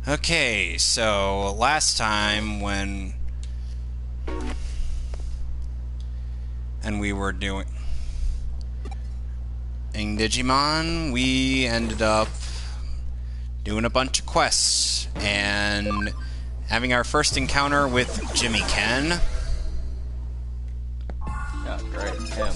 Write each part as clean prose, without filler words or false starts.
Okay, so last time when we were doing Digimon, we ended up doing a bunch of quests and having our first encounter with Jimmy Ken. Yeah, great. Him.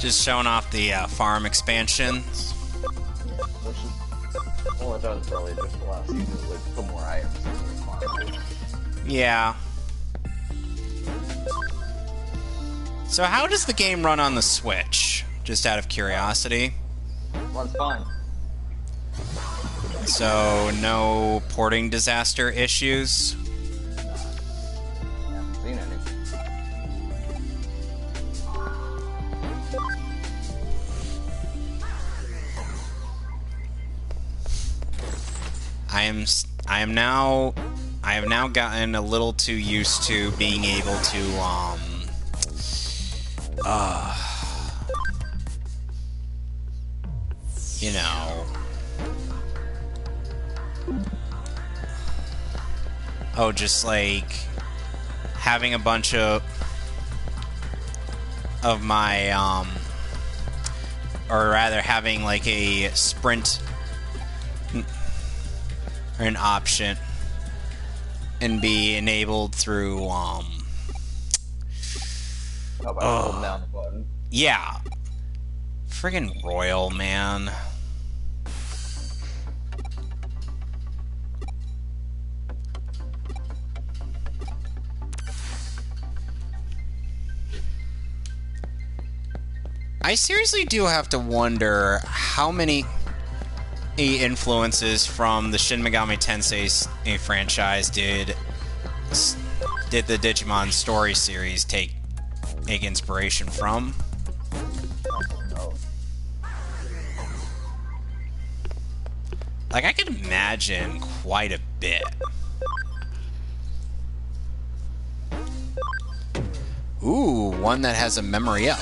Just showing off the farm expansion. Which is, well, it does really just allow you to like, put more items in the farm. Yeah. So how does the game run on the Switch? Just out of curiosity. Runs fine. So no porting disaster issues? I haven't seen any. I have now gotten a little too used to being able to you know, just like having a bunch of my or rather having like a sprint or an option and be enabled through How about holding down the button? yeah. Friggin' Royal, man. I seriously do have to wonder how many influences from the Shin Megami Tensei franchise did the Digimon story series take inspiration from. Oh. Like, I could imagine quite a bit. Ooh, one that has a memory up.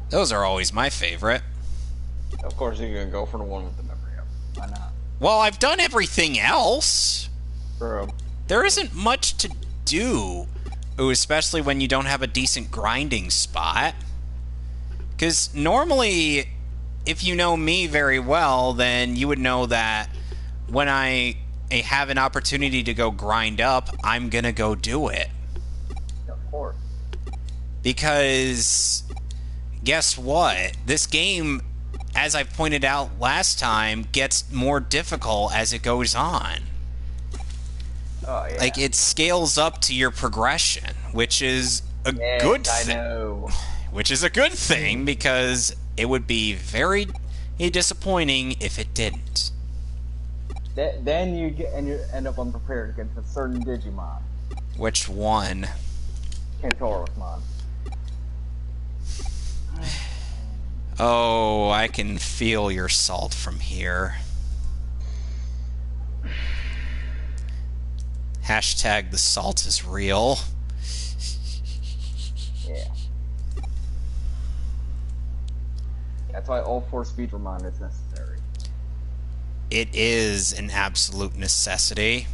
Those are always my favorite. Of course, you're gonna go for the one with the memory up. Why not? Well, I've done everything else. True. There isn't much to do. Ooh, especially when you don't have a decent grinding spot. Because normally, if you know me very well, then you would know that when I have an opportunity to go grind up, I'm gonna go do it. Of course. Because guess what? This game, as I pointed out last time, gets more difficult as it goes on. Oh, yeah. Like, it scales up to your progression, which is a good thing. I know. Which is a good thing, because it would be very disappointing if it didn't. Then you end up unprepared against a certain Digimon. Which one? Kantora's-mon. Oh, I can feel your salt from here. Hashtag the salt is real. Yeah. That's why all 4 speed remind is necessary. It is an absolute necessity.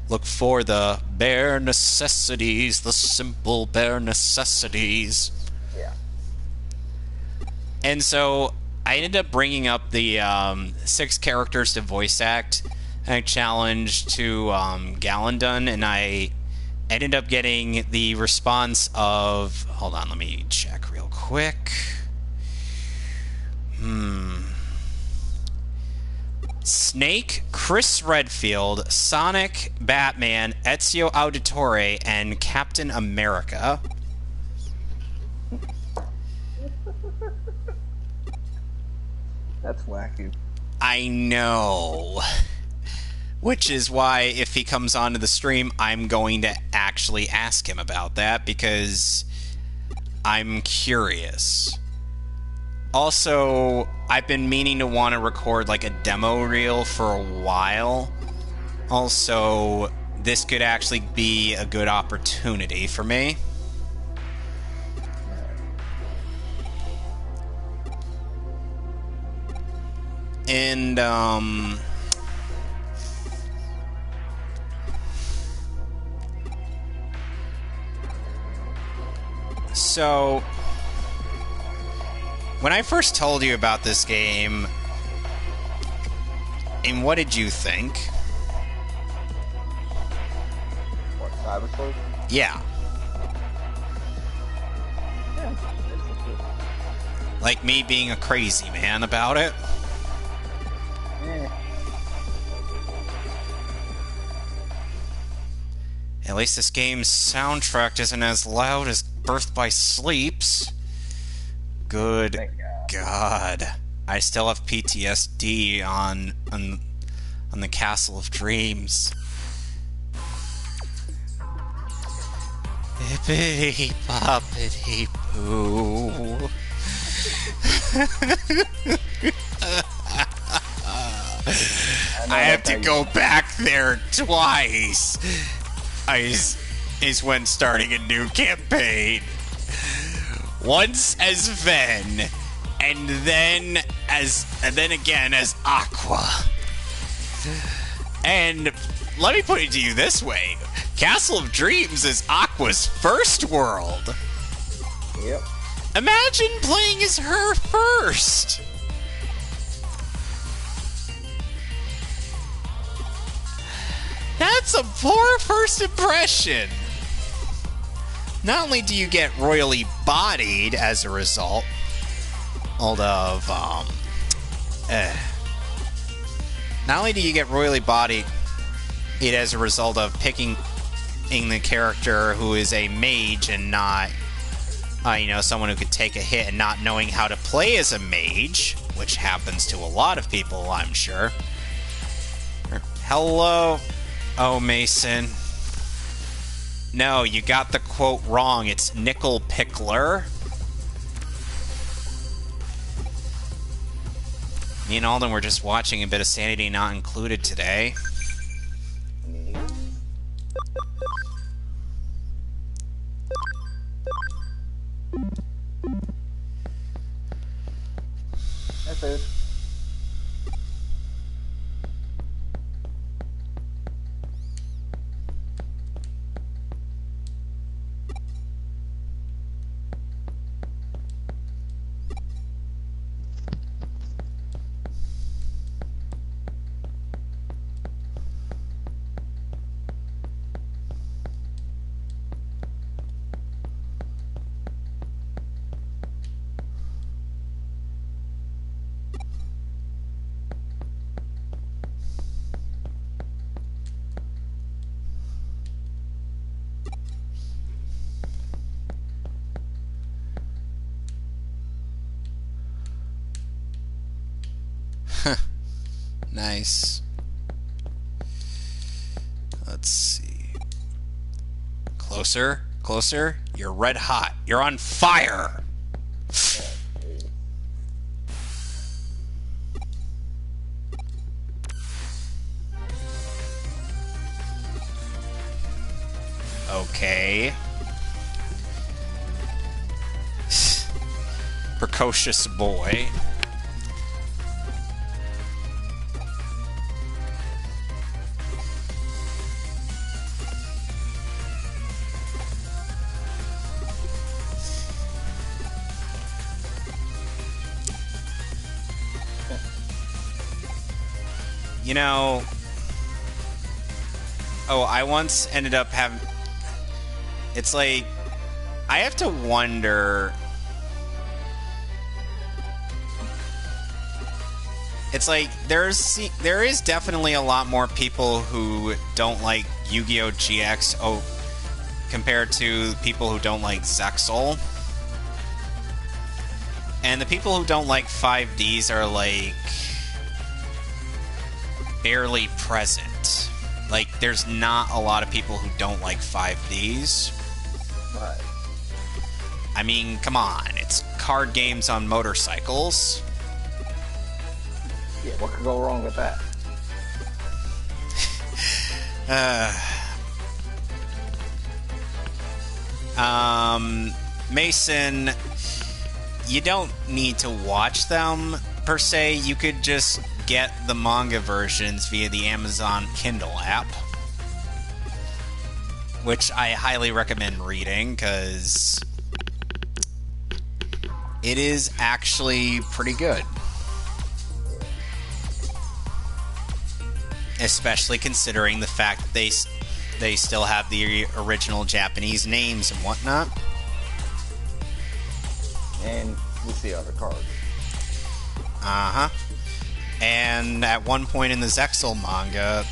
Look for the bare necessities, the simple bare necessities. Yeah. And so I ended up bringing up the 6 characters to voice act. I challenged to Gallandon, and I ended up getting the response of... Hold on, let me check real quick. Snake, Chris Redfield, Sonic, Batman, Ezio Auditore, and Captain America. That's wacky. I know. Which is why, if he comes onto the stream, I'm going to actually ask him about that, because I'm curious. Also, I've been meaning to want to record like a demo reel for a while. Also, this could actually be a good opportunity for me. And, so, when I first told you about this game, and what did you think? What, Cyber Sleuth? Yeah. Yeah. Like me being a crazy man about it? At least this game's soundtrack isn't as loud as Birth by Sleep's. Good God. I still have PTSD on the Castle of Dreams. Hippity poppity poo. I have to go back there twice. Is when starting a new campaign. Once as Ven, and then again as Aqua. And let me put it to you this way: Castle of Dreams is Aqua's first world. Yep. Imagine playing as her first. That's a poor first impression. Not only do you get royally bodied as a result of, not only do you get royally bodied as a result of picking the character who is a mage and not, someone who could take a hit and not knowing how to play as a mage, which happens to a lot of people, I'm sure. Hello. Oh, Mason. No, you got the quote wrong. It's Nickel Pickler. Me and Alden were just watching a bit of Sanity Not Included today. That's it. Nice. Let's see. Closer, closer. You're red hot. You're on fire. Okay. Precocious boy. You know... Oh, I once ended up having... It's like... I have to wonder... It's like, there is definitely a lot more people who don't like Yu-Gi-Oh! GX compared to people who don't like Zexal. And the people who don't like 5Ds are, like, barely present. Like, there's not a lot of people who don't like 5Ds. Right. I mean, come on, it's card games on motorcycles. Yeah, what could go wrong with that? Mason, you don't need to watch them, per se. You could just get the manga versions via the Amazon Kindle app, which I highly recommend reading, because it is actually pretty good. Especially considering the fact that they still have the original Japanese names and whatnot. And we see other cards. Uh-huh. And at one point in the Zexal manga,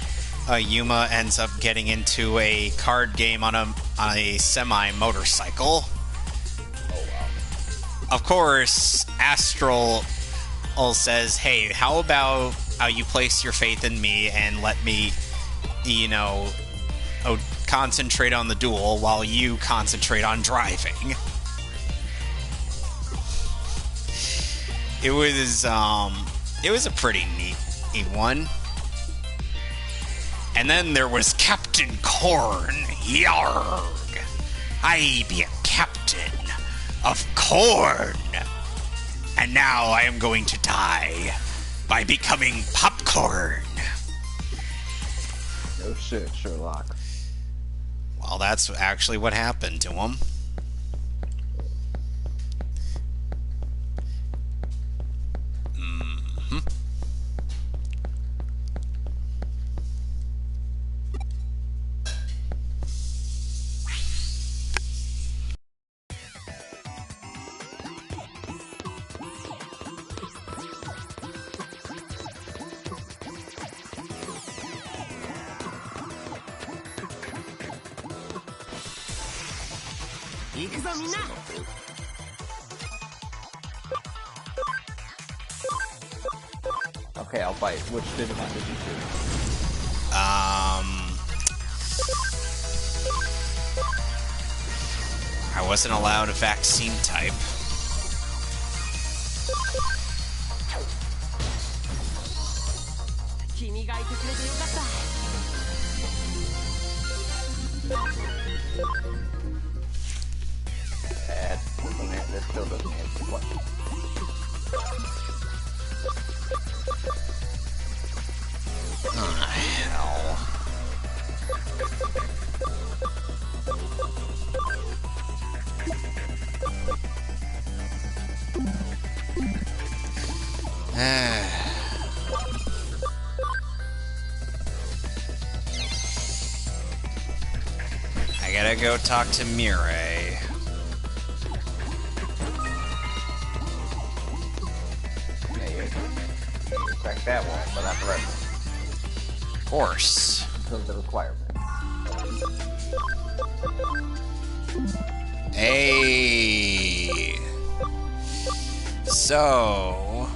Yuma ends up getting into a card game on a semi-motorcycle. Oh, wow. Of course, Astral says, hey, how about you place your faith in me and let me, you know, concentrate on the duel while you concentrate on driving. It was a pretty neat one. And then there was Captain Corn. Yarg! I be a captain of corn. And now I am going to die by becoming popcorn. No shit, Sherlock. Well, that's actually what happened to him. Mm-hmm. Okay, I'll bite. Which Digimon did you choose? I wasn't allowed a vaccine type. That still doesn't answer the question. Oh, hell. I gotta go talk to Mirai. Yeah, you crack that one, but not the rest. Of course. Until the requirement. Hey. So,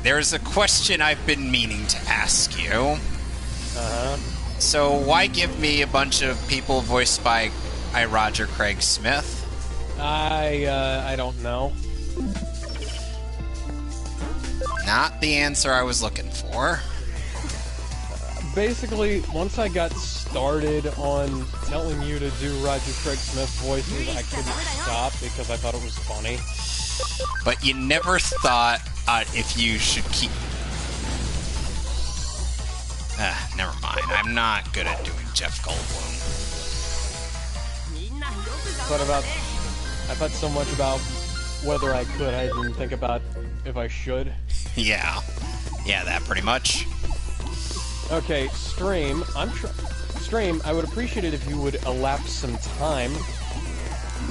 there's a question I've been meaning to ask you. Uh-huh. So, why give me a bunch of people voiced by Roger Craig Smith? I don't know. Not the answer I was looking for. Basically, once I got started on telling you to do Roger Craig Smith voices, I couldn't stop because I thought it was funny. But you never thought if you should keep... never mind. I'm not good at doing Jeff Goldblum. I thought so much about whether I could, I didn't think about if I should. Yeah. Yeah, that pretty much. Okay, stream. Stream, I would appreciate it if you would elapse some time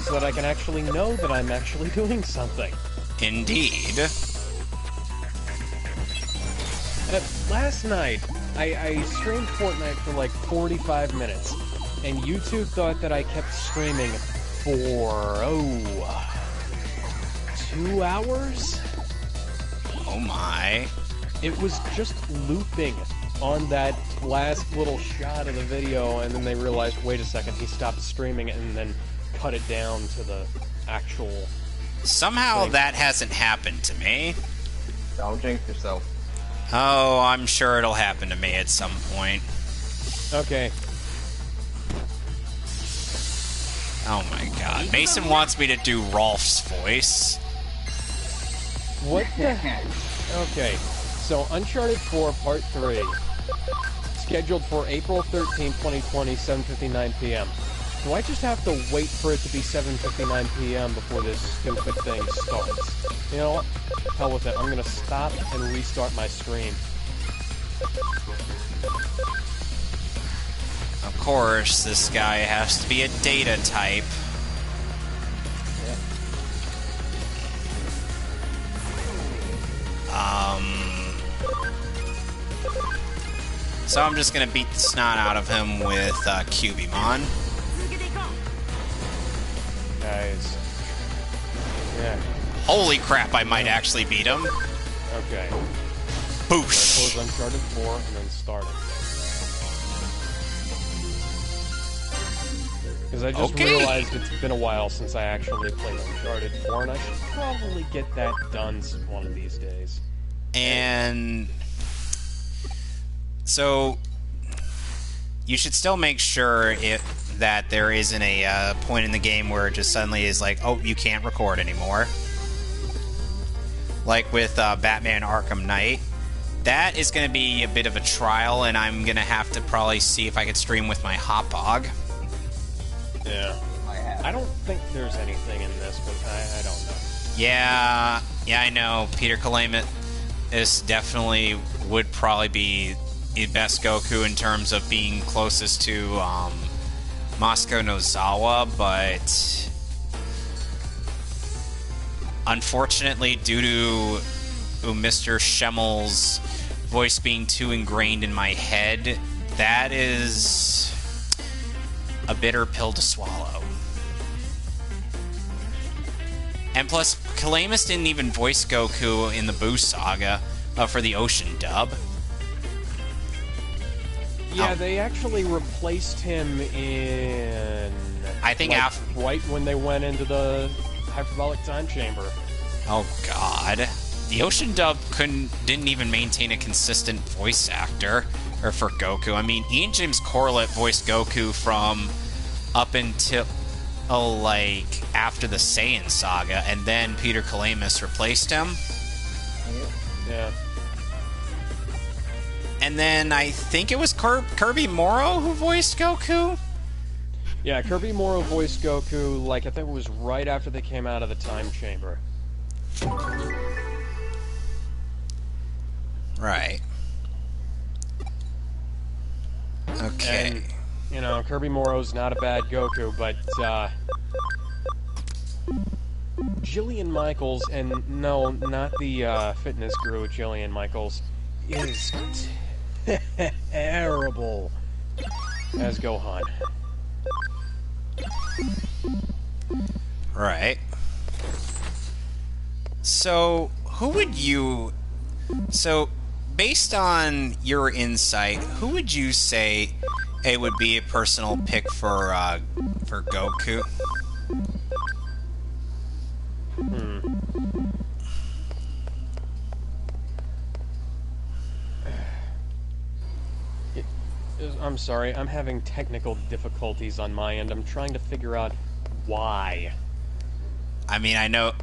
so that I can actually know that I'm actually doing something. Indeed. Last night, I streamed Fortnite for like 45 minutes, and YouTube thought that I kept streaming for, 2 hours? Oh my. It was just looping on that last little shot of the video, and then they realized, wait a second, he stopped streaming it and then cut it down to the actual Somehow thing. that hasn't happened to me. Don't jinx yourself. Oh, I'm sure it'll happen to me at some point. Okay. Oh my god. Mason wants me to do Rolf's voice. What the heck? Okay, so Uncharted 4 Part 3, scheduled for April 13, 2020, 7:59 p.m. Do I just have to wait for it to be 7:59 p.m. before this stupid thing starts? You know what? Hell with it. I'm gonna stop and restart my stream. Of course, this guy has to be a data type. Yeah. So I'm just gonna beat the snot out of him with Cubimon. Guys. Yeah. Holy crap, I might actually beat him. Okay. Boosh! Close Uncharted 4 and then start it. Because I just realized it's been a while since I actually played Uncharted 4, and I should probably get that done one of these days. And so you should still make sure that there isn't a point in the game where it just suddenly is like, oh, you can't record anymore. Like with Batman Arkham Knight. That is going to be a bit of a trial, and I'm going to have to probably see if I could stream with my Hotbog. Yeah. I don't think there's anything in this, but I don't know. Yeah, I know. Peter Kalamet is definitely would probably be the best Goku in terms of being closest to Moscow Nozawa, but unfortunately, due to Mr. Schemmel's voice being too ingrained in my head, that is a bitter pill to swallow. And plus, Kalamis didn't even voice Goku in the Boo Saga for the Ocean dub. Yeah, they actually replaced him in... I think right when they went into the hyperbolic time chamber. Oh god. The Ocean dub didn't even maintain a consistent voice actor for Goku. I mean, Ian James Corlett voiced Goku from up until like after the Saiyan saga, and then Peter Kalamis replaced him. Yeah. And then I think it was Kirby Morrow who voiced Goku? Yeah, Kirby Morrow voiced Goku, like, I think it was right after they came out of the time chamber. Right. Okay. And, you know, Kirby Morrow's not a bad Goku, but, Jillian Michaels, and no, not the, fitness guru Jillian Michaels, is terrible as Gohan. Right. So, who would you... So, based on your insight, who would you say it would be a personal pick for Goku? I'm sorry, I'm having technical difficulties on my end. I'm trying to figure out why. I mean, I know...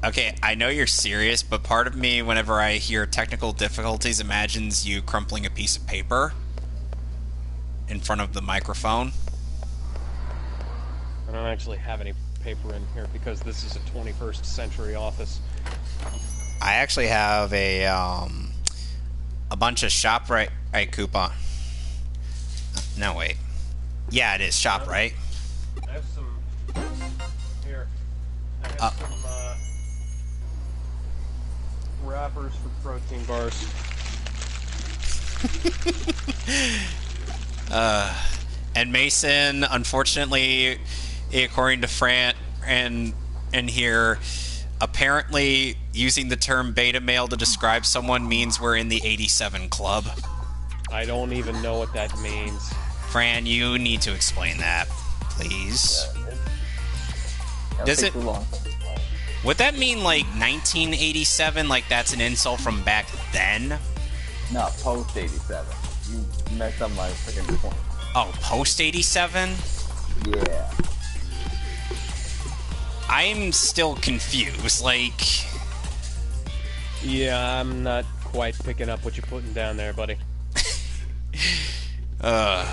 Okay, I know you're serious, but part of me, whenever I hear technical difficulties, imagines you crumpling a piece of paper in front of the microphone. I don't actually have any paper in here because this is a 21st century office. I actually have a a bunch of ShopRite coupon. No, wait. Yeah, it is ShopRite. I have some... Here. I have some, wrappers for protein bars. And Mason, unfortunately, according to Fran and here, apparently using the term beta male to describe someone means we're in the 87 club. I don't even know what that means. Fran, you need to explain that, please. Does it? Too long. Would that mean like 1987? Like that's an insult from back then? No, post 87. You messed up my freaking point. Oh, post 87? Yeah. I'm still confused. Like, Yeah, I'm not quite picking up what you're putting down there, buddy. uh,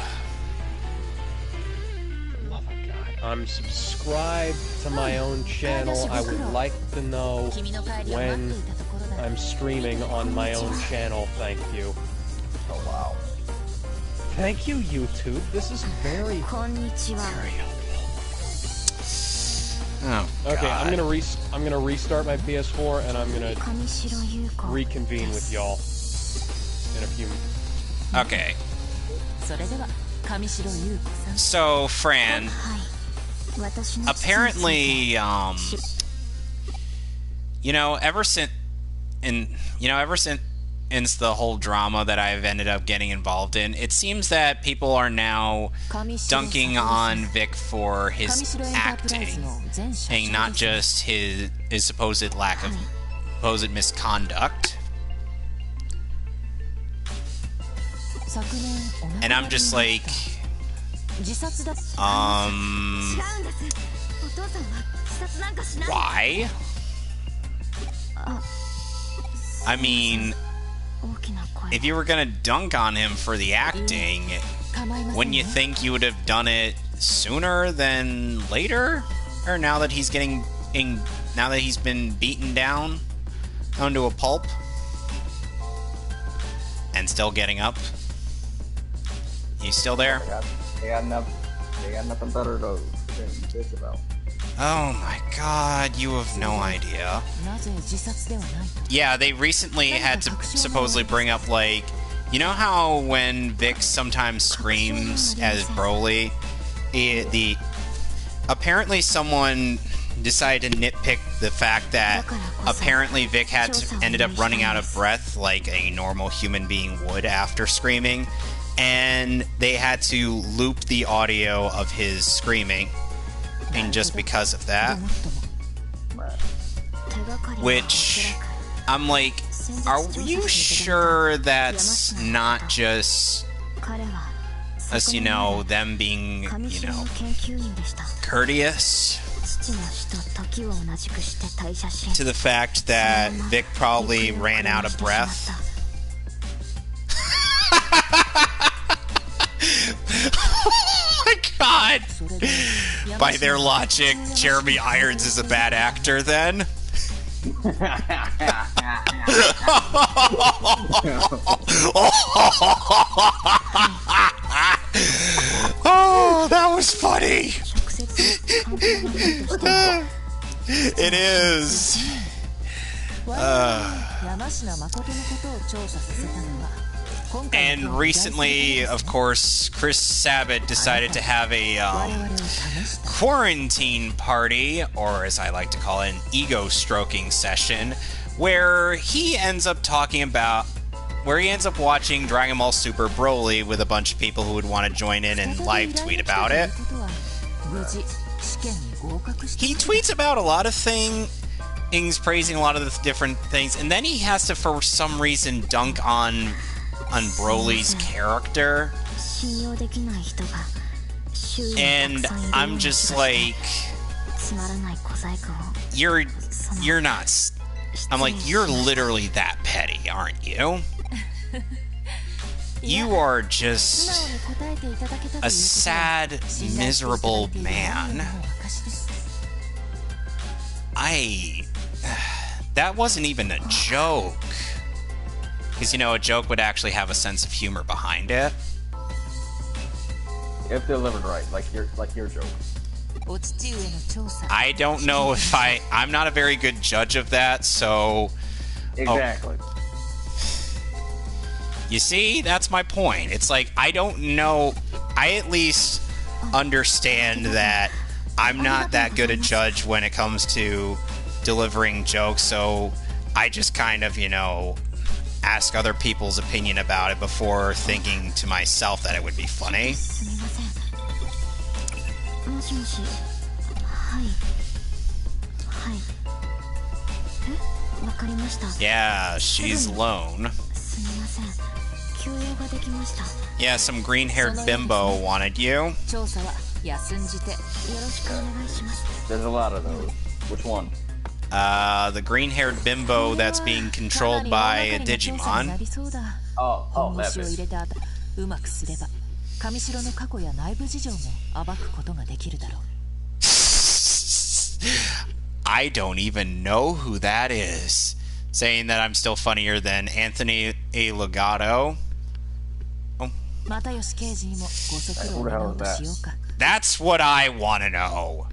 Love of God. I'm subscribed to my own channel. I would like to know when I'm streaming on my own channel. Thank you. Oh wow. Thank you, YouTube. This is very helpful. oh, Okay, God. I'm gonna restart my PS4 and I'm gonna reconvene with y'all in a few. Okay. So, Fran, apparently, ever since the whole drama that I've ended up getting involved in, it seems that people are now dunking on Vic for his acting, and not just his supposed lack of supposed misconduct. And I'm just like, why? I mean, if you were gonna dunk on him for the acting, wouldn't you think you would have done it sooner than later? Or now that he's been beaten down onto a pulp and still getting up? You still there? They got nothing better to bitch about. Oh my God, you have no idea. Yeah, they recently had to supposedly bring up, like, you know how when Vic sometimes screams as Broly, apparently someone decided to nitpick the fact that apparently Vic ended up running out of breath like a normal human being would after screaming, and they had to loop the audio of his screaming, and just because of that, which I'm like, are you sure that's not just us, them being, courteous to the fact that Vic probably ran out of breath? Oh my God! By their logic, Jeremy Irons is a bad actor then? Oh, that was funny! It is. And recently, of course, Chris Sabat decided to have a quarantine party, or as I like to call it, an ego-stroking session, where he ends up watching Dragon Ball Super Broly with a bunch of people who would want to join in and live tweet about it. He tweets about a lot of things, praising a lot of the different things, and then he has to, for some reason, dunk on Broly's character. And I'm just like, you're not. I'm like, you're literally that petty, aren't you? You are just a sad, miserable man. That wasn't even a joke. Because, you know, a joke would actually have a sense of humor behind it. If delivered right, like your joke. I don't know if I'm not a very good judge of that, so... Exactly. You see, that's my point. It's like, I don't know. I at least understand that I'm not that good a judge when it comes to delivering jokes, so I just kind of, you know, ask other people's opinion about it before thinking to myself that it would be funny. Yeah, she's alone. Yeah, some green-haired bimbo wanted you. There's a lot of those. Which one? The green-haired bimbo that's being controlled by a Digimon. Oh, that bitch. I don't even know who that is. Saying that I'm still funnier than Anthony A. Legato. Oh. Who the hell is that? That's what I want to know.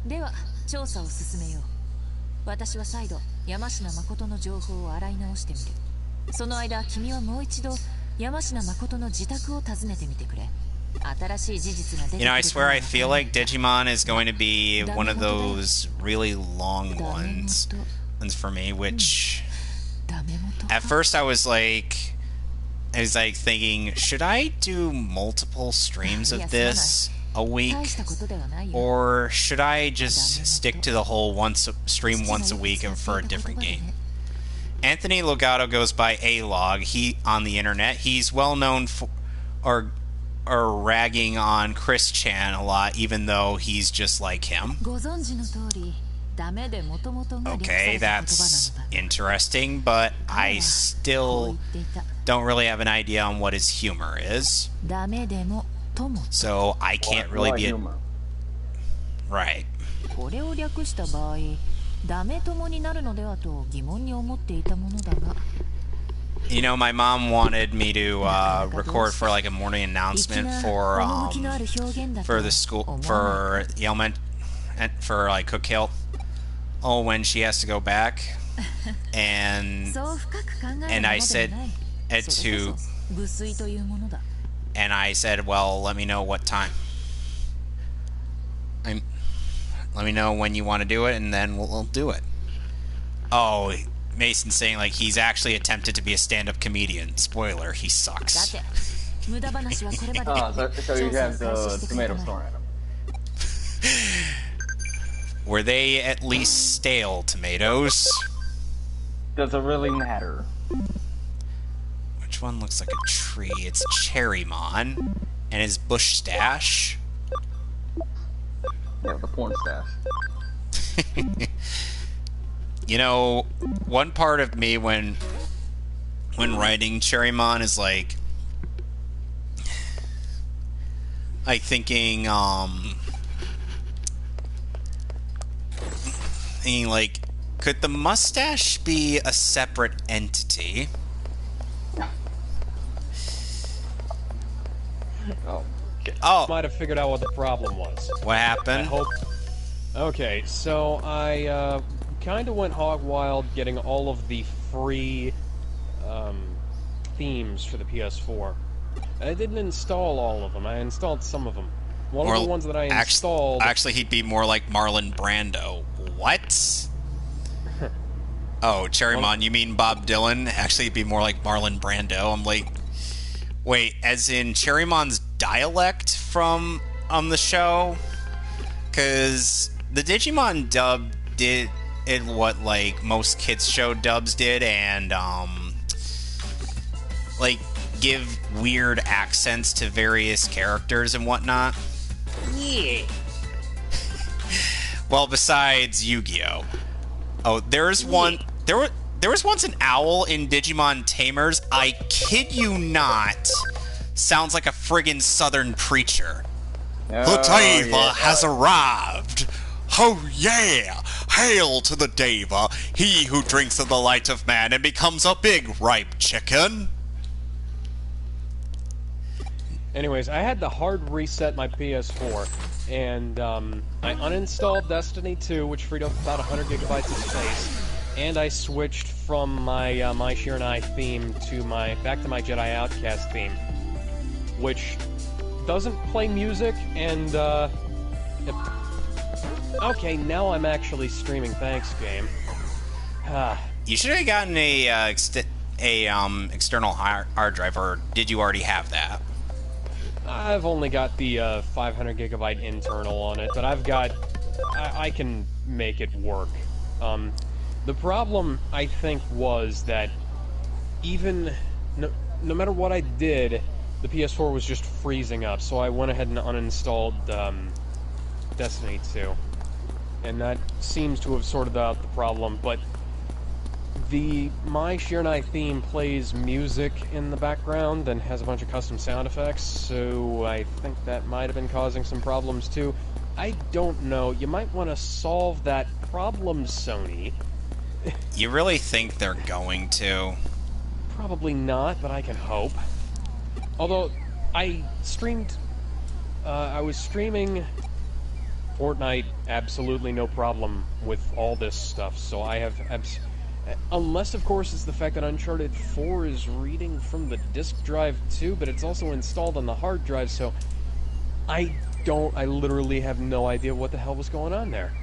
では調査を進めよう。私は再度山科誠の情報を洗い直してみる。その間君はもう一度山科誠の自宅を訪ねてみてくれ。新しい事実が出てくる。You know, I swear I feel like Digimon is going to be one of those really long ones for me, which at first I was like thinking, should I do multiple streams of this a week, or should I just stick to the whole stream once a week and for a different game? Anthony Legato goes by A-Log. He on the internet. He's well known for or ragging on Chris Chan a lot, even though he's just like him. Okay, that's interesting, but I still don't really have an idea on what his humor is. So I can't really be a... Right. You know, my mom wanted me to record for like a morning announcement for the school, for the for like Cook Hill. Oh, when she has to go back, and I said and I said, well, let me know what time. Let me know when you want to do it, and then we'll do it. Oh, Mason's saying like he's actually attempted to be a stand-up comedian. Spoiler, he sucks. So you have the tomato store at him. Were they at least stale tomatoes? Does it really matter? Which one looks like a tree? It's Cherrymon and his bush stash. Yeah, the porn stash. You know, one part of me when writing Cherrymon is like thinking like, could the mustache be a separate entity? Oh, Might have figured out what the problem was. what happened? I hope. Okay, so I kind of went hog wild getting all of the free themes for the PS4. I didn't install all of them. I installed some of them. One of the ones that I installed... Actually, he'd be more like Marlon Brando. What? Oh, Cherrymon, you mean Bob Dylan? Actually, he'd be more like Marlon Brando. I'm like... Wait, as in Cherrymon's dialect from the show? Because the Digimon dub did it what, like, most kids' show dubs did, and, like, give weird accents to various characters and whatnot. Yeah. Well, besides Yu-Gi-Oh. Oh, there's one... There was once an owl in Digimon Tamers. I kid you not. Sounds like a friggin' southern preacher. The Taiva has arrived. Oh yeah! Hail to the Deva, he who drinks of the light of man and becomes a big ripe chicken! Anyways, I had to hard reset my PS4, and I uninstalled Destiny 2, which freed up about 100 gigabytes of space, and I switched from my My Shiranai theme to back to my Jedi Outcast theme, which doesn't play music, and okay, now I'm actually streaming. Thanks, game. You should have gotten a external hard drive, or did you already have that? I've only got the 500 gigabyte internal on it, but I can make it work. The problem, I think, was that even no matter what I did, the PS4 was just freezing up, so I went ahead and uninstalled Destiny 2. And that seems to have sorted out the problem, but the My Shiranai theme plays music in the background and has a bunch of custom sound effects, so I think that might have been causing some problems too. I don't know. You might want to solve that problem, Sony. You really think they're going to? Probably not, but I can hope. Although, I was streaming Fortnite absolutely no problem with all this stuff, so I have unless, of course, it's the fact that Uncharted 4 is reading from the disk drive too, but it's also installed on the hard drive, so I literally have no idea what the hell was going on there.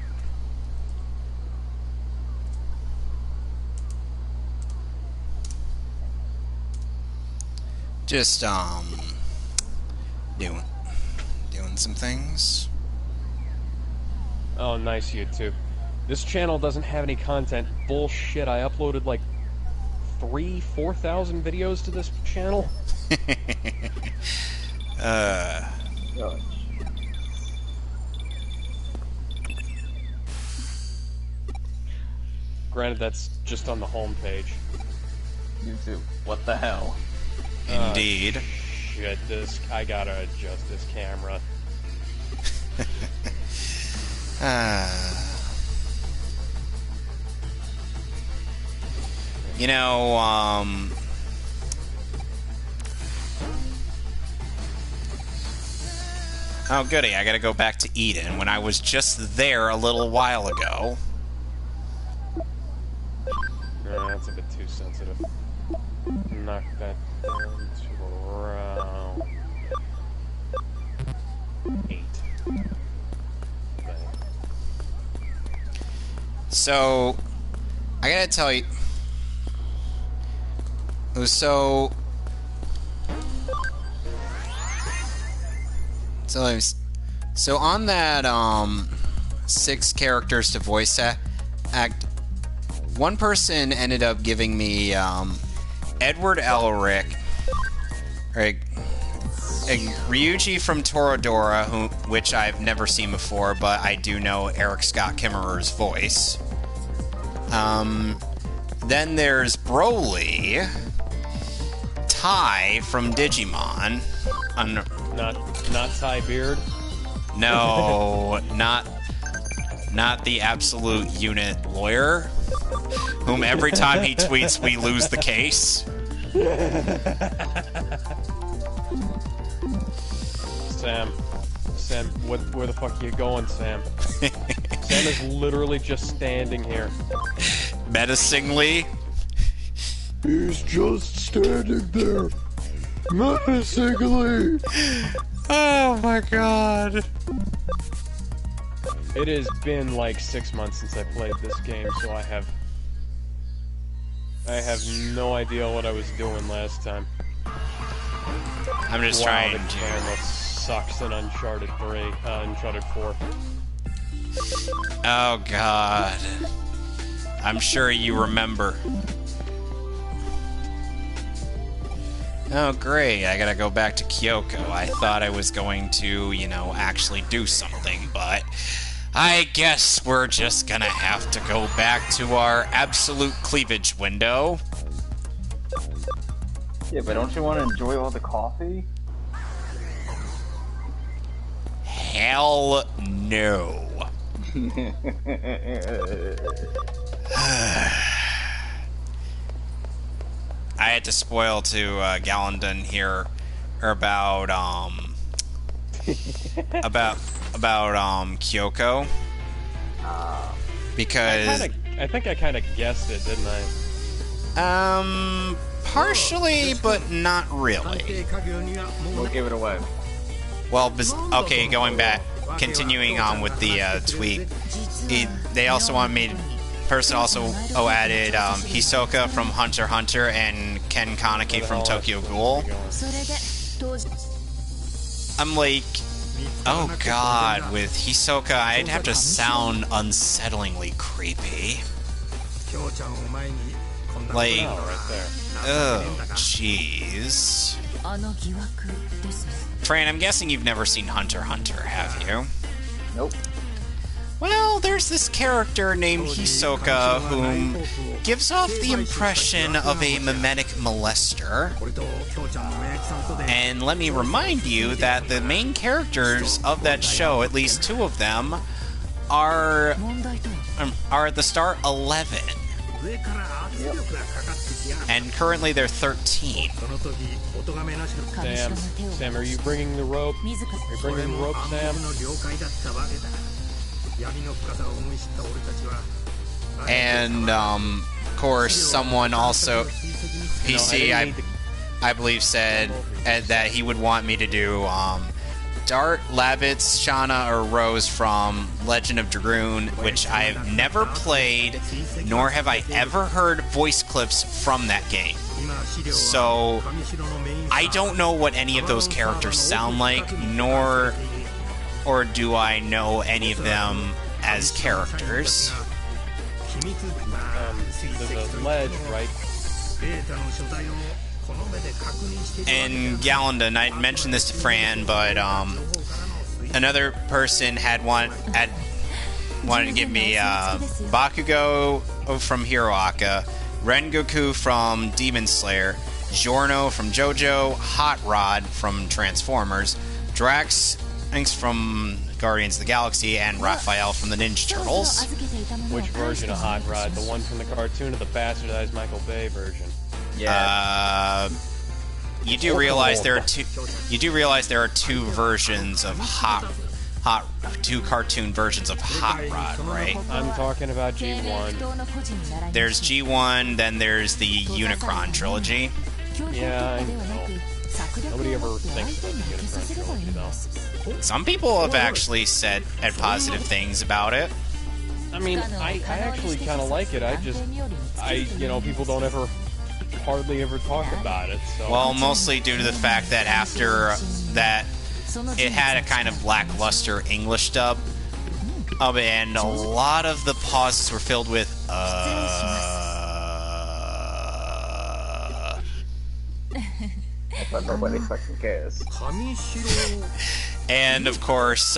Just, doing some things. Oh, nice, YouTube. This channel doesn't have any content. Bullshit, I uploaded like 4,000 videos to this channel. Granted, that's just on the home page. YouTube, what the hell? Indeed. Shit, I gotta adjust this camera. You know, oh goody, I gotta go back to Eden when I was just there a little while ago. That's a bit too sensitive. Knock that down to around 8. Okay. So, I gotta tell you... So on that 6 characters to voice act, one person ended up giving me Edward Elric, Ryuji from Toradora, which I've never seen before, but I do know Eric Scott Kimmerer's voice. Then there's Broly, Ty from Digimon. Not Ty Beard. No, not the absolute unit lawyer, whom every time he tweets we lose the case. Sam, where the fuck are you going, Sam? Sam is literally just standing here. Menacingly. He's just standing there. Menacingly. Oh my god. It has been like 6 months since I played this game, so I have no idea what I was doing last time. I'm just trying the to... camera sucks in Uncharted 4. Oh god. I'm sure you remember. Oh great, I gotta go back to Kyoko. I thought I was going to, you know, actually do something, but I guess we're just gonna have to go back to our absolute cleavage window. Yeah, but don't you want to enjoy all the coffee? Hell no. I had to spoil to Gallandon here about Kyoko because I think I kind of guessed it, didn't I? Partially, but not really. We'll give it away. Well, okay, going back, continuing on with the tweet, they also wanted me. Person also added Hisoka from Hunter x Hunter and Ken Kaneki from Tokyo Ghoul. I'm like, oh god, with Hisoka, I'd have to sound unsettlingly creepy. Like, oh, jeez. Fran, I'm guessing you've never seen Hunter x Hunter, have you? Nope. Well, there's this character named Hisoka whom gives off the impression of a mimetic molester. And let me remind you that the main characters of that show, at least 2 of them, are at the start 11. And currently they're 13. Sam, are you bringing the rope? Are you bringing the rope, Sam? And, of course, someone also, PC, I believe, said that he would want me to do Dart, Lavitz, Shauna, or Rose from Legend of Dragoon, which I have never played, nor have I ever heard voice clips from that game. So, I don't know what any of those characters sound like, or do I know any of them as characters. There's a ledge, right? And Gallandon, I mentioned this to Fran, but another person wanted to give me Bakugo from Hiroaka, Rengoku from Demon Slayer, Giorno from JoJo, Hot Rod from Transformers, Drax from Guardians of the Galaxy, and Raphael from the Ninja Turtles. Which version of Hot Rod? The one from the cartoon or the bastardized Michael Bay version? Yeah. You do realize there are two. You do realize there are 2 versions of two cartoon versions of Hot Rod, right? I'm talking about G1. There's G1, then there's the Unicron trilogy. Yeah, I know. Nobody ever thinks about the Unicron trilogy, though. Some people have actually said positive things about it. I mean, I actually kind of like it. People don't hardly ever talk about it. So. Well, mostly due to the fact that after that, it had a kind of lackluster English dub, and a lot of the pauses were filled with But nobody fucking cares. And of course,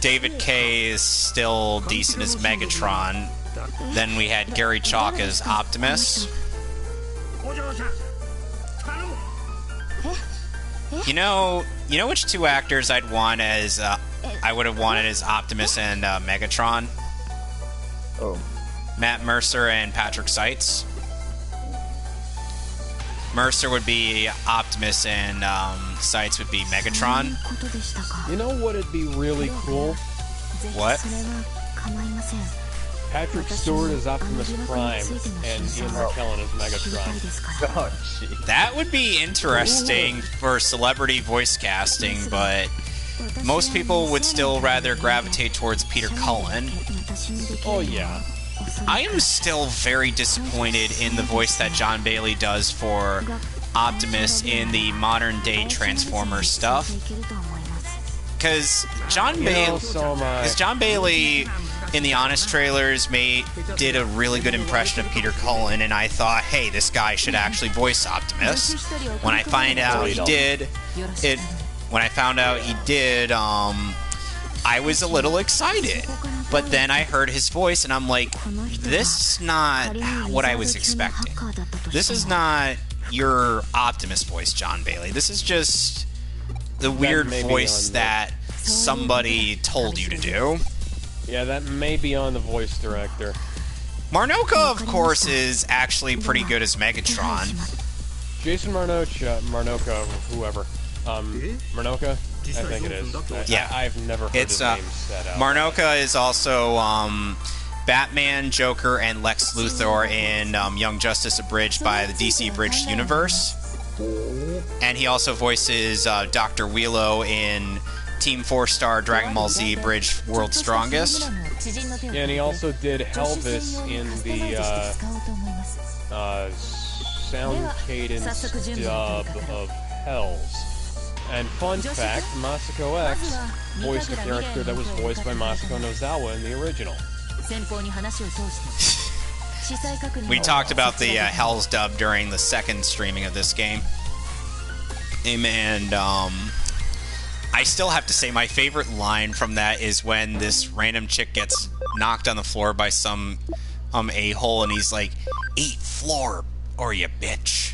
David K is still decent as Megatron. Then we had Gary Chalk as Optimus. You know which 2 actors I'd want as I would have wanted as Optimus and Megatron? Oh. Matt Mercer and Patrick Seitz. Mercer would be Optimus and Seitz would be Megatron. You know what would be really cool? What? Patrick Stewart is Optimus Prime and Ian McKellen is Megatron. Oh, gee. That would be interesting for celebrity voice casting, but most people would still rather gravitate towards Peter Cullen. Oh, yeah. I am still very disappointed in the voice that John Bailey does for Optimus in the modern-day Transformers stuff. Because John Bailey in the Honest trailers did a really good impression of Peter Cullen, and I thought, hey, this guy should actually voice Optimus. When I found out he did, I was a little excited. But then I heard his voice, and I'm like, this is not what I was expecting. This is not your Optimus voice, John Bailey. This is just the weird voice that somebody told you to do. Yeah, that may be on the voice director. Marnoka, of course, is actually pretty good as Megatron. Jason Marnoka, whoever. Marnoka? I think it is. Yeah. I've never heard his name said out. Marnoka is also Batman, Joker, and Lex Luthor in Young Justice Abridged by the DC Abridged Universe. And he also voices Dr. Wheelo in Team 4-Star Dragon Ball Z Abridged World's Strongest. Yeah, and he also did Helvis in the sound cadence dub of Hells. And fun fact, Masako X voiced a character that was voiced by Masako Nozawa in the original. We talked about the Hells dub during the second streaming of this game. And I still have to say my favorite line from that is when this random chick gets knocked on the floor by some a-hole and he's like, "Eat floor or you bitch."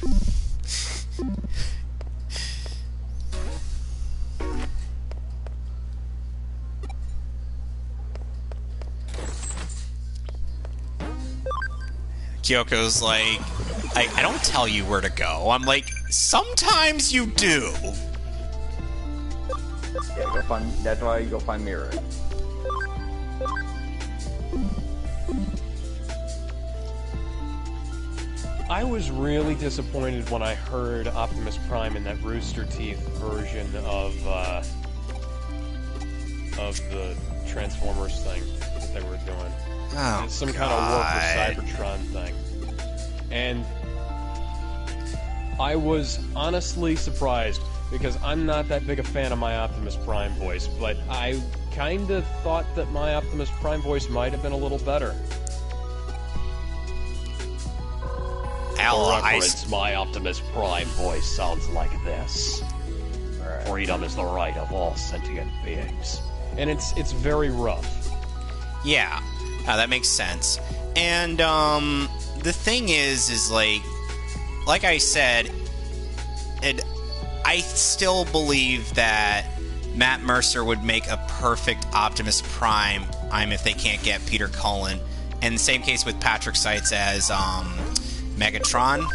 Kyoko's like, I don't tell you where to go. I'm like, sometimes you do. Yeah, go find. That's why you go find Mirror. I was really disappointed when I heard Optimus Prime in that Rooster Teeth version of the Transformers thing that they were doing. Oh, It's some kind of War for Cybertron thing. And I was honestly surprised, because I'm not that big a fan of my Optimus Prime voice, but I kind of thought that my Optimus Prime voice might have been a little better. My Optimus Prime voice sounds like this. Right. Freedom is the right of all sentient beings. And it's very rough. Yeah, that makes sense. And the thing is like I said, I still believe that Matt Mercer would make a perfect Optimus Prime if they can't get Peter Cullen. And the same case with Patrick Seitz as Megatron.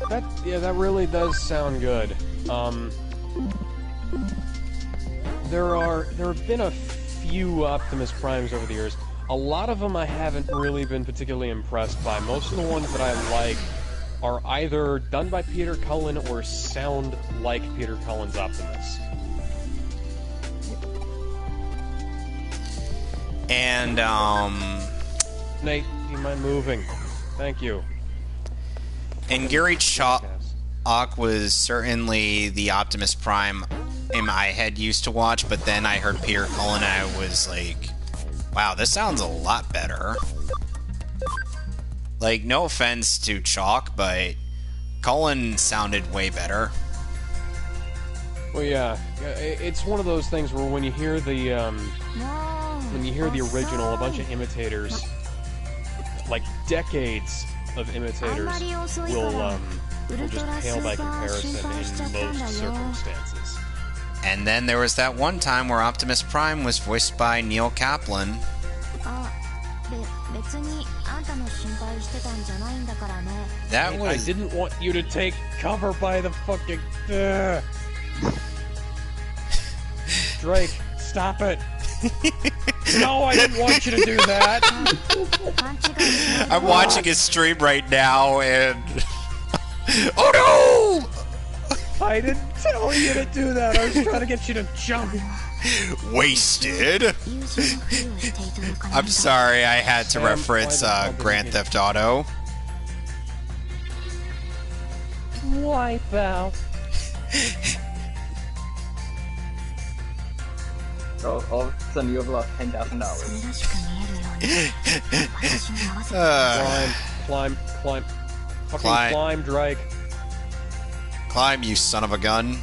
That really does sound good. There have been a few Optimus Primes over the years. A lot of them I haven't really been particularly impressed by. Most of the ones that I like are either done by Peter Cullen or sound like Peter Cullen's Optimus. And Nate, you mind moving? Thank you. And Gary Chalk was certainly the Optimus Prime I had used to watch, but then I heard Peter Cullen and I was like, wow, this sounds a lot better. Like, no offense to Chalk, but Cullen sounded way better. Well, yeah, it's one of those things where when you hear the original, a bunch of imitators, like decades of imitators, will just pale by comparison in most circumstances. And then there was that one time where Optimus Prime was voiced by Neil Kaplan. That was... I didn't want you to take cover by the fucking... Drake, stop it! No, I didn't want you to do that! I'm watching his stream right now and... Oh no! I didn't tell you to do that. I was trying to get you to jump. Wasted. I'm sorry, I had to reference Grand Theft Auto. Wipe out. So all of a sudden you have lost $10,000. Climb. Fucking climb, Drake. Climb, you son of a gun.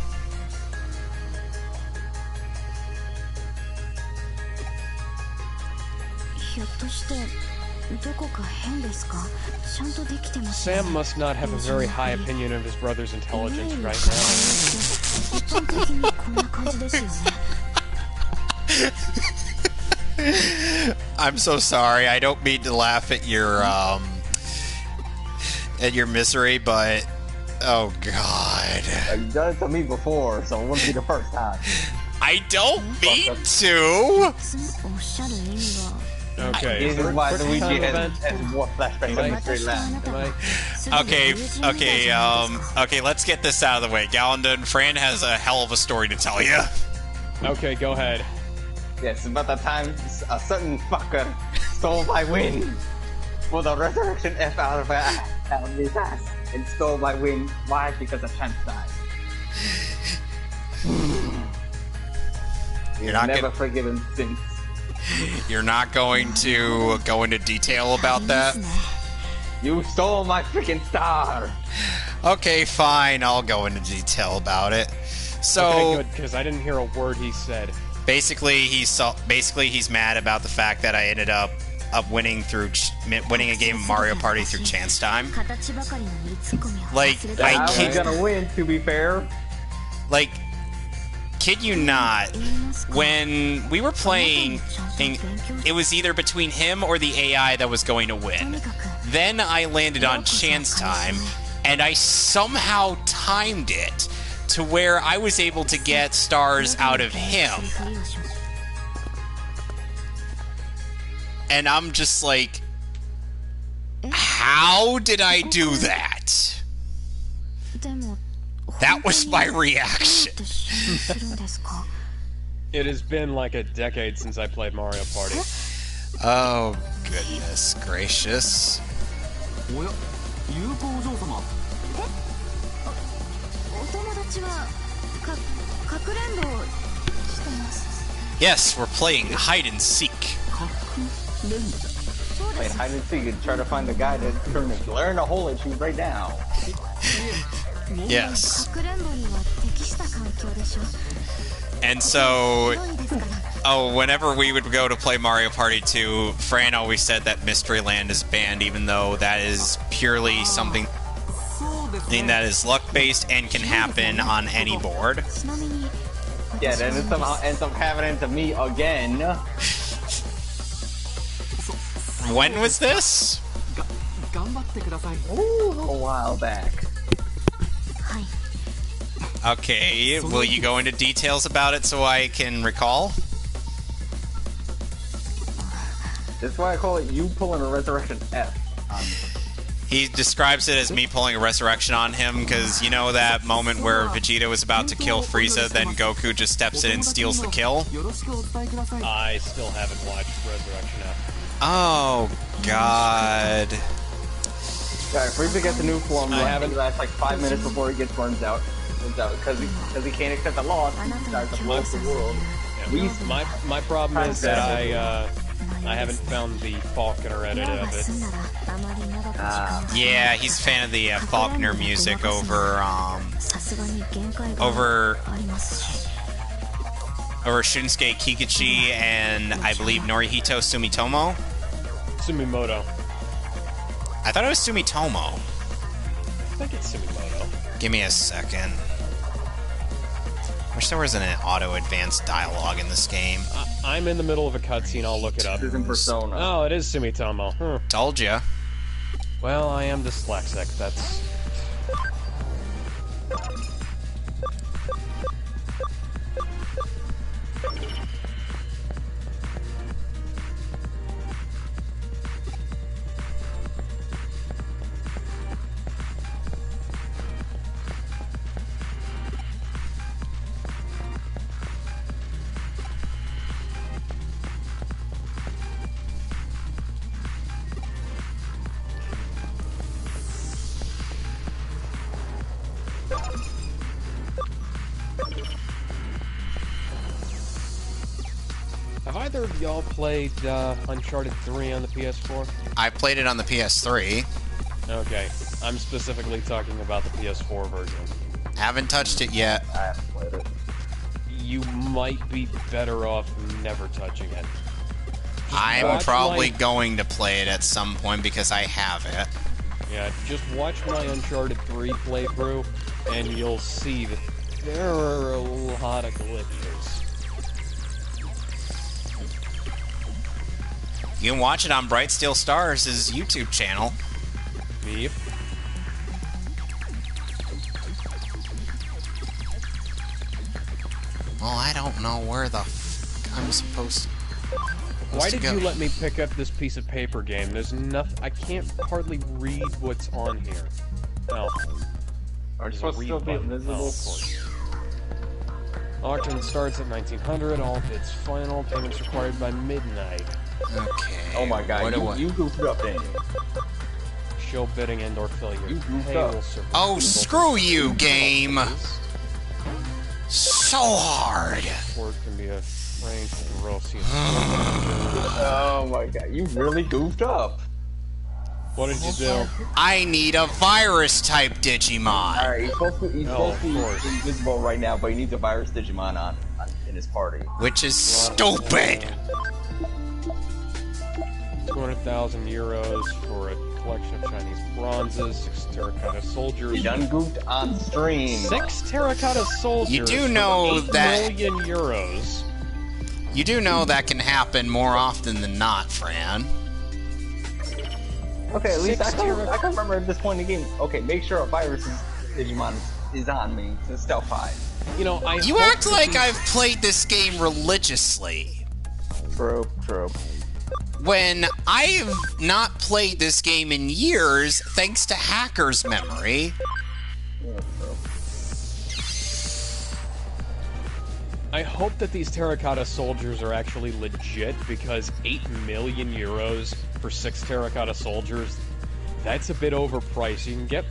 Sam must not have a very high opinion of his brother's intelligence right now. I'm so sorry. I don't mean to laugh at your misery, but oh god. You've done it to me before, so it wouldn't be the first time. I don't mean to. Okay. This is why Luigi has more flashbacks than Mystery Land. Okay, let's get this out of the way. Gallandon, Fran has a hell of a story to tell you. Okay, go ahead. Yes, about the time a certain fucker stole my win for the resurrection F out of his ass and stole my win. Why? Because of chance died. You're not never forgiven since. You're not going to go into detail about that? You stole my freaking star! Okay, fine, I'll go into detail about it. So, okay, good, because I didn't hear a word he said. Basically, he's mad about the fact that I ended up winning a game of Mario Party through chance time. Like, I was gonna win, to be fair. Like, kid you not, when we were playing, it was either between him or the AI that was going to win. Then I landed on chance time, and I somehow timed it to where I was able to get stars out of him. And I'm just like, how did I do that? That was my reaction. It has been like a decade since I played Mario Party. Oh, goodness gracious. Yes, we're playing hide and seek. Wait, hide and seek and try to find the guy that's trying to glare in a hole at you right now. Yes. And so, whenever we would go to play Mario Party 2, Fran always said that Mystery Land is banned, even though that is purely something that is luck-based and can happen on any board. Yeah, then it somehow ends up happening to me again. When was this? Ooh, a while back. Okay, will you go into details about it so I can recall? That's why I call it you pulling a Resurrection F on me. He describes it as me pulling a resurrection on him, because you know that moment where Vegeta was about to kill Frieza, then Goku just steps in and steals the kill? I still haven't watched Resurrection F. Oh, God. Yeah, Frieza gets a new form. I haven't. It lasts like 5 minutes before he gets burned out. Because he can't accept the loss, he starts to blow up the world. Yeah. My problem is that I haven't found the Faulconer edit of it. Yeah, he's a fan of the Faulconer music over Shunsuke Kikuchi and I believe Norihito Sumitomo. Sumimoto. I thought it was Sumitomo. I think it's Sumimoto. Give me a second. Wish there was an auto-advanced dialogue in this game. I'm in the middle of a cutscene, I'll look it up. This is in Persona. Oh, it is Sumitomo. Huh. Told ya. Well, I am dyslexic, that's... Have either of y'all played Uncharted 3 on the PS4? I played it on the PS3. Okay, I'm specifically talking about the PS4 version. Haven't touched it yet. I haven't played it. You might be better off never touching it. I'm probably going to play it at some point because I have it. Yeah, just watch my Uncharted 3 playthrough, and you'll see there are a lot of glitches. You can watch it on Bright Steel Stars' YouTube channel. Yep. Well, I don't know where the I'm supposed to... Why did you let me pick up this piece of paper game? There's nothing... I can't hardly read what's on here. Oh. Are you There's a supposed to read still be button. invisible? Oh, of course. Auction starts at 1900. All bids final. Payments required by midnight. Okay. Oh my god, you goofed up, didn't you? Show bidding and/or failure. You goofed Pay up. will survive. Oh, screw you, game! So hard! Word can be a range of gross. Oh my god, you really goofed up. What did you do? I need a virus-type Digimon! Alright, he's supposed to be course. invisible right now, but he needs a virus Digimon on in his party. Which is stupid! 200,000 euros for a collection of Chinese bronzes, 6 terracotta soldiers. He done goofed on stream. 6 terracotta soldiers. You do for know 8 that- million euros. You do know that can happen more often than not, Fran. Okay, at least I 6 can remember at this point in the game. Okay, make sure a virus Digimon is on me to stealth hide. You know, You act like I've played this game religiously, True. when I've not played this game in years thanks to hacker's memory. Yeah, true. I hope that these terracotta soldiers are actually legit, because 8 million euros for 6 terracotta soldiers, that's a bit overpriced. You can get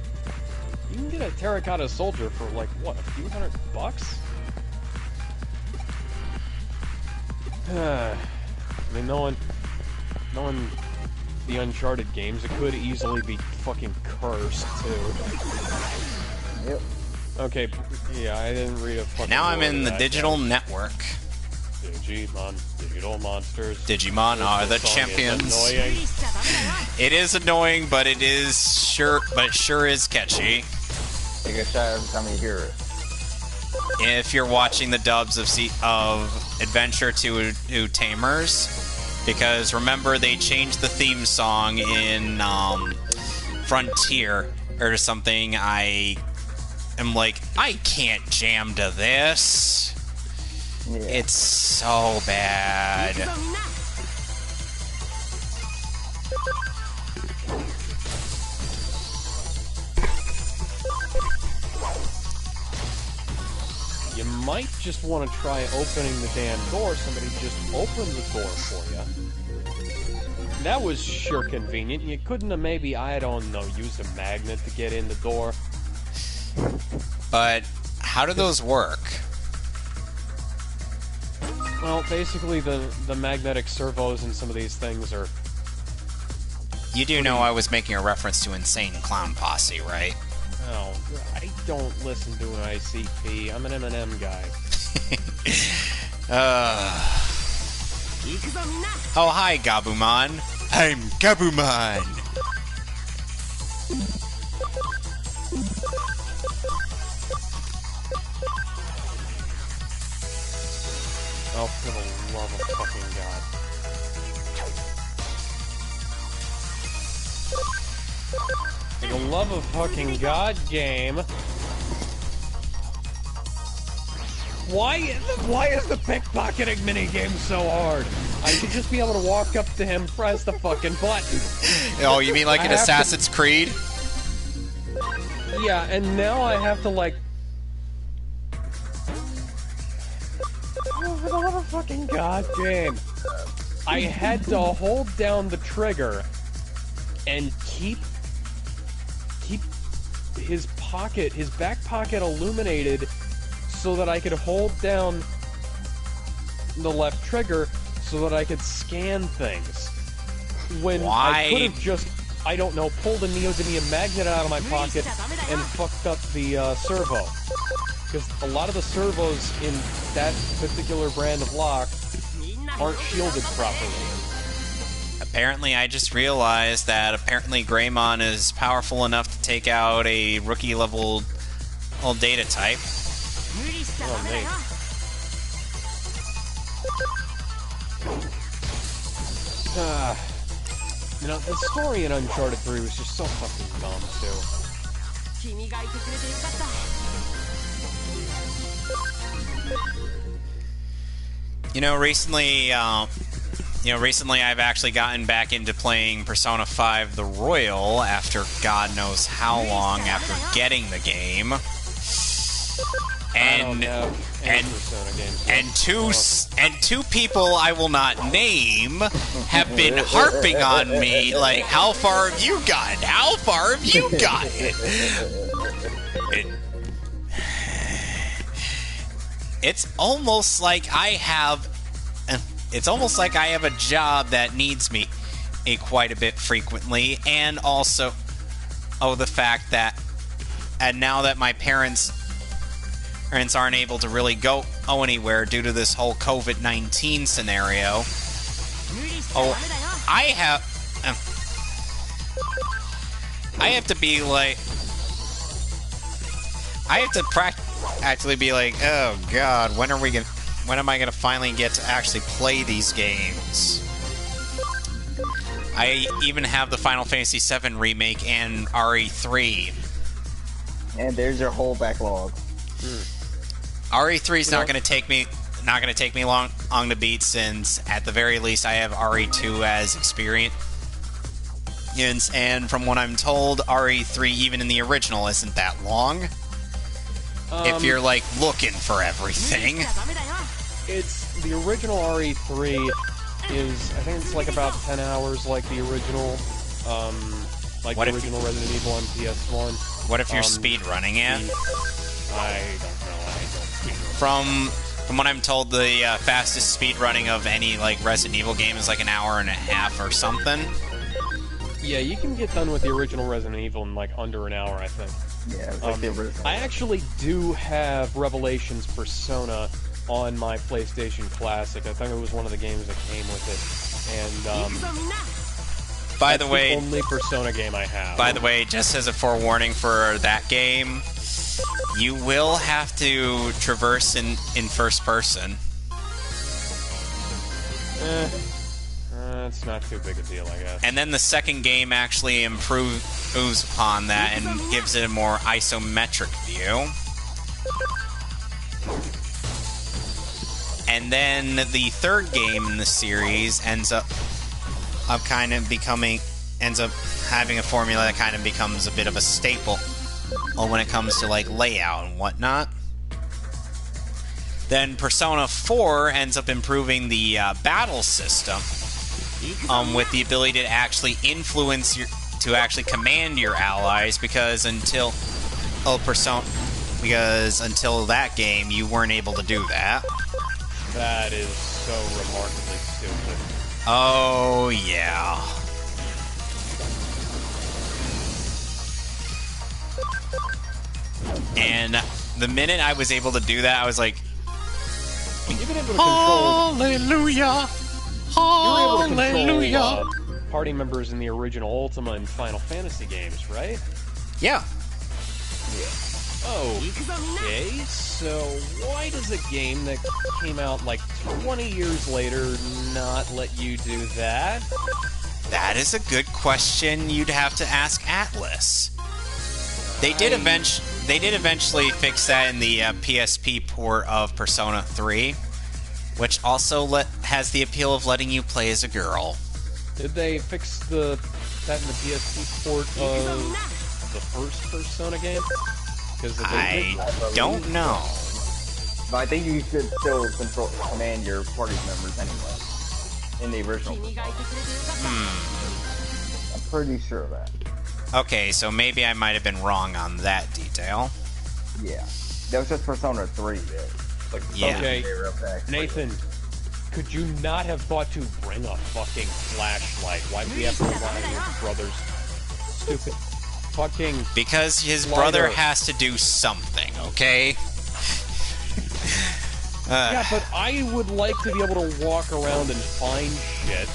a terracotta soldier for like what, a few $100? I mean, knowing the Uncharted games, it could easily be fucking cursed too. Yep. Okay, yeah, I didn't read a fucking Now I'm word in of the that, digital guys. network. Digimon, digital monsters. Digimon are the This song is champions. annoying. It is annoying, but it sure is catchy. Take a shot every time you hear it. If you're watching the dubs of Adventure to Tamers, because remember they changed the theme song in Frontier or something. I am like, I can't jam to this. Yeah. It's so bad. You might just want to try opening the damn door. Somebody just opened the door for you. That was sure convenient. You couldn't have maybe, I don't know, used a magnet to get in the door. But how do those work? Well, basically the magnetic servos in some of these things are... You do know I was making a reference to Insane Clown Posse, right? Oh, I don't listen to an ICP. I'm an M&M guy. Oh, hi, Gabumon. I'm Gabumon. Oh, for the love of fucking God. For the love of fucking God, game. Why is the pickpocketing minigame so hard? I should just be able to walk up to him, press the fucking button. Oh, you mean like I in have to- Assassin's Creed? Yeah, and now I have to, like... Oh, for the love of fucking God, game. I had to hold down the trigger and keep his back pocket illuminated so that I could hold down the left trigger so that I could scan things. When Why? I could have just, I don't know, pulled a neodymium magnet out of my pocket and fucked up the servo. Because a lot of the servos in that particular brand of lock aren't shielded properly. Apparently, I just realized that apparently Greymon is powerful enough to take out a rookie-level data type. Oh, mate. You know, the story in Uncharted 3 was just so fucking dumb, too. Recently I've actually gotten back into playing Persona 5 The Royal after God knows how long after getting the game. And two people I will not name have been harping on me like, how far have you gotten? How far have you gotten? It's almost like I have a job that needs me quite a bit frequently, and also the fact that, and now that my parents aren't able to really go anywhere due to this whole COVID-19 scenario. I have to actually be like, oh God, when am I gonna finally get to actually play these games? I even have the Final Fantasy VII remake and RE3. And there's your whole backlog. RE3 is not going to take me long to beat, since at the very least I have RE2 as experience. And from what I'm told, RE3 even in the original isn't that long. If you're like looking for everything. It's the original RE3 is, I think it's like about 10 hours like the original original Resident Evil on PS1. What if you're speed running it? I don't know. I don't speed run. From what I'm told, the fastest speed running of any like Resident Evil game is like an hour and a half or something. Yeah, you can get done with the original Resident Evil in like under an hour, I think. Yeah, it's like the original. I actually do have Revelations Persona on my PlayStation Classic. I think it was one of the games that came with it. And by the way, only Persona game I have. By the way, just as a forewarning for that game, you will have to traverse in first person. It's not too big a deal, I guess. And then the second game actually improves upon that and gives it a more isometric view. And then the third game in the series ends up having a formula that kind of becomes a bit of a staple when it comes to like layout and whatnot. Then Persona 4 ends up improving the battle system with the ability to actually actually command your allies, because until that game you weren't able to do that. That is so remarkably stupid. Oh, yeah. And the minute I was able to do that, I was like, you've been able to control... Hallelujah! Hallelujah! Party members in the original Ultima and Final Fantasy games, right? Yeah. Okay, so why does a game that came out like 20 years later not let you do that? That is a good question you'd have to ask Atlas. They did eventually fix that in the PSP port of Persona 3, which also has the appeal of letting you play as a girl. Did they fix that in the PSP port of the first Persona game? I don't know. But I think you should still command your party members anyway. In the original. I'm pretty sure of that. Okay, so maybe I might have been wrong on that detail. Yeah. That was just Persona 3, dude. Like, yeah. Okay, Nathan, could you not have thought to bring a fucking flashlight? Why do we have to rely on your brother's stupid fucking... Because his brother has to do something, okay? Yeah, but I would like to be able to walk around and find shit.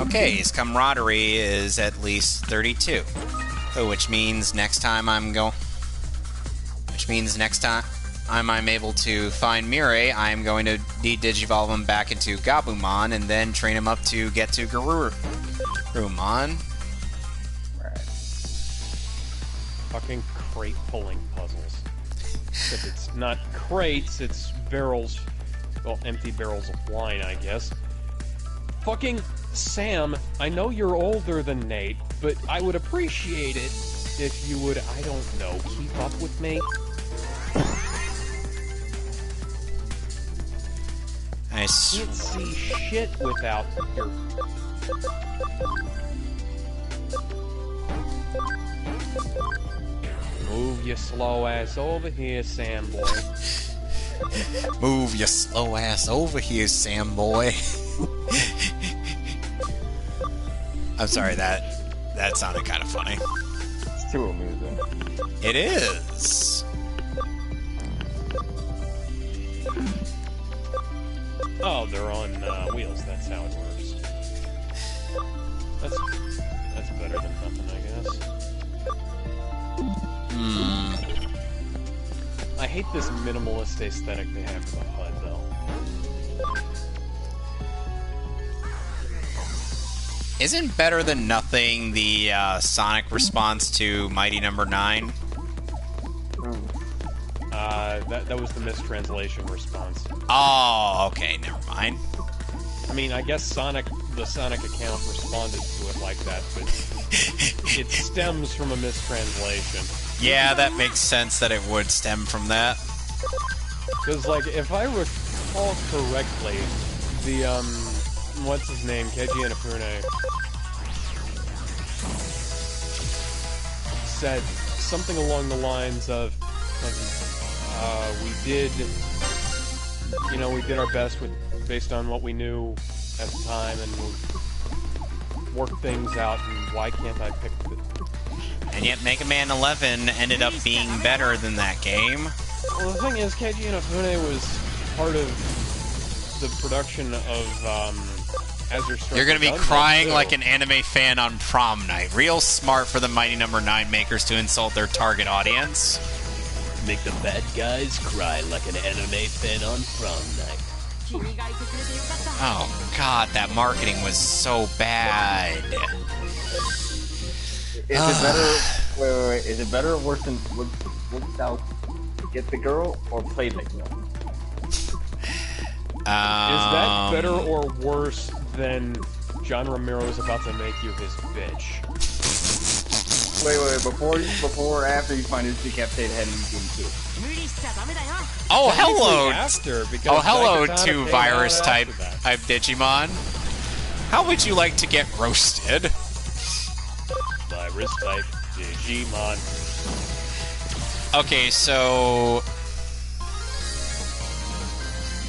Okay, his camaraderie is at least 32. Oh, which means next time I'm able to find Mirai, I'm going to de-digivolve him back into Gabumon and then train him up to get to Garurumon. Right. Fucking crate pulling puzzles. Except it's not crates, it's barrels. Well, empty barrels of wine, I guess. Fucking Sam, I know you're older than Nate, but I would appreciate it if you would, I don't know, keep up with me. Nice. Can't see shit without your... Move your slow ass over here, Sam boy. Move your slow ass over here, Sam boy. I'm sorry, that sounded kind of funny. It's too amusing. It is. Oh, they're on wheels. That's how it works. That's better than nothing, I guess. I hate this minimalist aesthetic they have for the HUD, though. Isn't better than nothing the Sonic response to Mighty Number 9? That was the mistranslation response. Oh, okay, never mind. I mean, I guess the Sonic account responded to it like that, but it stems from a mistranslation. Yeah, that makes sense that it would stem from that. Because, like, if I recall correctly, the, what's his name? Keiji Inafune said something along the lines of, we did our best based on what we knew at the time, and we worked things out, and why can't I pick the... And yet Mega Man 11 ended up being better than that game. Well, the thing is, Keiji Inafune was part of the production of, Azure Star. You're gonna be crying like an anime fan on prom night. Real smart for the Mighty Number 9 makers to insult their target audience. Make the bad guys cry like an anime fan on prom night. Oh god, that marketing was so bad. Is it better? Wait. Is it better or worse than without get the girl or play the girl? Is that better or worse than John Romero is about to make you his bitch? Wait. Before or after you find his decapitated head and you can kill? Oh, hello! After, because Oh, hello, Daikatana two came out virus-type after that. Digimon. How would you like to get roasted? Virus-type Digimon. Okay, so...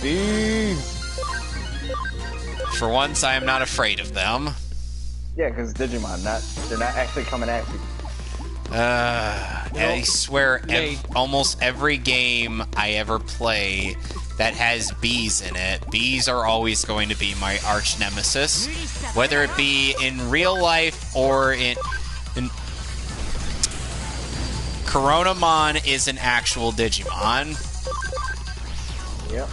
These. For once, I am not afraid of them. Yeah, because Digimon, they're not actually coming at you. I swear, almost every game I ever play that has bees in it, bees are always going to be my arch nemesis. Whether it be in real life or in Coronamon is an actual Digimon. Yep.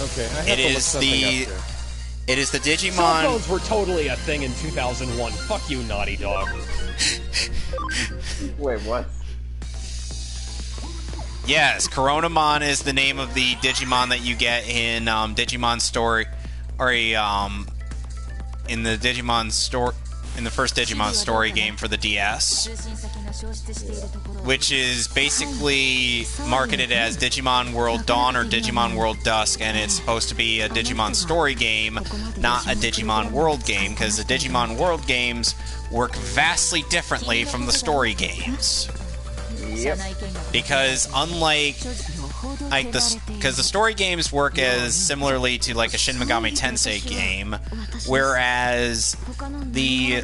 Okay, I have It to look is something the- up here. It is the Cell Digimon... phones were totally a thing in 2001. Fuck you, Naughty Dog. Wait, what? Yes, Coronamon is the name of the Digimon that you get in Digimon Story, or in the Digimon Story, in the first Digimon Story game for the DS, which is basically marketed as Digimon World Dawn or Digimon World Dusk, and it's supposed to be a Digimon Story game, not a Digimon World game, because the Digimon World games work vastly differently from the story games. Yep. Because unlike because the story games work as similarly to like a Shin Megami Tensei game, whereas the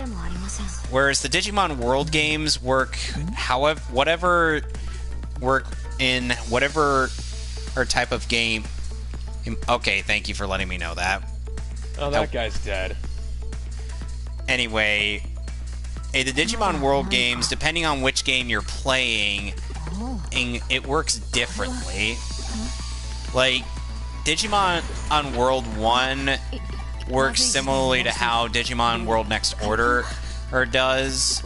Digimon World games work whatever or type of game. Okay, thank you for letting me know that. Oh, that guy's dead. Anyway, the Digimon World games, depending on which game you're playing, it works differently. Like, Digimon on World 1 works similarly to how Digimon World Next Order does.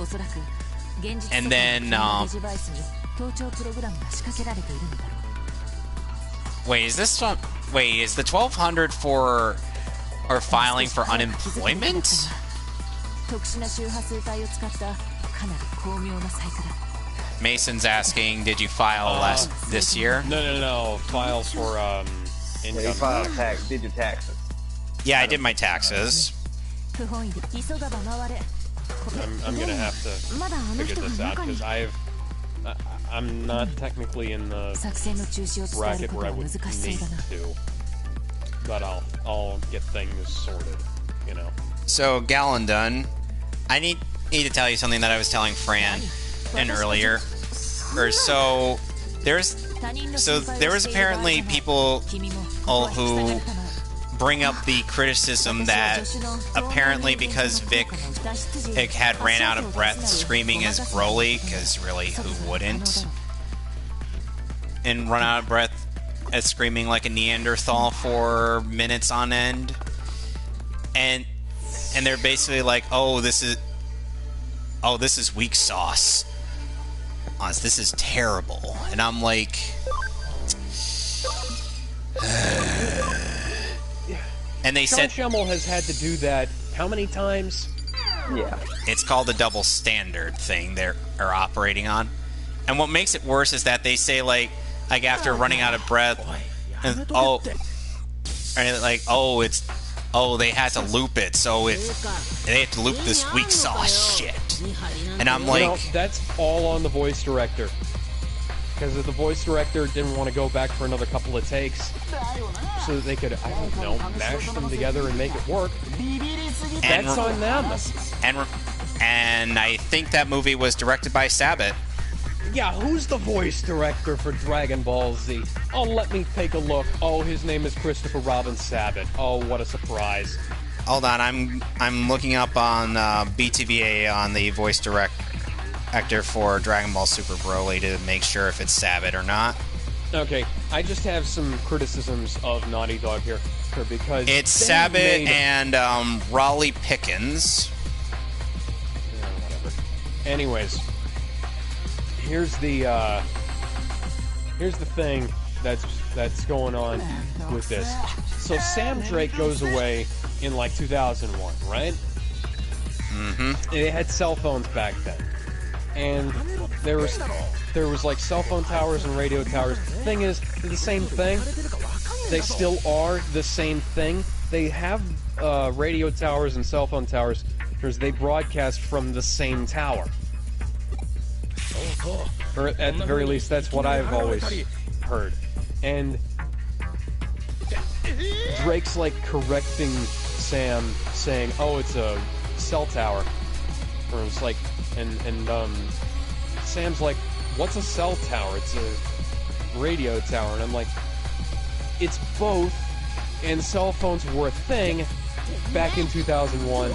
And then, wait, is this one? Wait, is the 1200 for or filing for unemployment? Mason's asking, did you file this year? No. File for income. Yeah, you file tax. Did your taxes? Yeah, I did my taxes. I'm gonna have to figure this out because I'm not technically in the bracket where I would need to, but I'll get things sorted, you know. So Gallandon, I need to tell you something that I was telling Fran earlier. There was apparently people who bring up the criticism that apparently because Vic had ran out of breath screaming as Broly, because really, who wouldn't? And run out of breath at screaming like a Neanderthal for minutes on end. And they're basically like, oh, this is weak sauce. This is terrible. And I'm like, and they said Schummel has had to do that how many times? Yeah. It's called the double standard thing they're operating on. And what makes it worse is that they say like after running out of breath, and they had to loop it, so they had to loop this weak sauce shit. And I'm like, that's all on the voice director. Because if the voice director didn't want to go back for another couple of takes, so that they could, I don't know, mash them together and make it work, that's on them. And I think that movie was directed by Sabat. Yeah, who's the voice director for Dragon Ball Z? Oh, let me take a look. Oh, his name is Christopher Robin Sabat. Oh, what a surprise. Hold on, I'm looking up on BTVA on the voice director for Dragon Ball Super Broly to make sure if it's Sabat or not. Okay, I just have some criticisms of Naughty Dog here because it's Sabat and Raleigh Pickens. Yeah, whatever. Anyways, here's the thing that's going on with this. So Sam Drake goes away in like 2001, right? Mm-hmm. They had cell phones back then, and there was like cell phone towers and radio towers. The thing is, they're the same thing. They still are the same thing. They have radio towers and cell phone towers because they broadcast from the same tower. Or at the very least, that's what I've always heard. And Drake's like correcting Sam, saying, "Oh, it's a cell tower." Or it's like, and Sam's like, "What's a cell tower? It's a radio tower." And I'm like, "It's both." And cell phones were a thing back in 2001.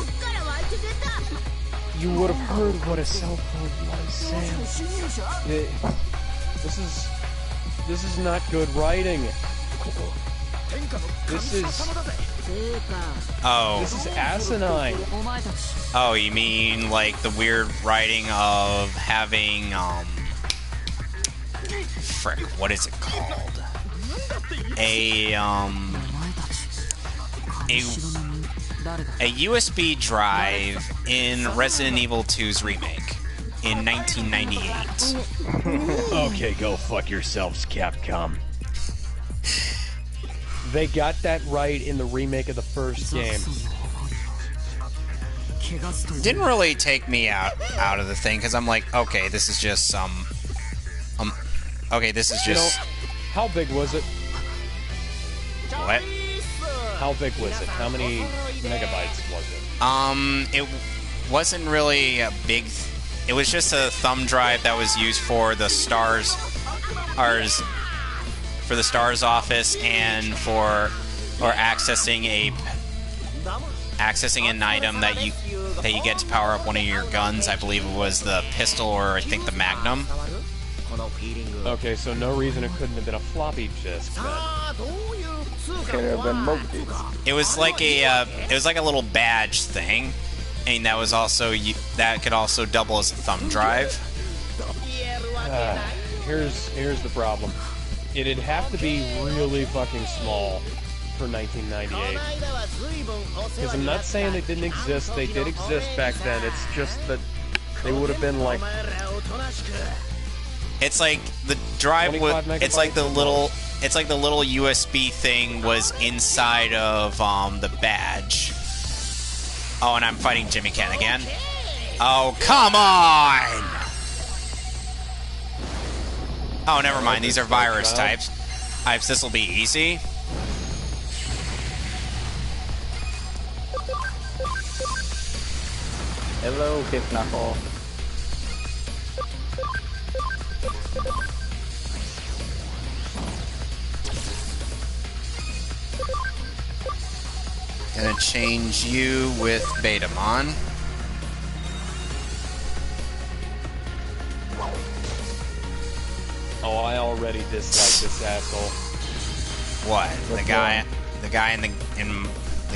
You would have heard what a cell phone was, Sam. This is not good writing. This is asinine. Oh, you mean like the weird writing of having frick, what is it called? A USB drive in Resident Evil 2's remake in 1998. Okay, go fuck yourselves, Capcom. They got that right in the remake of the first game. Didn't really take me out of the thing because I'm like, okay, this is just some. Okay, this is just. How big was it? What? How big was it? How many megabytes was it? It wasn't really a big. It was just a thumb drive that was used for the Stars office and for accessing an item that you that you get to power up one of your guns. I believe it was the pistol or I think the Magnum. Okay, so no reason it couldn't have been a floppy disk then. Could have been multi. It was like a little badge thing, and that was also that could also double as a thumb drive. Here's the problem. It'd have to be really fucking small for 1998. Because I'm not saying they didn't exist. They did exist back then. It's just that they would have been like... It's like the drive was. 25 megabytes It's like the little USB thing was inside of the badge. Oh, and I'm fighting Jimmy Ken again. Oh, come on! Oh, never mind. These are virus types. This will be easy. Hello, Kip Knuckle. Gonna change you with Betamon. Oh, I already dislike this asshole. What? The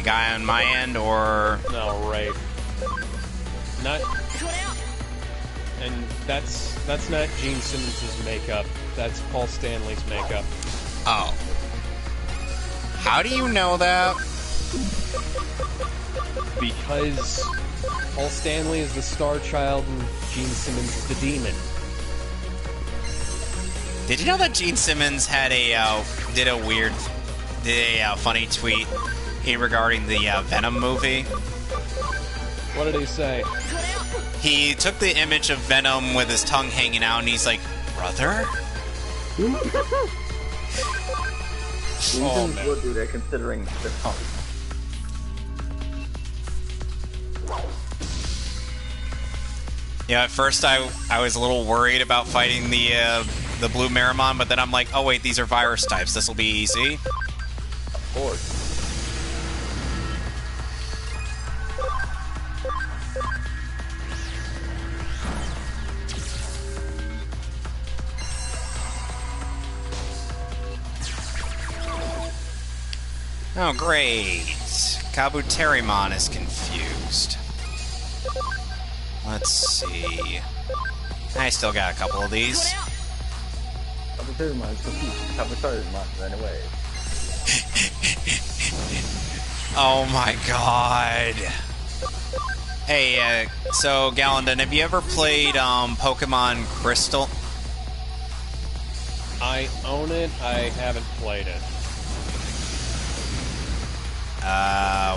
guy on my end, or No, right. Not... And that's not Gene Simmons' makeup. That's Paul Stanley's makeup. oh? How do you know that? Because Paul Stanley is the star child and Gene Simmons is the demon. Did you know that Gene Simmons had did a funny tweet regarding the Venom movie? What did he say? He took the image of Venom with his tongue hanging out, and he's like, "Brother." Oh, man. Will do that considering the tongue. Yeah, at first I was a little worried about fighting the Blue Marimon, but then I'm like, oh wait, these are virus types. This will be easy. Of course. Oh great, Kabuterimon is confused. Let's see. I still got a couple of these. Kabuterimon is confused. Kabuterimon ran away. Oh my god. Hey, so Gallandon, have you ever played Pokemon Crystal? I own it, I haven't played it.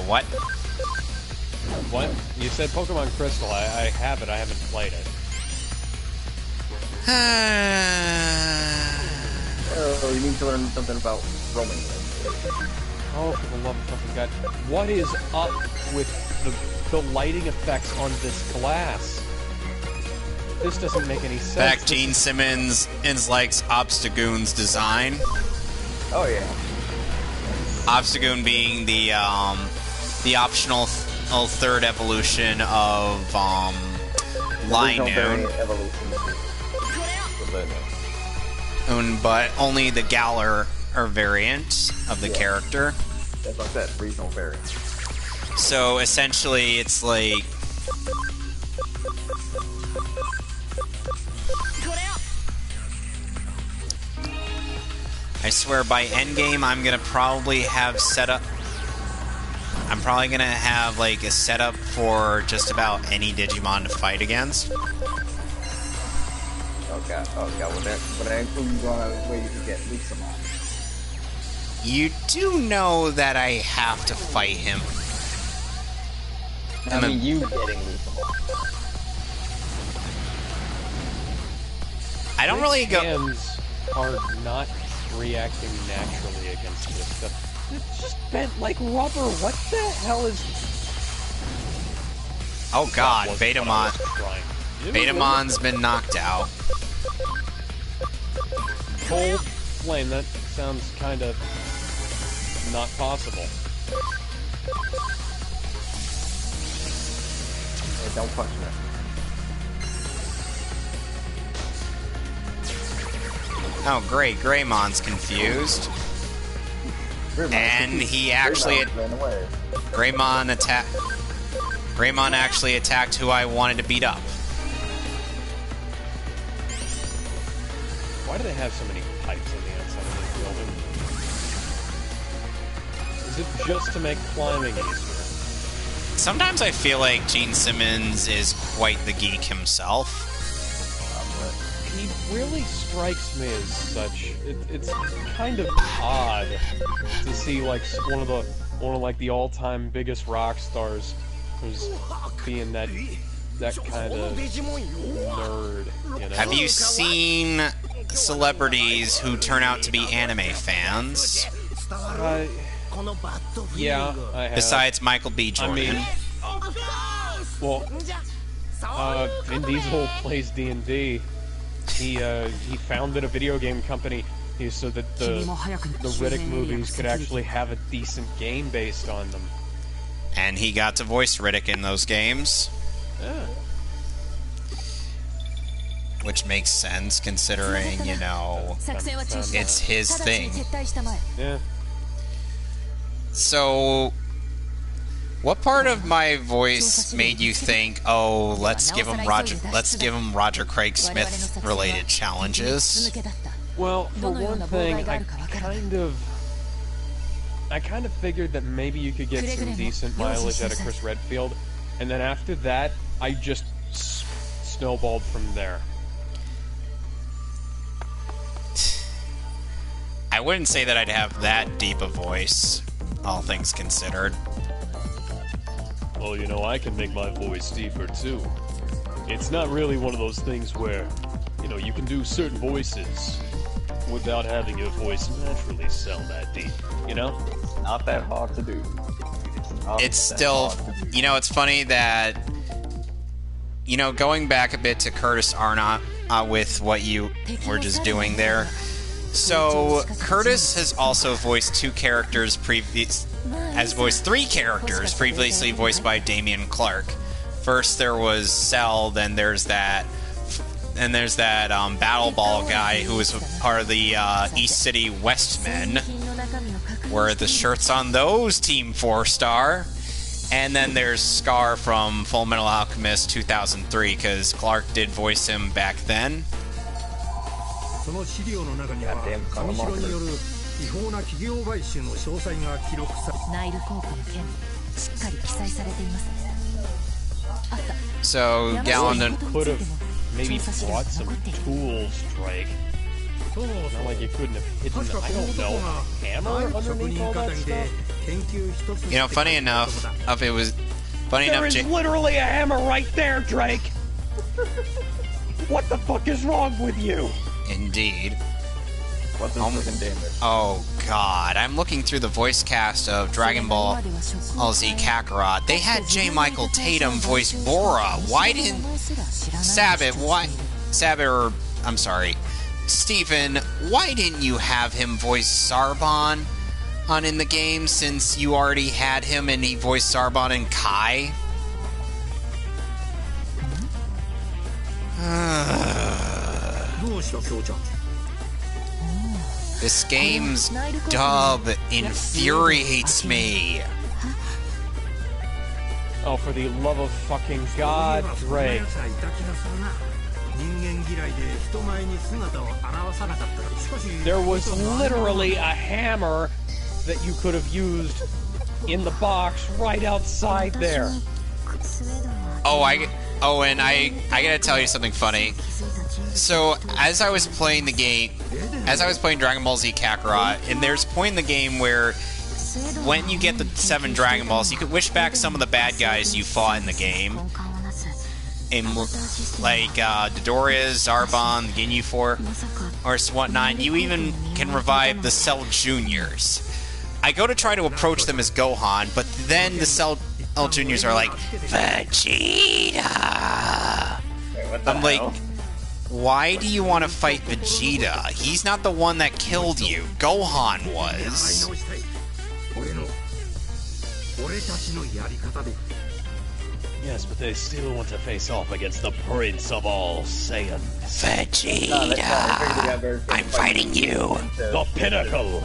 What? What? You said Pokemon Crystal, I have it, I haven't played it. Oh, you need to learn something about roaming. Oh, for the love of fucking God. What is up with the lighting effects on this glass? This doesn't make any sense. In fact, Gene Simmons likes Obstagoon's design. Oh yeah. Obstagoon being the optional third evolution of Linoon, but only the Galar variant of the character. That's what I said, regional variant. So essentially, it's like I swear by endgame, I'm gonna probably have set up. I'm probably gonna have like a setup for just about any Digimon to fight against. Oh god. Would that include going out of his way to get Lisamon? You do know that I have to fight him. I mean, you getting Lisamon. I don't really go. Hands are not reacting naturally against this stuff. It's just bent like rubber. What the hell is... Oh god, That wasn't what I Betamon. was trying to do. Betamon's been knocked out. Cold flame, that sounds kind of not possible. Hey, don't question it. Oh, great. Greymon's confused. And he actually... ran away. Greymon actually attacked who I wanted to beat up. Why do they have so many pipes on the outside of this building? Is it just to make climbing easier? Sometimes I feel like Gene Simmons is quite the geek himself. He really strikes me as such. It's kind of odd to see like one of the all-time biggest rock stars who's being that kind of nerd. You know? Have you seen celebrities who turn out to be anime fans? Yeah, I have. Besides Michael B. Jordan. Vin Diesel plays D&D. He founded a video game company so that the Riddick movies could actually have a decent game based on them. And he got to voice Riddick in those games. Yeah. Which makes sense, considering, you know, it's his thing. Yeah. So, what part of my voice made you think, oh, let's give him Roger Craig Smith related challenges? Well, for one thing, I kind of figured that maybe you could get some decent mileage out of Chris Redfield, and then after that, I just snowballed from there. I wouldn't say that I'd have that deep a voice, all things considered. Oh, you know, I can make my voice deeper, too. It's not really one of those things where, you know, you can do certain voices without having your voice naturally sound that deep, you know? Not that hard to do. It's still, you know, it's funny that, you know, going back a bit to Curtis Arnott with what you were just doing there. So, Curtis has also voiced three characters previously voiced by Damian Clark. First there was Cell, then there's that Battle Ball guy who was part of the East City Westmen, where the shirts on those Team 4-star. And then there's Scar from Full Metal Alchemist 2003, because Clark did voice him back then. So Gallon could have maybe bought some tools, Drake. Not like you couldn't have hidden, I don't know, a hammer underneath all that stuff? You know, funny enough, There is literally a hammer right there, Drake! What the fuck is wrong with you? Indeed. What's this looking damage? Oh god, I'm looking through the voice cast of Dragon Ball Z Kakarot. They had J. Michael Tatum voice Bora. Why didn't Steven, why didn't you have him voice Sarbon in the game, since you already had him and he voiced Sarbon in Kai? This game's dub infuriates me. Oh, for the love of fucking God, Drake. There was literally a hammer that you could have used in the box right outside there. And I gotta tell you something funny. So, as I was playing Dragon Ball Z Kakarot, and there's a point in the game where when you get the 7 Dragon Balls, you could wish back some of the bad guys you fought in the game. Like Dodoria, Zarbon, Ginyu 4, or whatnot. You even can revive the Cell Juniors. I go to try to approach them as Gohan, but then the Cell Juniors are like, Vegeta! I'm like, why do you want to fight Vegeta? He's not the one that killed you. Gohan was. Yes, but they still want to face off against the Prince of all Saiyans. Vegeta, I'm fighting you. The pinnacle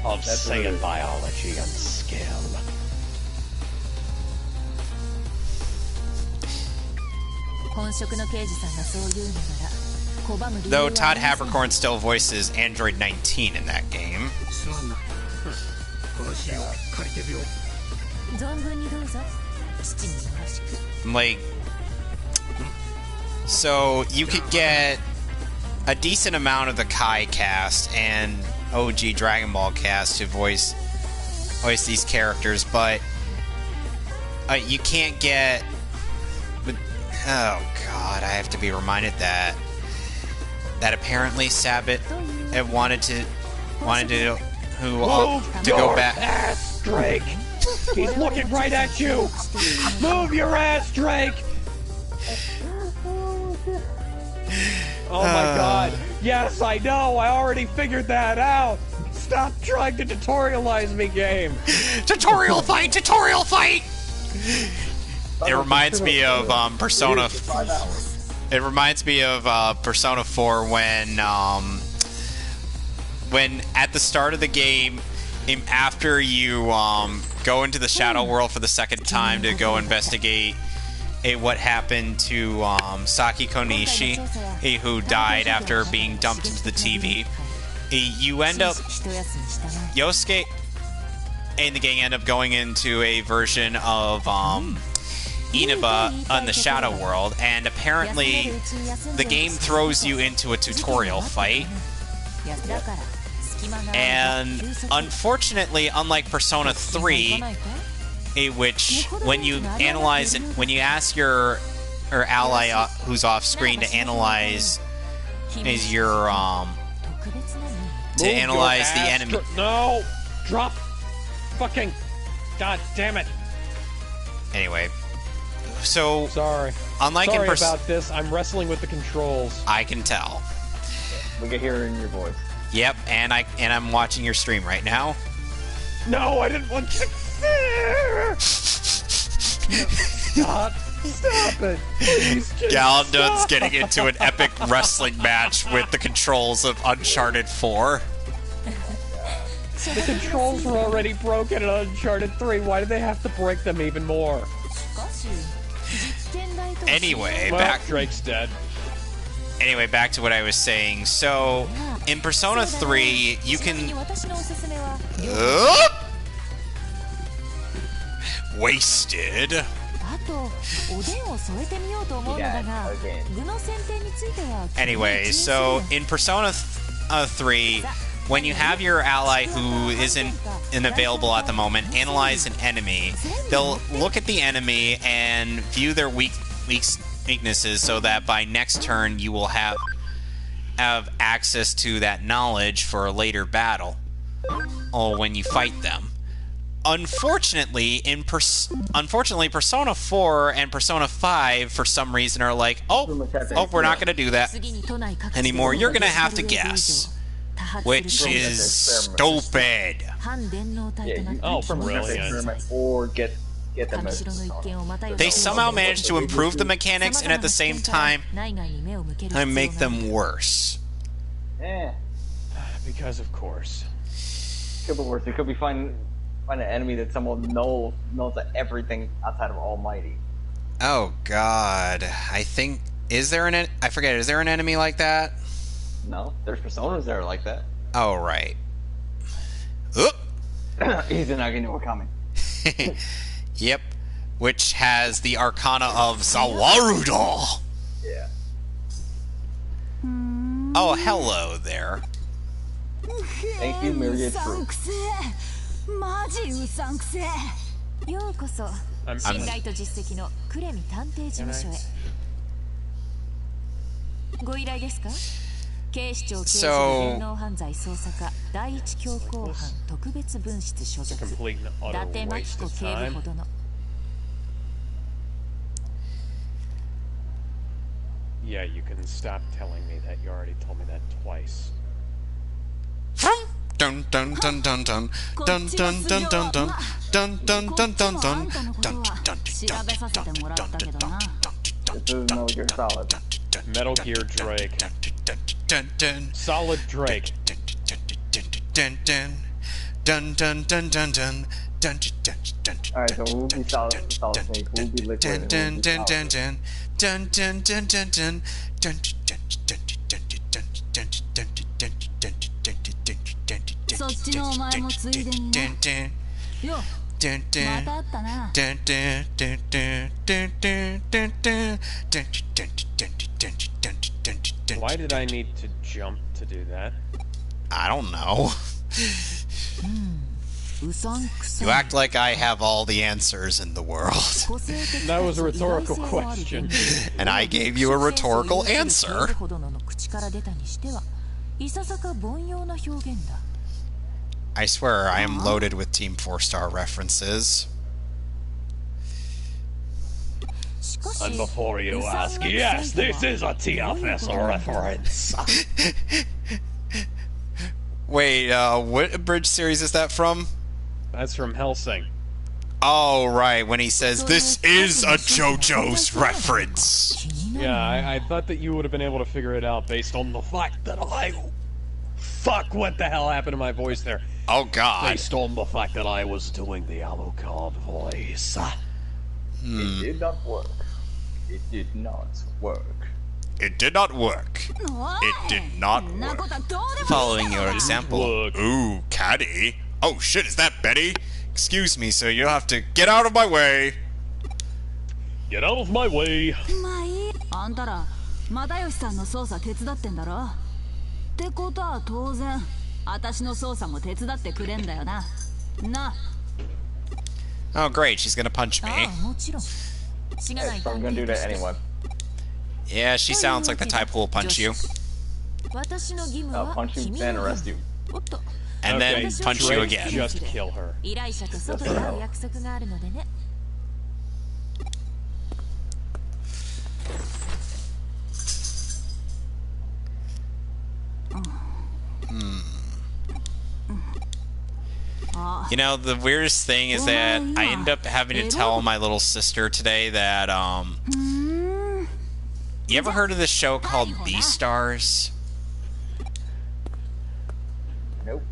of Saiyan biology and skill. Though Todd Habercorn still voices Android 19 in that game. Like, so you could get a decent amount of the Kai cast and OG Dragon Ball cast to voice these characters, but you can't get. Oh God, I have to be reminded that apparently Sabbath wanted to go back. Ass, Drake. He's looking right at you. Move your ass, Drake. Oh my God. Yes, I know. I already figured that out. Stop trying to tutorialize me, game. Tutorial fight! Tutorial fight! It reminds me of Persona. It reminds me of Persona 4 when at the start of the game, after you go into the Shadow World for the second time to go investigate what happened to Saki Konishi, who died after being dumped into the TV. You end up Yosuke and the gang end up going into a version of Inaba on the Shadow World, and apparently the game throws you into a tutorial fight. And unfortunately, unlike Persona 3, which when you analyze it, when you ask your ally who's off screen to analyze the enemy. No, drop, fucking, God damn it. Anyway, so sorry about this. I'm wrestling with the controls. I can tell. We can hear it in your voice. Yep, and I'm watching your stream right now. No, I didn't want to. Stop it. Galadon's getting into an epic wrestling match with the controls of Uncharted 4. The controls were already broken in Uncharted 3. Why do they have to break them even more? Anyway, Drake's dead. Anyway, back to what I was saying. So, in Persona 3, you can... wasted. Anyway, so in Persona 3, when you have your ally who isn't available at the moment analyze an enemy, they'll look at the enemy and view their weaknesses so that by next turn you will have access to that knowledge for a later battle or when you fight them. Unfortunately, Persona 4 and Persona 5 for some reason are like, oh, we're not going to do that anymore. You're going to have to guess. Which is stupid. Brilliant. Or get them. They somehow managed to improve the mechanics and at the same time make them worse. Yeah. Because of course. Could be worse. It could be find an enemy that someone knows everything outside of Almighty. Oh God, I think is there an enemy like that? No, there's personas that are like that. Oh right. Easy Nagi no coming. Yep, which has the Arcana of Zawarudo. Yeah. Oh, hello there. Thank you, Myriad Fruit. I'm So, complete and utter waste of time. Yeah, you can stop telling me that. You already told me that twice. dun dun dun dun dun dun dun dun dun dun dun dun dun dun dun dun dun This is Metal Gear Solid. Metal Gear Drake. Solid Drake. Alright, so we'll be Solid Snake, we'll be Liquid, and we'll be Solid. そっちのお前もついでにね。よ、また会ったな。Why did I need to jump to do that? I don't know. You act like I have all the answers in the world. That was a rhetorical question. And I gave you a rhetorical answer. I swear I am loaded with Team 4-Star references. And before you ask, yes, this is a TFS reference. Wait, what bridge series is that from? That's from Hellsing. Oh, right, when he says, this is a JoJo's reference. Yeah, I thought that you would have been able to figure it out based on the fact that Fuck, what the hell happened to my voice there? Oh, God. Based on the fact that I was doing the Alucard voice. It did not work. It did not work. It did not work. It did not work. Following your example. Look. Ooh, Caddy. Oh, shit, is that Betty? Excuse me, sir, you'll have to get out of my way. Get out of my way. あんたら、又吉さんの捜査手伝ってんだろ？ってことは当然、私の捜査も手伝ってくれんだよな。な。Oh, great, she's gonna punch me. もちろん。 Yeah, I'm gonna do that anyway. Yeah, she sounds like the type who will punch you. I'll punch you and arrest you. And then Okay, punch you Drake, again. Just kill her. You know, the weirdest thing is that I end up having to tell my little sister today that, you ever heard of this show called Beastars? Nope.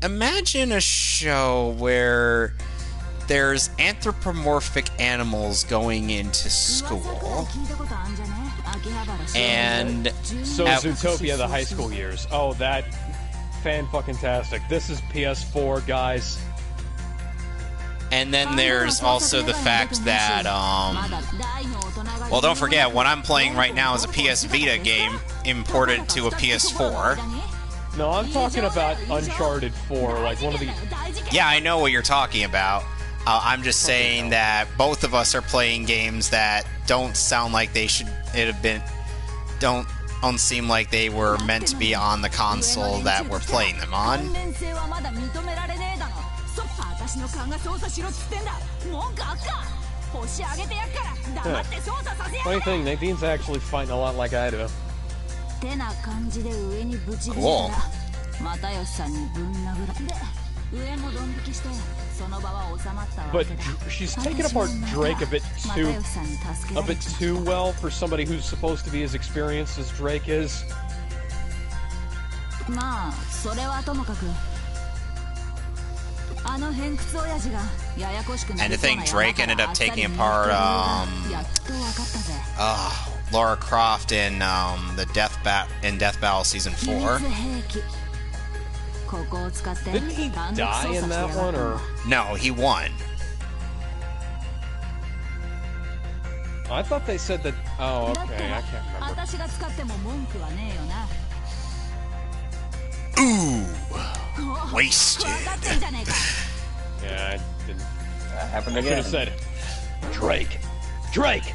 Imagine a show where there's anthropomorphic animals going into school. And So Zootopia, the high school years. Oh, that fan-fucking-tastic. This is PS4, guys. and then there's also the fact that well, don't forget, what I'm playing right now is a PS Vita game imported to a PS4. No, I'm talking about Uncharted 4, like one of the... Yeah, I know what you're talking about. I'm just saying that both of us are playing games that don't sound like they should have been... Don't seem like they were meant to be on the console that we're playing them on. Funny thing, Nadine's actually fighting a lot like I do. Cool. But she's taken apart Drake a bit too well for somebody who's supposed to be as experienced as Drake is. And to think Drake ended up taking apart Lara Croft in the Death Battle Season 4. Didn't he die in that one, or...? No, he won. I thought they said that... Oh, okay, I can't remember. Ooh! Wasted. Yeah, I didn't... That happened I should again. have said... Drake! Drake!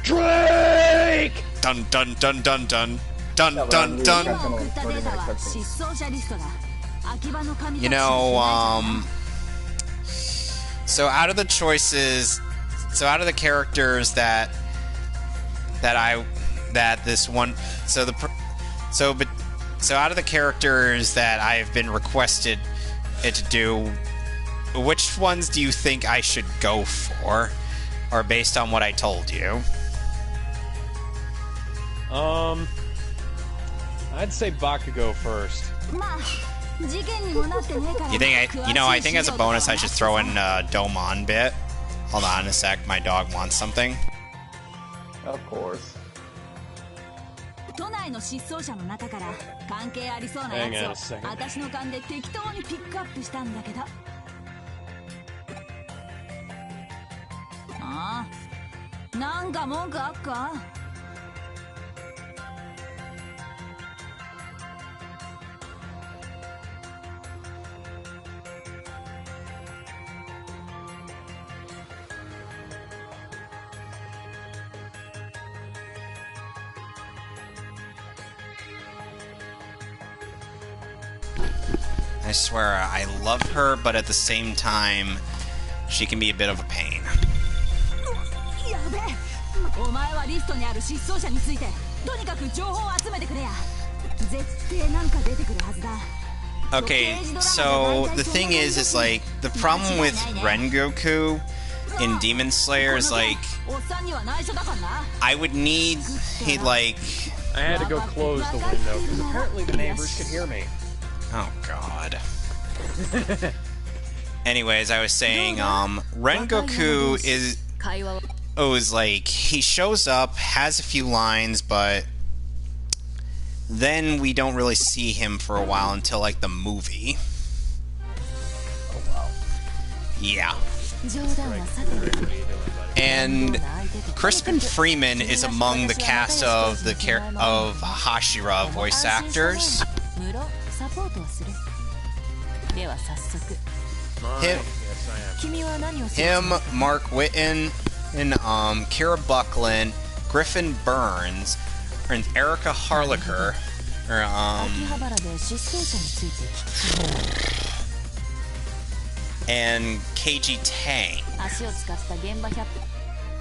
Drake! Dun dun dun dun dun. Dun dun dun. You know, so out of the choices, so out of the characters that that this one. So out of the characters that I've been requested it to do, which ones do you think I should go for, or based on what I told you? I'd say Bakugo first. You think I think as a bonus I should throw in Domon bit. Hold on a sec, my dog wants something. Of course. Hang on a second. 私の勘で適当にピックアップしたんだけど。ああ、なんか文句あっかI swear, I love her, but at the same time, she can be a bit of a pain. やべえ、お前はリストにある失踪者についてとにかく情報を集めてくれや。絶対なんか出てくるはずだ。 Okay, so the thing is like, the problem with Rengoku in Demon Slayer is like, I would need, I had to go close the window because apparently the neighbors could hear me. Oh god. Anyways, I was saying, Rengoku is like, he shows up, has a few lines, but then we don't really see him for a while until, like, the movie. Oh wow. Yeah. And Crispin Freeman is among the cast of Hashira voice actors. Him, Mark Whitten, and Kira Buckland, Griffin Burns, and Erica Harlacher, and KG Tang.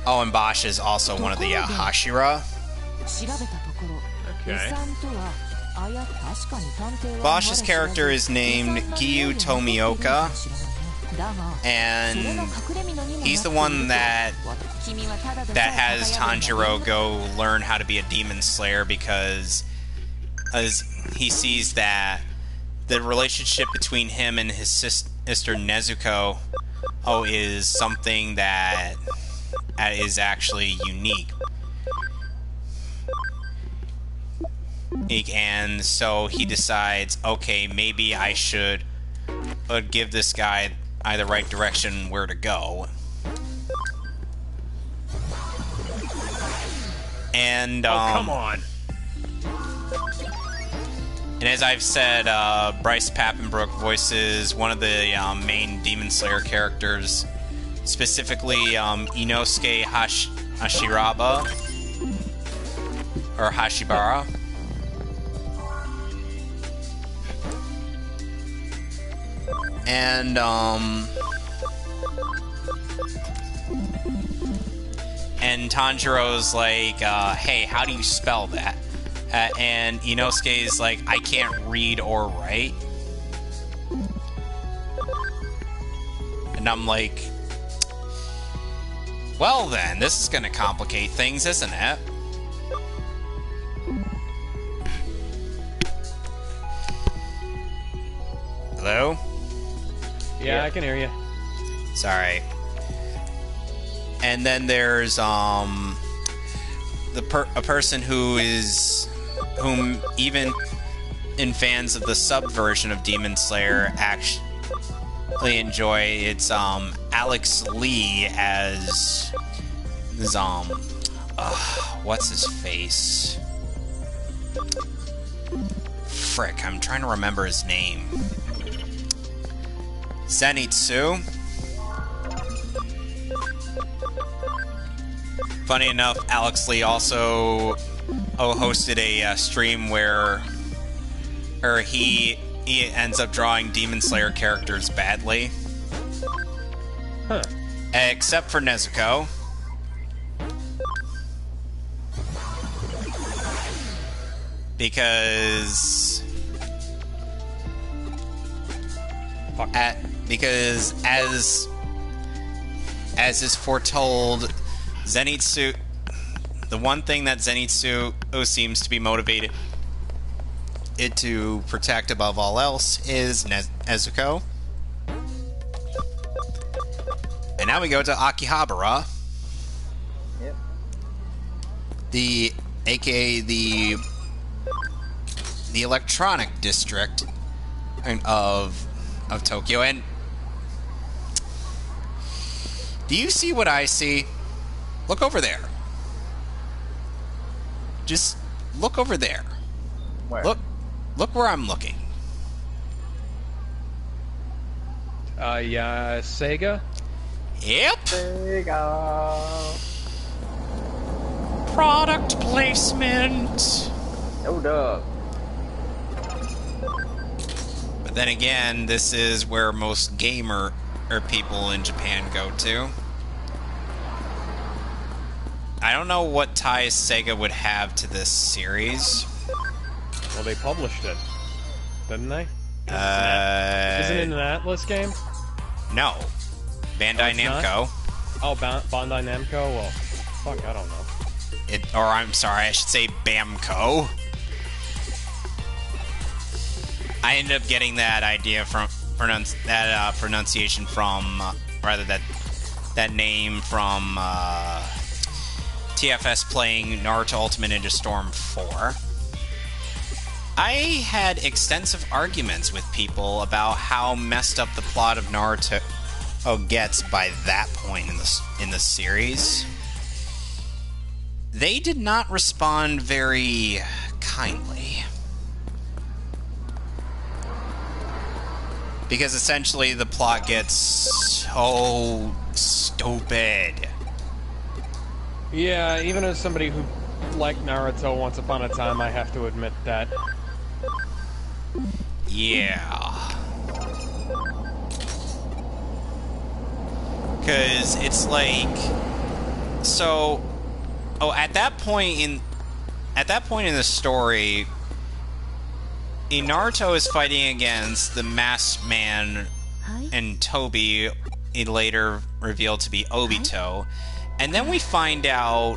Oh, and Bosch is also one of the Hashira. Okay. Bosch's character is named Giyu Tomioka, and he's the one that has Tanjiro go learn how to be a demon slayer because he sees that the relationship between him and his sister Nezuko is something that is actually unique. And so he decides, okay, maybe I should give this guy the right direction where to go. And come on. And as I've said, Bryce Papenbrook voices one of the main Demon Slayer characters, specifically Inosuke Hashiraba or Hashibara. And Tanjiro's like, hey, how do you spell that? And Inosuke's like, I can't read or write. And I'm like, well then, this is gonna complicate things, isn't it? Hello? Yeah, I can hear you. Sorry. And then there's a person whom even in fans of the subversion of Demon Slayer actually enjoy. It's Alex Lee as this what's his face? Frick, I'm trying to remember his name. Zenitsu. Funny enough, Alex Lee also hosted a stream where he ends up drawing Demon Slayer characters badly. Huh. Except for Nezuko. because Fuck. because as is foretold, Zenitsu, the one thing that Zenitsu seems to be motivated it to protect above all else is Nezuko. And now we go to Akihabara, Yep. aka the electronic district of Tokyo. And do you see what I see? Look over there. Just look over there. Where? Look where I'm looking. Yeah, Sega? Yep. There you go. Product placement. No dub. But then again, this is where most gamer or people in Japan go to. I don't know what ties Sega would have to this series. Well, they published it, didn't they? Isn't it an Atlas game? No. Bandai it's not? Namco. Oh, Bandai Namco? Well, fuck, I don't know. Or I'm sorry, I should say Bamco. I ended up getting that idea from pronunciation from rather that name from TFS playing Naruto Ultimate Ninja Storm 4. I had extensive arguments with people about how messed up the plot of Naruto gets by that point in the series. They did not respond very kindly. Because essentially the plot gets so stupid. Yeah, even as somebody who liked Naruto once upon a time, I have to admit that. Yeah. Because it's like... So... Oh, at that point in the story, Naruto is fighting against the masked man and Tobi, later revealed to be Obito. And then we find out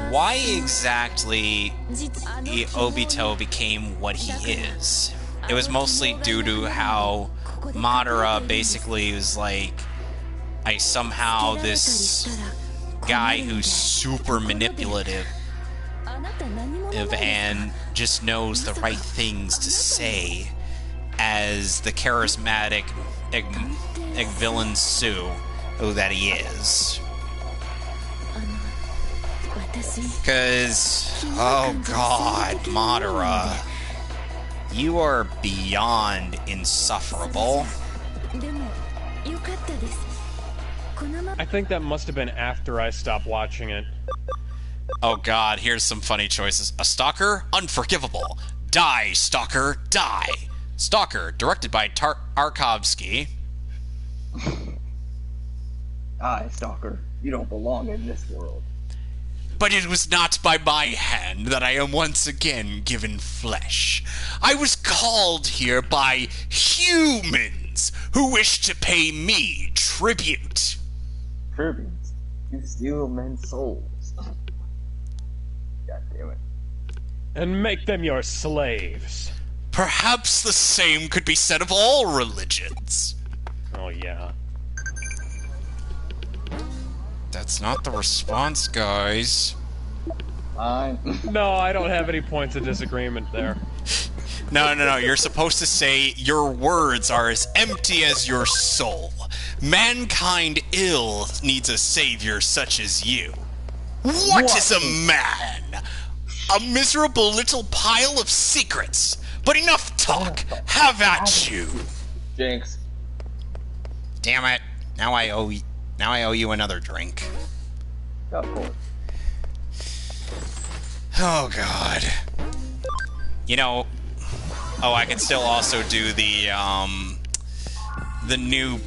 why exactly Obito became what he is. It was mostly due to how Madara basically was like, somehow this guy who's super manipulative and just knows the right things to say as the charismatic villain Sue that he is. Because, oh god, Madara, you are beyond insufferable. I think that must have been after I stopped watching it. Oh god, here's some funny choices. A stalker? Unforgivable. Die, stalker, die. Stalker, directed by Tarkovsky. Aye, Stalker. You don't belong in this world. But it was not by my hand that I am once again given flesh. I was called here by humans who wish to pay me tribute. Tribute? You steal men's souls. God damn it. And make them your slaves. Perhaps the same could be said of all religions. Oh, yeah. That's not the response, guys. Fine. No, I don't have any points of disagreement there. No. You're supposed to say, your words are as empty as your soul. Mankind ill needs a savior such as you. What is a man? A miserable little pile of secrets. But enough talk. Have at you. Jinx. Damn it. Now I owe you another drink. Of course. Oh god. You know, I can still also do the new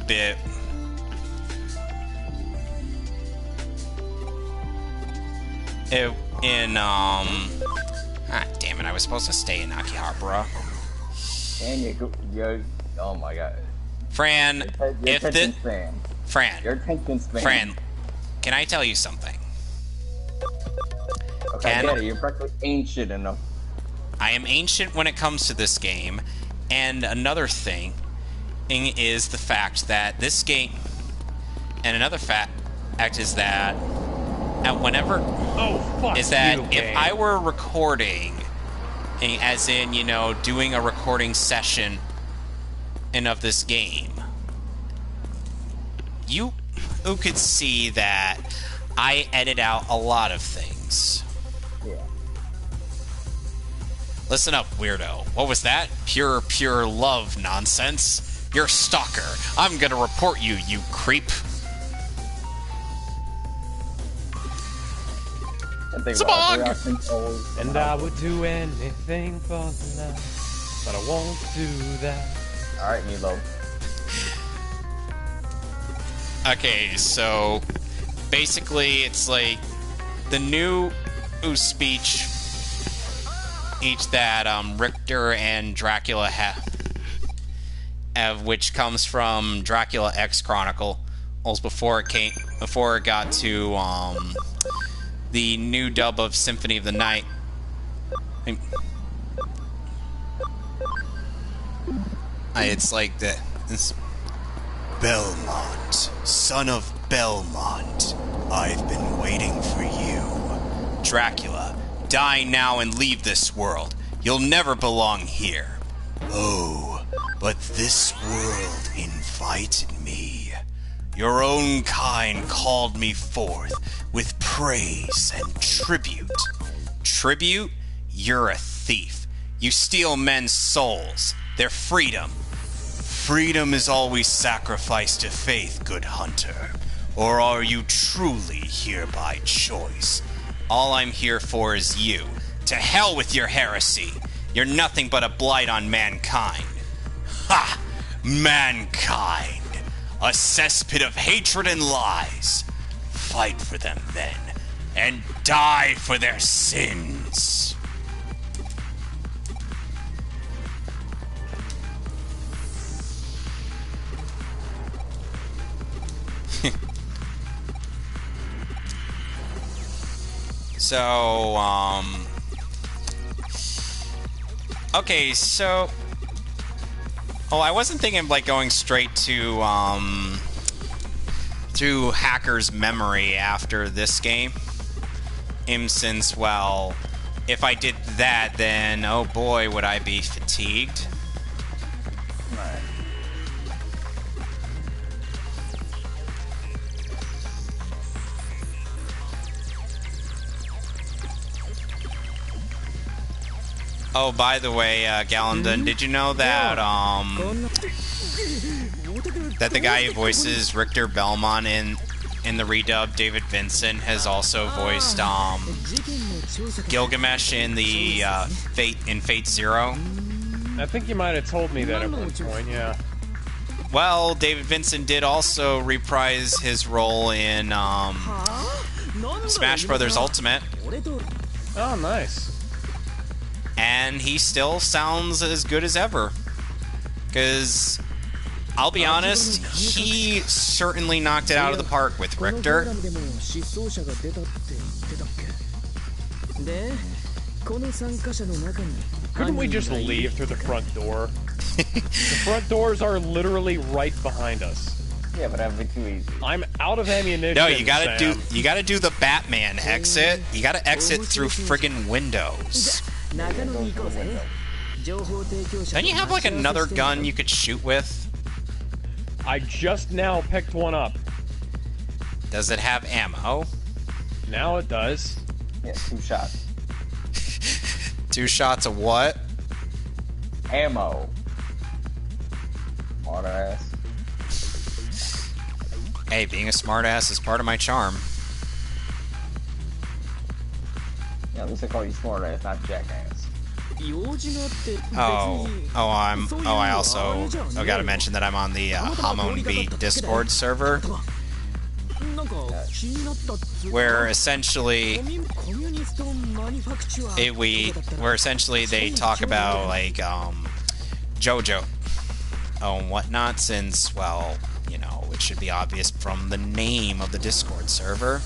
bit. Ah, damn it, I was supposed to stay in Akihabara. And you're oh my god. Fran, Your if attention the... span. Fran, Your attention span. Fran, can I tell you something? Okay, I get it. You're practically ancient enough. I am ancient when it comes to this game, and another thing is the fact that this game... And another fact is that... whenever... Oh, fuck is that you, if game. I were recording, as in, you know, doing a recording session of this game, you could see that I edit out a lot of things. Yeah. Listen up, weirdo. What was that? Pure love nonsense. You're a stalker. I'm gonna report you, you creep. Sabog! And I would do anything for love, but I won't do that. Alright, Milo. Okay, so basically it's like the new speech each that Richter and Dracula have, which comes from Dracula X Chronicles before it got to the new dub of Symphony of the Night. It's like this. Belmont, son of Belmont, I've been waiting for you. Dracula, die now and leave this world. You'll never belong here. Oh, but this world invited me. Your own kind called me forth with praise and tribute. Tribute? You're a thief. You steal men's souls, their freedom. Freedom is always sacrificed to faith, good hunter. Or are you truly here by choice? All I'm here for is you. To hell with your heresy. You're nothing but a blight on mankind. Ha! Mankind! A cesspit of hatred and lies. Fight for them then, and die for their sins. So, okay, so... Oh, I wasn't thinking of, like, going straight to Hacker's Memory after this game. Since, well, if I did that, then, oh boy, would I be fatigued. Right. Oh, by the way, Gallandon, did you know that, that the guy who voices Richter Belmont in the redub, David Vincent, has also voiced, Gilgamesh in the, Fate Zero? I think you might have told me that at one point, yeah. Well, David Vincent did also reprise his role in, Smash Brothers Ultimate. Oh, nice. And he still sounds as good as ever. Because, I'll be honest, he certainly knocked it out of the park with Richter. Couldn't we just leave through the front door? The front doors are literally right behind us. Yeah, but that'd be too easy. I'm out of ammunition. No, you gotta Sam. you gotta do the Batman exit. You gotta exit through friggin' windows. Don't you have like another gun you could shoot with? I just now picked one up. Does it have ammo? Now it does. Yeah, 2 shots. 2 shots of what? Ammo. Smart ass. Hey, being a smartass is part of my charm. Yeah, at least I call you smart ass, not jackass. I also gotta mention that I'm on the Hamon Beat Discord server. where essentially they talk about like JoJo and whatnot, since, well, you know, it should be obvious from the name of the Discord server.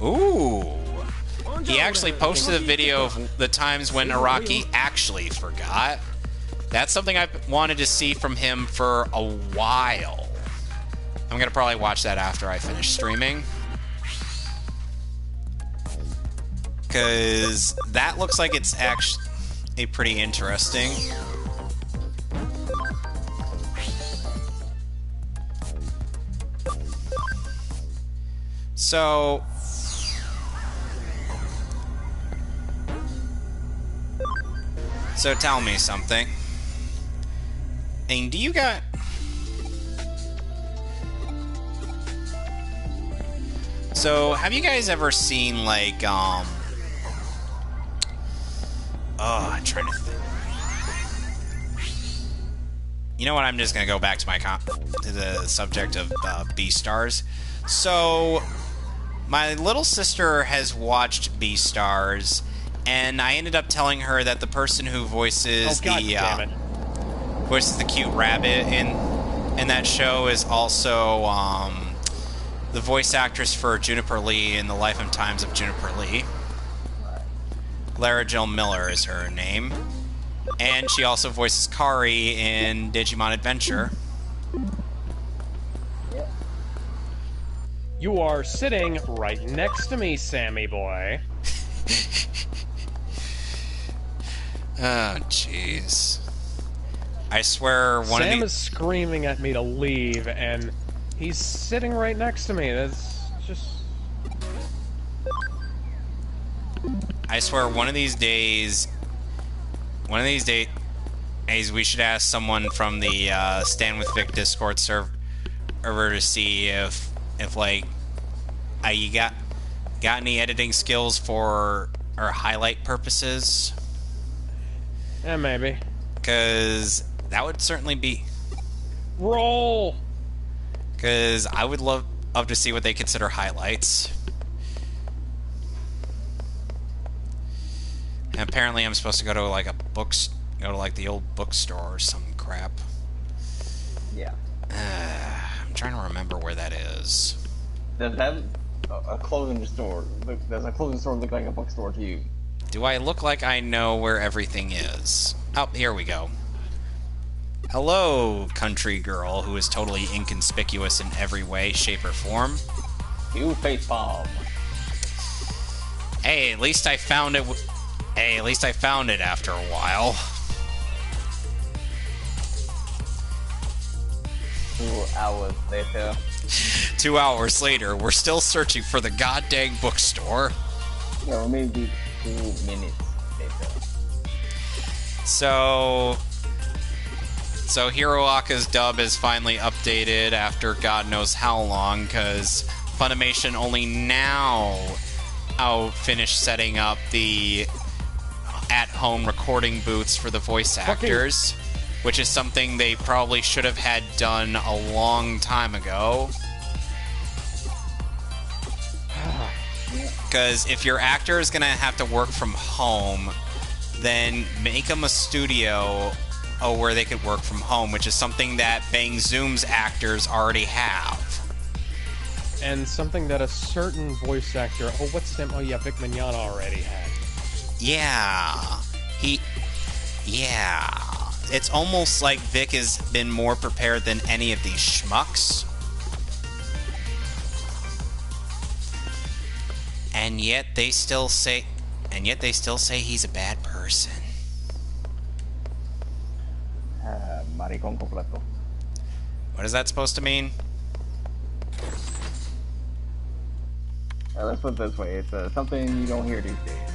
Ooh. He actually posted a video of the times when Araki actually forgot. That's something I've wanted to see from him for a while. I'm gonna probably watch that after I finish streaming, because that looks like it's actually pretty interesting. So tell me something. And do you got... So, have you guys ever seen, like, I'm trying to think. You know what, I'm just gonna go back to to the subject of Beastars. So, my little sister has watched Beastars, and I ended up telling her that the person who voices voices the cute rabbit in that show is also the voice actress for Juniper Lee in The Life and Times of Juniper Lee. Lara Jill Miller is her name. And she also voices Kari in Digimon Adventure. You are sitting right next to me, Sammy boy. Oh, jeez. I swear Sam is screaming at me to leave, and he's sitting right next to me. That's just... I swear one of these days, we should ask someone from the Stand With Vic Discord server to see if like, you got any editing skills for or highlight purposes. Yeah, maybe. Because that would certainly be... Roll! Because I would love to see what they consider highlights. And apparently I'm supposed to go to like the old bookstore or some crap. Yeah. I'm trying to remember where that is. Does that a clothing store? Does a clothing store look like a bookstore to you? Do I look like I know where everything is? Oh, here we go. Hello, country girl who is totally inconspicuous in every way, shape, or form. You face palm. Hey, at least I found it. Hey, at least I found it after a while. 2 hours later. 2 hours later, we're still searching for the goddamn bookstore. Yeah, or maybe 2 minutes later. So Hiroaka's dub is finally updated after God knows how long, because Funimation only now finished setting up the at-home recording booths for the voice actors, which is something they probably should have had done a long time ago. Because if your actor is going to have to work from home, then make them a studio where they could work from home, which is something that Bang Zoom's actors already have. And something that a certain voice actor... Oh, what's his name? Oh, yeah, Vic Mignogna already had. Yeah. Yeah. It's almost like Vic has been more prepared than any of these schmucks. And yet they still say he's a bad person. Maricón completo. What is that supposed to mean? Let's put it this way. It's something you don't hear these days.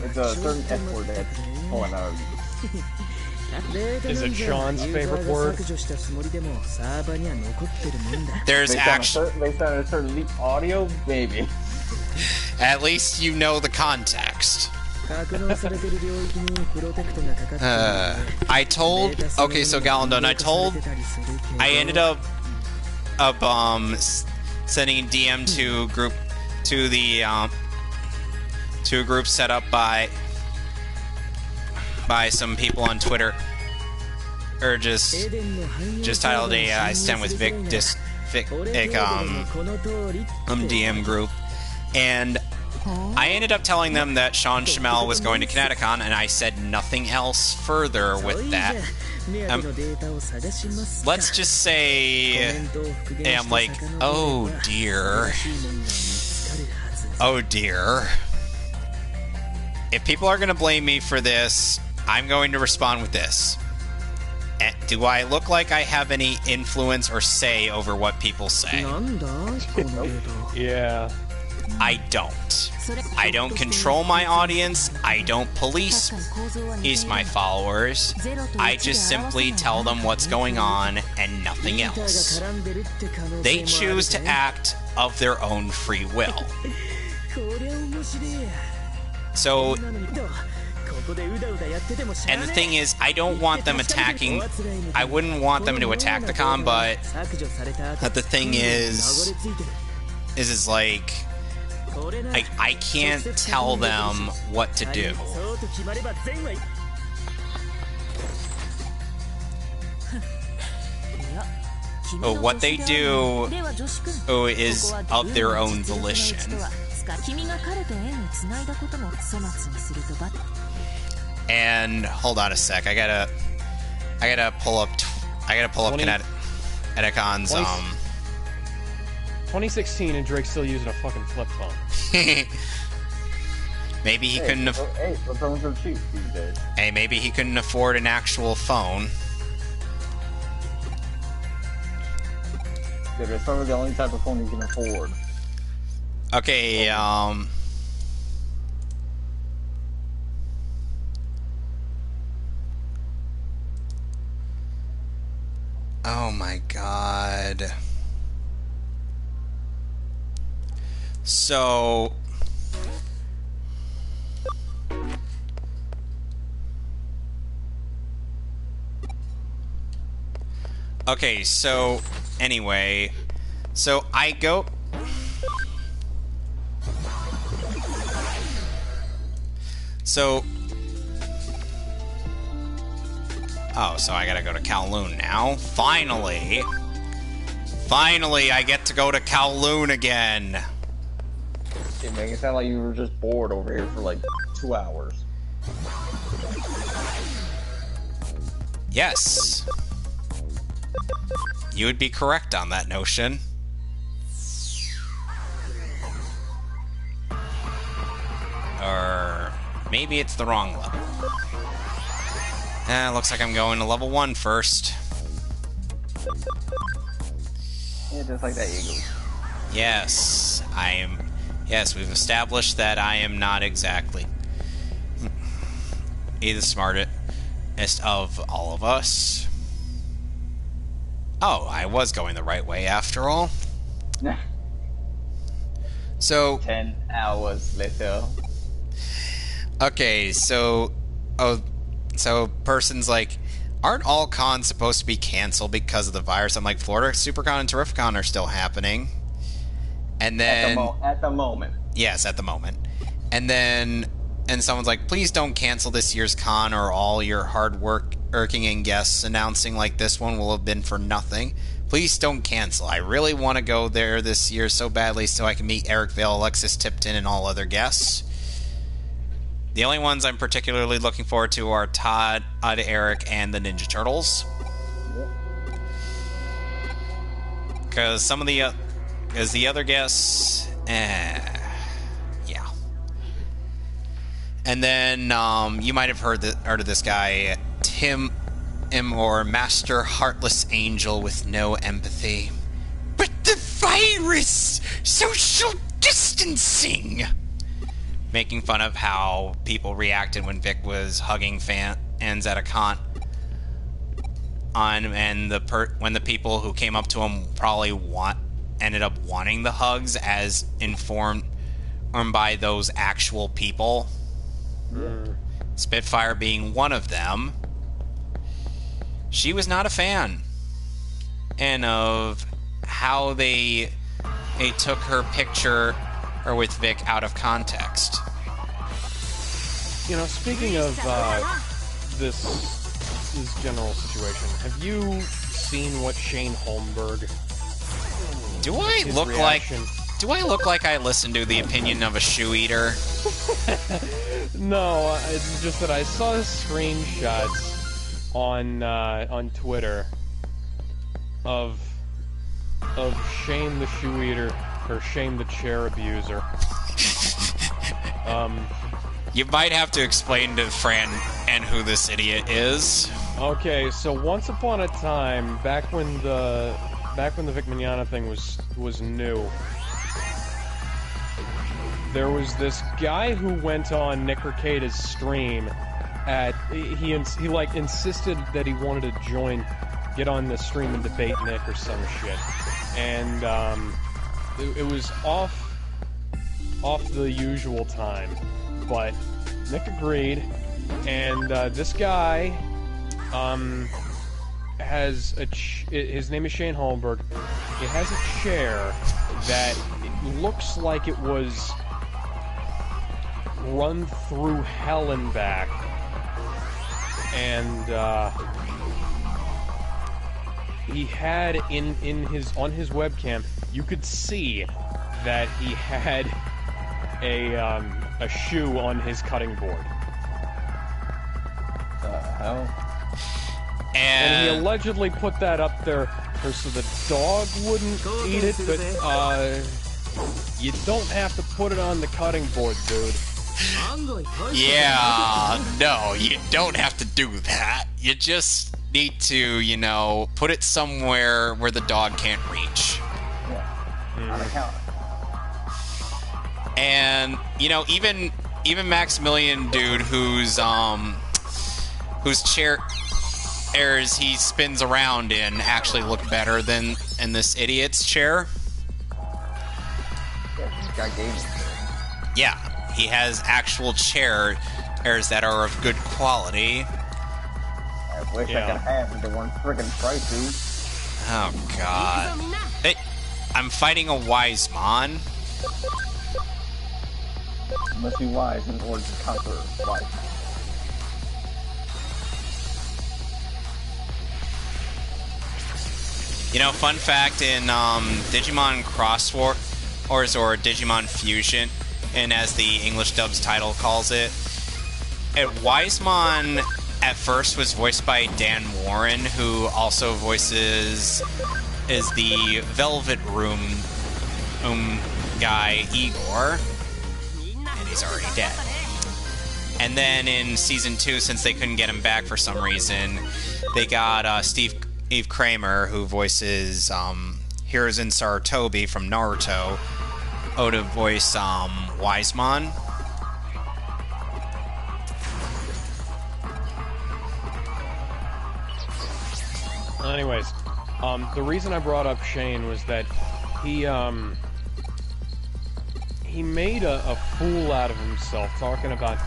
It's a certain F word that's pulling out. Is it Sean's favorite word? There's actually... Based on a certain leaked audio? Maybe. At least you know the context. I told. Okay, so Gallandon, I ended up sending a DM to a group set up by some people on Twitter, or just titled a I stand with Vic DM group, and I ended up telling them that Sean Schimmel was going to Kineticon, and I said nothing else further with that. Let's just say I'm like, oh dear. If people are going to blame me for this, I'm going to respond with this. Do I look like I have any influence or say over what people say? Yeah. I don't. I don't control my audience. I don't police my followers. I just simply tell them what's going on and nothing else. They choose to act of their own free will. So, and the thing is, I don't want them attacking. I wouldn't want them to attack the con, but the thing is like, I can't tell them what to do. What they do is of their own volition. And hold on a sec, I gotta pull up Kinetic-Con's 2016 and Drake's still using a fucking flip phone. Maybe he couldn't. Hey, phones are cheap these days. Hey, maybe he couldn't afford an actual phone. Yeah, it's probably the only type of phone you can afford. Okay, oh my god. So okay, so anyway, so I go so so I gotta go to Kowloon now. Finally I get to go to Kowloon again. It makes it sound like you were just bored over here for like 2 hours. Yes. You would be correct on that notion. Or maybe it's the wrong level. Looks like I'm going to level 1 first. Yeah, just like that, Eagle. Yes, yes, we've established that I am not exactly the smartest of all of us. Oh, I was going the right way after all. So 10 hours later. Okay, so person's like, aren't all cons supposed to be canceled because of the virus? I'm like, Florida SuperCon and Terrificon are still happening. And then At the moment. Yes, at the moment. And then someone's like, please don't cancel this year's con or all your hard working and guests announcing like this one will have been for nothing. Please don't cancel. I really want to go there this year so badly so I can meet Eric Vale, Alexis Tipton, and all other guests. The only ones I'm particularly looking forward to are Todd, Eric, and the Ninja Turtles. Because the other guests, yeah. And then you might have heard of this guy, Tim or Master Heartless Angel with no empathy. But the virus! Social distancing! Making fun of how people reacted when Vic was hugging fans at a con. And when the people who came up to him probably ended up wanting the hugs as informed by those actual people. Spitfire being one of them, she was not a fan. And of how they took her picture or with Vic out of context. You know, speaking of this general situation, have you seen what Shane Holmberg? Do I look like I listen to the opinion of a shoe eater? No, it's just that I saw screenshots on Twitter of Shane the shoe eater or Shane the chair abuser. You might have to explain to Fran and who this idiot is. Okay, so once upon a time, back when the Vic Mignogna thing was new, there was this guy who went on Nick Recade's stream he insisted that he wanted to get on the stream and debate Nick or some shit, and it was off the usual time, but Nick agreed, and this guy has his name is Shane Holmberg. He has a chair that it looks like it was run through hell and back, and he had on his webcam, you could see that he had a shoe on his cutting board. The hell? And he allegedly put that up there so the dog wouldn't eat it, but you don't have to put it on the cutting board, dude. Yeah, no, you don't have to do that. You just need to, put it somewhere where the dog can't reach. Yeah. On the counter. And, even Maximilian dude whose chairs he spins around in actually look better than in this idiot's chair. Yeah, this guy gave it. Yeah, he has actual chairs that are of good quality. I wish I could have the one friggin' prices. Oh god. Hey, I'm fighting a Wisemon. You must be wise in order to conquer wise. Fun fact, in Digimon Cross Wars or Digimon Fusion, and as the English dub's title calls it, Wisemon at first was voiced by Dan Warren, who also is the Velvet Room guy Igor, and he's already dead. And then in Season 2, since they couldn't get him back for some reason, they got Steve Kramer, who voices Hiruzen Sarutobi from Naruto, to voice Wisemon. Anyways, the reason I brought up Shane was that he made a fool out of himself talking about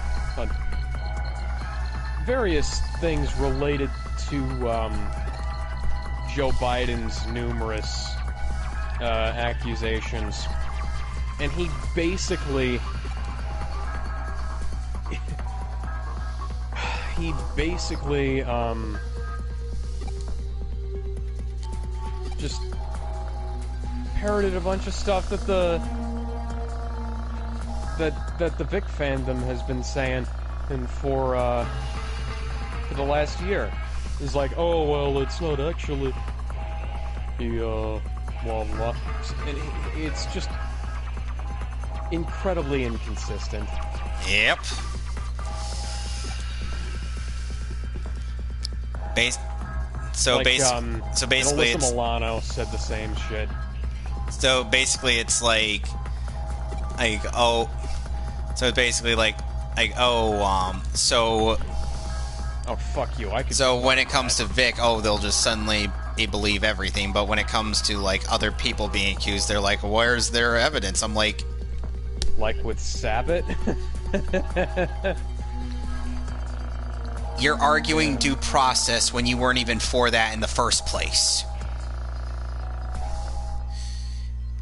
various things related to Joe Biden's numerous accusations, and he basically just parroted a bunch of stuff that the Vic fandom has been saying and for the last year. It's like, oh well, it's not actually blah blah. And it's just incredibly inconsistent. Yep. So basically, Alyssa Milano said the same shit. So basically, it's like oh, so it's basically so. Oh fuck you! So when it comes to Vic, they'll just suddenly believe everything. But when it comes to other people being accused, they're like, "Where's their evidence?" I'm like with Sabbath. you're arguing due process when you weren't even for that in the first place.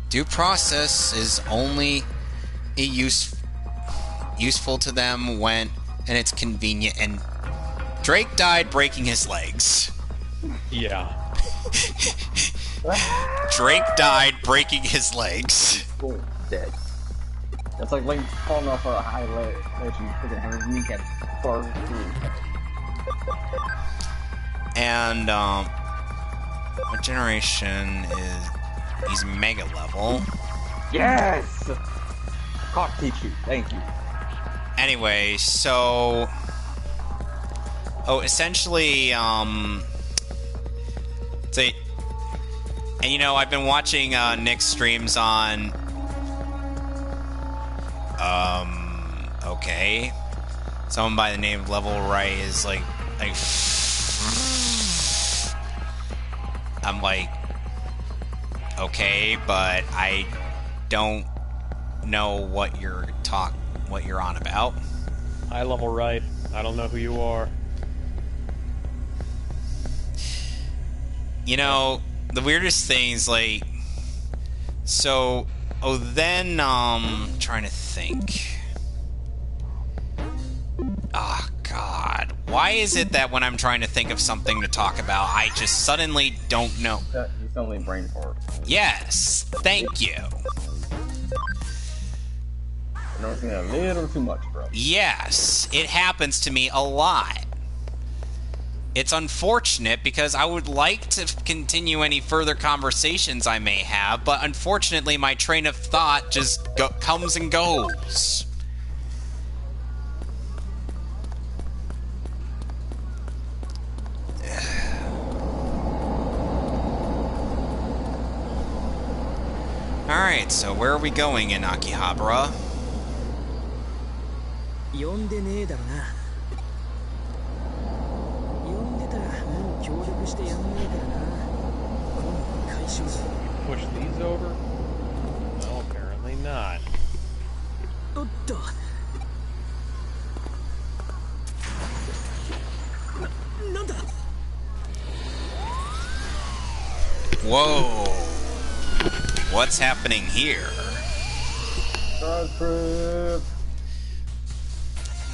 Due process is only useful to them when and it's convenient. And Drake died breaking his legs. Yeah. Drake died breaking his legs. Boom, dead. That's like Link falling off a high ledge and putting his kneecap far through. And what generation is he's mega level? Yes! Caught Pichu, thank you. Anyway, so essentially and you know, I've been watching Nick's streams on okay. Someone by the name of Level Right is like I'm like, okay, but I don't know what you're on about. High level right. I don't know who you are. You know, the weirdest things, like, so, then, trying to think. Oh, God. Why is it that when I'm trying to think of something to talk about, I just suddenly don't know? You suddenly brain fart. Yes, thank you. You're noticing a little too much, bro. Yes, it happens to me a lot. It's unfortunate because I would like to continue any further conversations I may have, but unfortunately my train of thought just comes and goes. Alright, so where are we going in Akihabara? 呼んでねえだろな。呼んでたらもう協力してやんねえからな。今度回収する。 Push these over? No, apparently not. おっと。なんだ。 Whoa. What's happening here?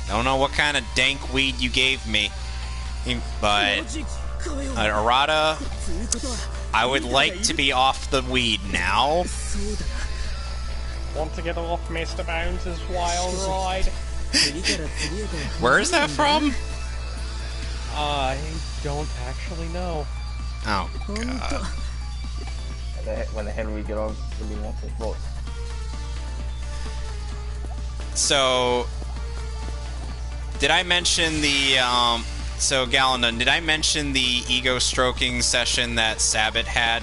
Don't know what kind of dank weed you gave me, but Arata, I would like to be off the weed now. Want to get off Mr. Bones' wild ride? Where is that from? I don't actually know. Oh, God. When the Henry get on, really wants to vote. So, did I mention the, so Galandon, did I mention the ego stroking session that Sabbath had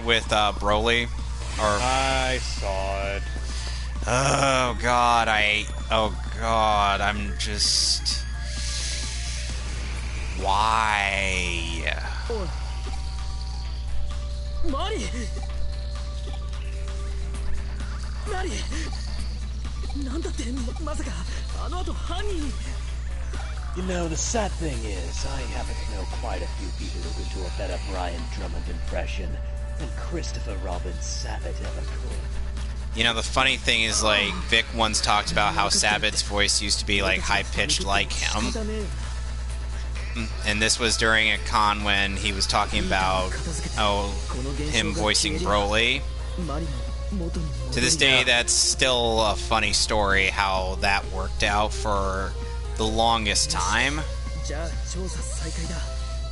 with, Broly? Or... I saw it. Oh God, I'm just... Why? マリマリなんだってまさかあの後犯人 You know, the sad thing is, I happen to know quite a few people who could do a better Brian Drummond impression than Christopher Robin Sabat ever could. You know, the funny thing is, like, Vic once talked about how Sabbath's voice used to be, like, high-pitched like him. And this was during a con when he was talking about, him voicing Broly. To this day, that's still a funny story how that worked out for the longest time.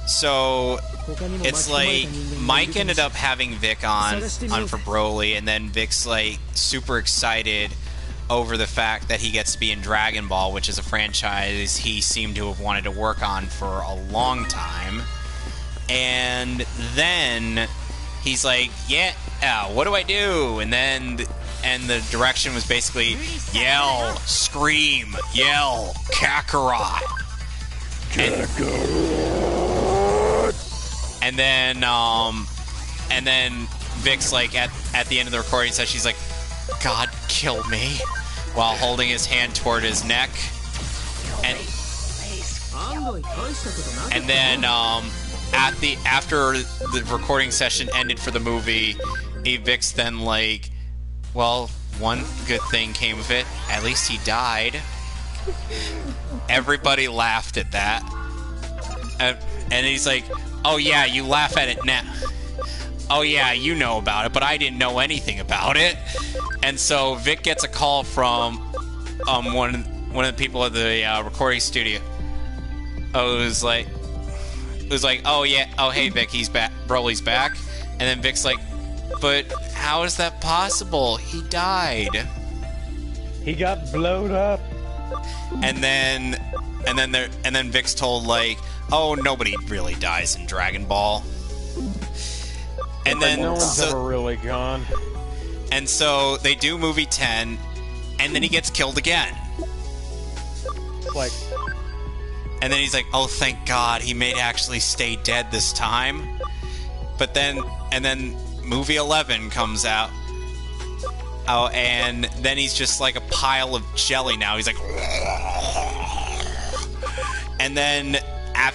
So, it's like, Mike ended up having Vic on for Broly, and then Vic's, like, super excited over the fact that he gets to be in Dragon Ball, which is a franchise he seemed to have wanted to work on for a long time. And then he's like, yeah, what do I do? And then the direction was basically yell, scream, yell, Kakarot. And then Vic's like at the end of the recording says, she's like, God kill me, while holding his hand toward his neck. And And then after the recording session ended for the movie, Vic's then like, well, one good thing came of it. At least he died. Everybody laughed at that. And he's like, oh yeah, you laugh at it now. Oh yeah, you know about it, but I didn't know anything about it. And so Vic gets a call from one of the people at the recording studio. It was like, oh yeah, oh hey Vic, he's back, Broly's back. And then Vic's like, but how is that possible? He died. He got blown up. And then Vic's told like, oh, nobody really dies in Dragon Ball. And then no one's ever really gone. And so they do movie 10, and then he gets killed again. Like, and then he's like, oh, thank God, he may actually stay dead this time. But then movie 11 comes out. Oh, and then he's just like a pile of jelly now. He's like, and then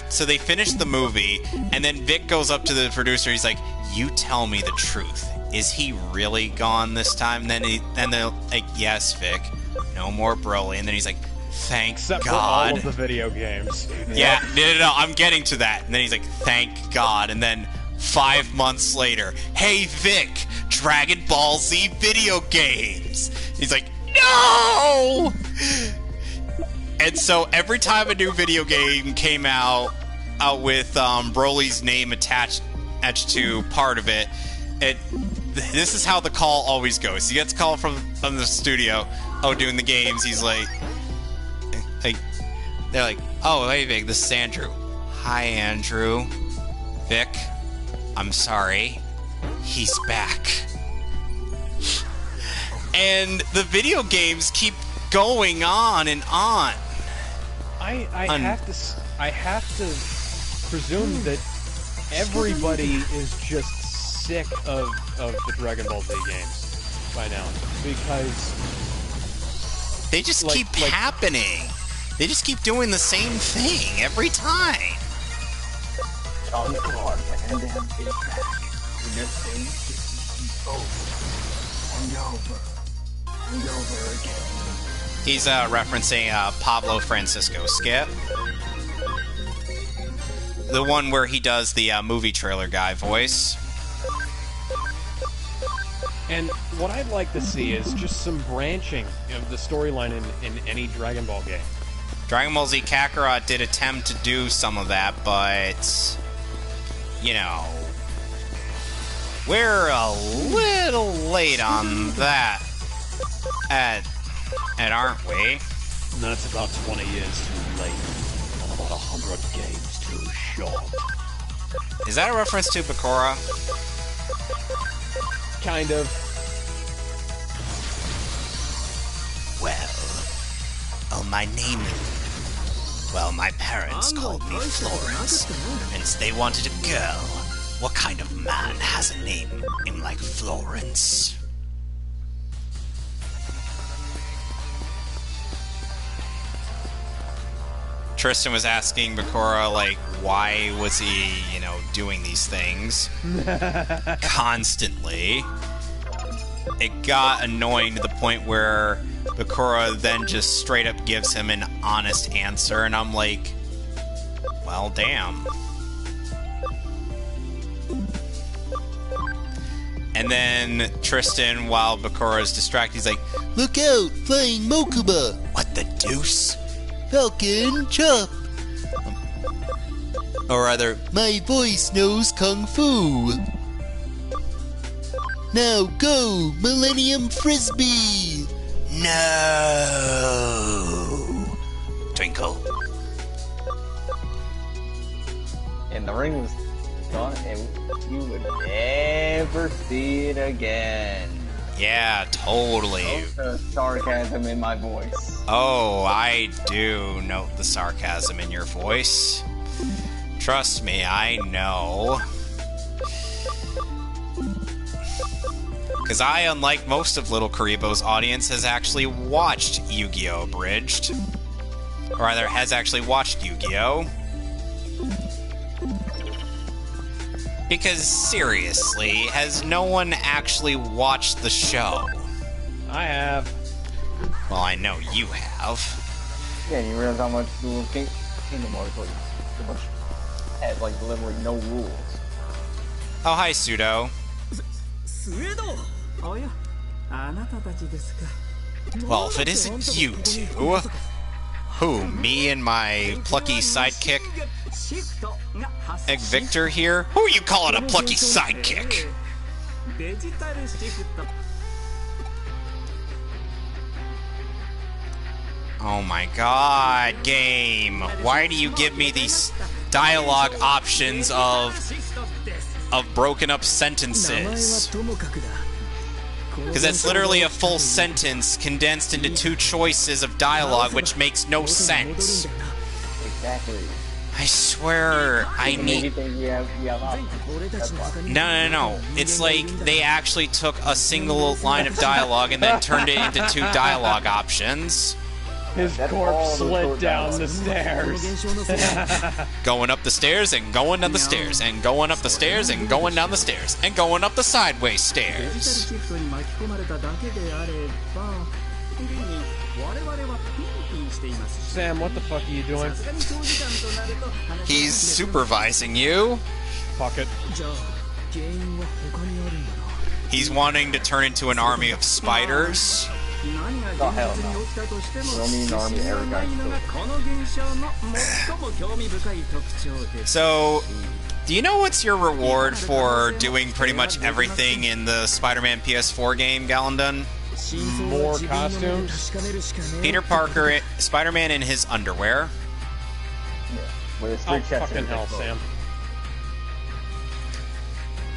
so they finish the movie, and then Vic goes up to the producer. He's like, you tell me the truth. Is he really gone this time? And they're like, yes, Vic. No more Broly. And then he's like, thank except God. for all of the video games. Yeah, no, I'm getting to that. And then he's like, thank God. And then 5 months later, hey, Vic, Dragon Ball Z video games. He's like, no! And so every time a new video game came out with Broly's name attached to part of it, this is how the call always goes. He gets a call from the studio, doing the games. He's like, they're like, oh, hey, Vic, this is Andrew. Hi, Andrew. Vic, I'm sorry. He's back. And the video games keep going on and on. I have to presume that everybody is just sick of the Dragon Ball Z games by now, because they just keep happening. They just keep doing the same thing every time. Encore and then it's back. The same over and over again. He's referencing Pablo Francisco skit. The one where he does the movie trailer guy voice. And what I'd like to see is just some branching of the storyline in any Dragon Ball game. Dragon Ball Z Kakarot did attempt to do some of that, but, you know, we're a little late on that, aren't we? That's about 20 years too late. And about 100 games too short. Is that a reference to Bakura? Kind of. Well, my parents called me Florence, and they wanted a girl. What kind of man has a name like Florence? Tristan was asking Bakura, like, why was he, doing these things constantly. It got annoying to the point where Bakura then just straight up gives him an honest answer, and I'm like, well, damn. And then Tristan, while Bakura is distracted, he's like, look out, flying Mokuba! What the deuce? Falcon, chop! Or rather, my voice knows Kung Fu! Now go, Millennium Frisbee! No! Twinkle. And the ring was gone, and you would never see it again. Yeah, totally. Note the sarcasm in my voice. Oh, I do note the sarcasm in your voice. Trust me, I know. Because I, unlike most of Little Karibo's audience, has actually watched Yu-Gi-Oh! Abridged. Or rather, has actually watched Yu-Gi-Oh! Because seriously, has no one actually watched the show? I have. Well, I know you have. Yeah, you realize how much Kingdom Hearts had like literally no rules. Oh, hi, Pseudo. スウェードおやあなたたちですか Well, if it isn't you two. Who, me and my plucky sidekick, シフトが発 Egg Victor here? Who are you calling a plucky sidekick? デジタルシフト Oh my god, game. Why do you give me these dialogue options of broken up 名前は sentences? ともかくだ Because that's literally a full sentence condensed into 2 choices of dialogue, which makes no sense. Exactly. I swear, I need... Anything you have options. That's why. No. It's like they actually took a single line of dialogue and then turned it into 2 dialogue options. His That's corpse all the slid short down dialogue. the stairs. 現象のせいだ Going up the stairs and going down the stairs and going up the stairs and going down the stairs and going up the sideways デジタル stairs. シフトに巻き込まれただけであれば現に我々はピンピンしていますし Sam, what the fuck are you doing? さすがに長時間となると話が He's supervising you. Fuck it. じゃあ原因は他にあるんだな He's wanting to turn into an army of spiders. 何が現実に起きたとしても Roaming 自 army 信は every ないのが time. この現象の最も興味深い特徴です So, do you know what's your reward for doing pretty much everything in the Spider-Man PS4 game, Gallandon? 真相 More は自分の目で costumes? 確かめるしかねえ Peter Parker, Spider-Man in his underwear. With his Oh, three chests in fucking hell, his Sam.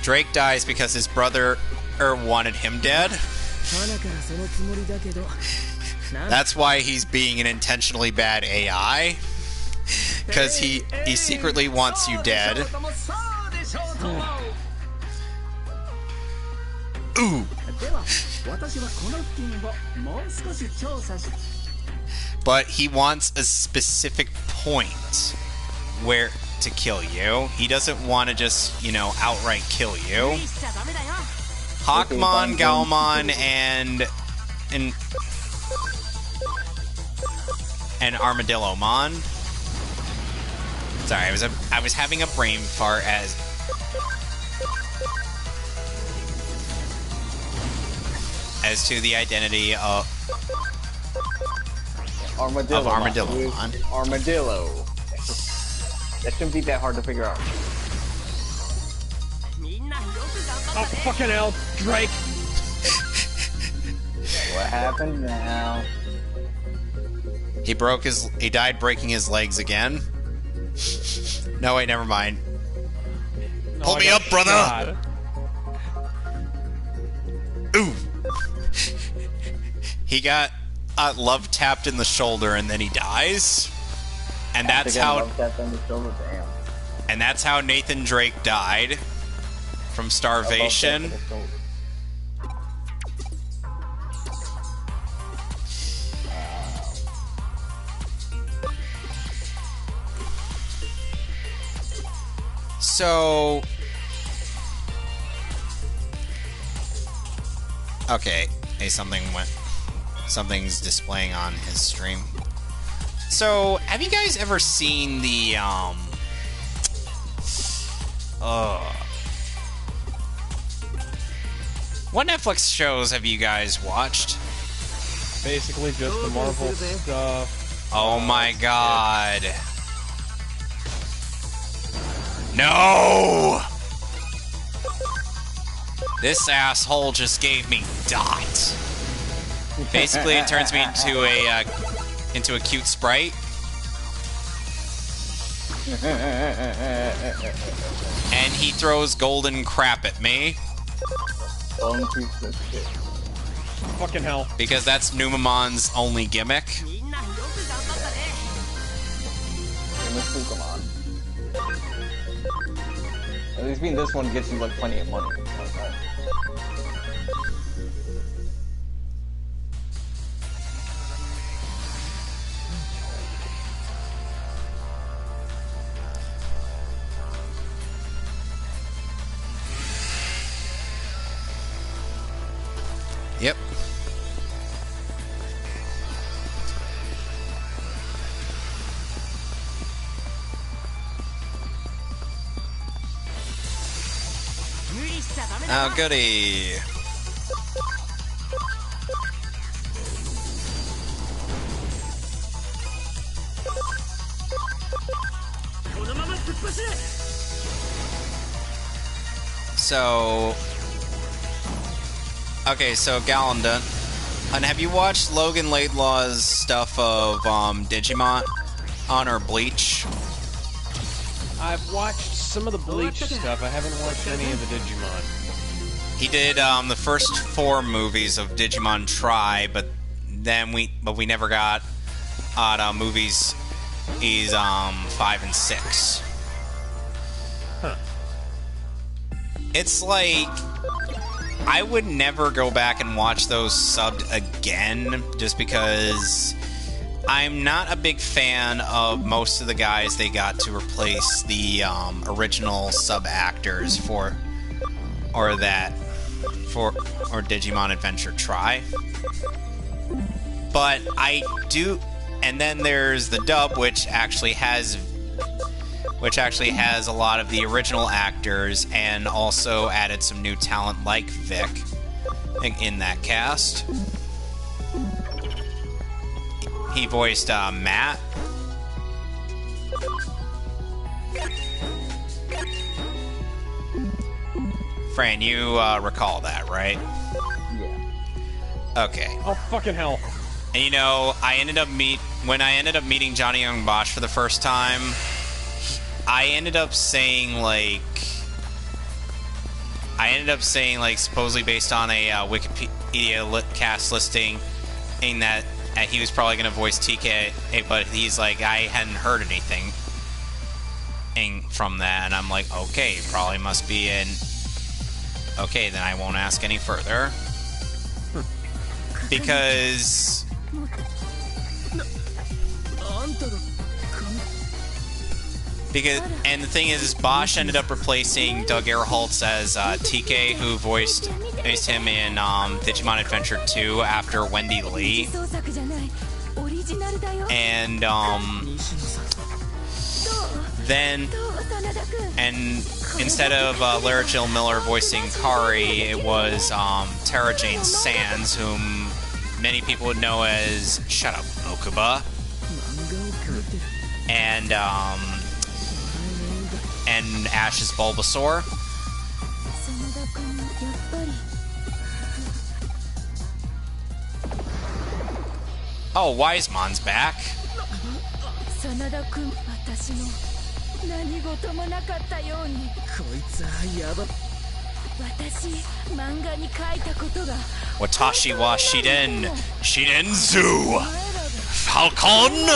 Drake dies because his brother wanted him dead. 鼻からそのつもりだけど That's why he's being an intentionally bad AI. Because he secretly wants you dead. そうでしょうとも Ooh. では私はこの付近をもう少し調査し But he wants a specific point where to kill you. He doesn't want to just, outright kill you. しちゃダメだよ Hawkmon, Galmon, and Armadillomon. Sorry, I was having a brain fart as to the identity of Armadillomon. Armadillo. That shouldn't be that hard to figure out. みんなよく頑張 Oh, ったね fucking hell, Drake! What happened now? He died breaking his legs again. No, wait, never mind. No, Pull I me got up, brother! shot. Ooh. He got love tapped in the shoulder and then he dies. And that's how and that's how Nathan Drake died from starvation. So okay, hey, something's displaying on his stream. So, have you guys ever seen the what Netflix shows have you guys watched? Basically just the Marvel stuff. Oh my god. No! This asshole just gave me dot. Basically, it turns me into a cute sprite. And he throws golden crap at me. Fucking hell. Because that's Numamon's only gimmick. みんなよく頑張ったね At least being this one gets you like plenty of money. Yep. Oh, goody. So, okay, so Galanda, and have you watched Logan Laidlaw's stuff of Digimon on or Bleach? I've watched some of the Bleach stuff. I haven't watched any of the Digimon. He did the first 4 movies of Digimon Tri, but we never got movies. He's 5 and 6. Huh. It's like I would never go back and watch those subbed again, just because I'm not a big fan of most of the guys they got to replace the original sub actors for Digimon Adventure Tri. But I do, and then there's the dub, which actually has a lot of the original actors and also added some new talent like Vic in that cast. He voiced Matt. Fran, you recall that, right? Yeah. Okay. Oh, fucking hell. And you know, when I ended up meeting Johnny Young Bosch for the first time, I ended up saying like supposedly based on a Wikipedia cast listing, in that he was probably going to voice TK, but he's like, I hadn't heard anything from that, and I'm like, okay, probably must be in. Okay, then I won't ask any further. Because and the thing is Bosch ended up replacing Doug Earholtz as TK, who voiced him in Digimon Adventure 2 after Wendy Lee. And instead of Lara Jill Miller voicing Kari, it was Tara Jane Sands, whom many people would know as Shut Up, Okuba. And Ash's Bulbasaur. Oh, Wisemon's back. Watashi wa Shidenzu Falcon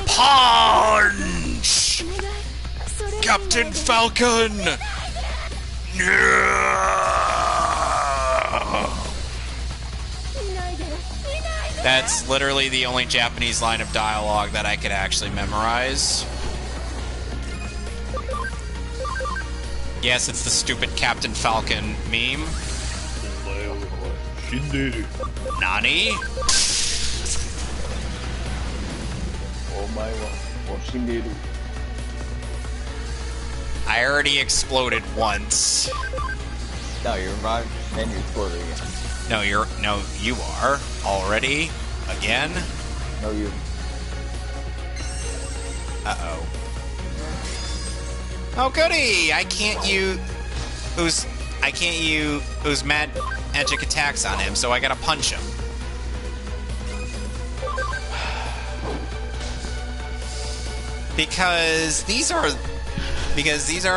Punch! Captain Falcon! That's literally the only Japanese line of dialogue that I could actually memorize. Yes, it's the stupid Captain Falcon meme. Nani? I already exploded once. No, you're right. Then you exploded again. No, you are already again. No, you. Uh-oh. Oh goody! I can't use mad magic attacks on him, so I gotta punch him. Because these are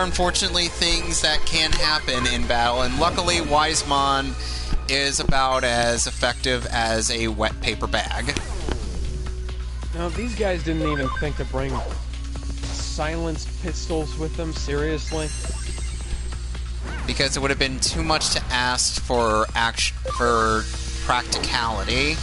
unfortunately things that can happen in battle, and luckily Wisemon is about as effective as a wet paper bag. Now, these guys didn't even think to bring silenced pistols with them, seriously? Because it would have been too much to ask for practicality.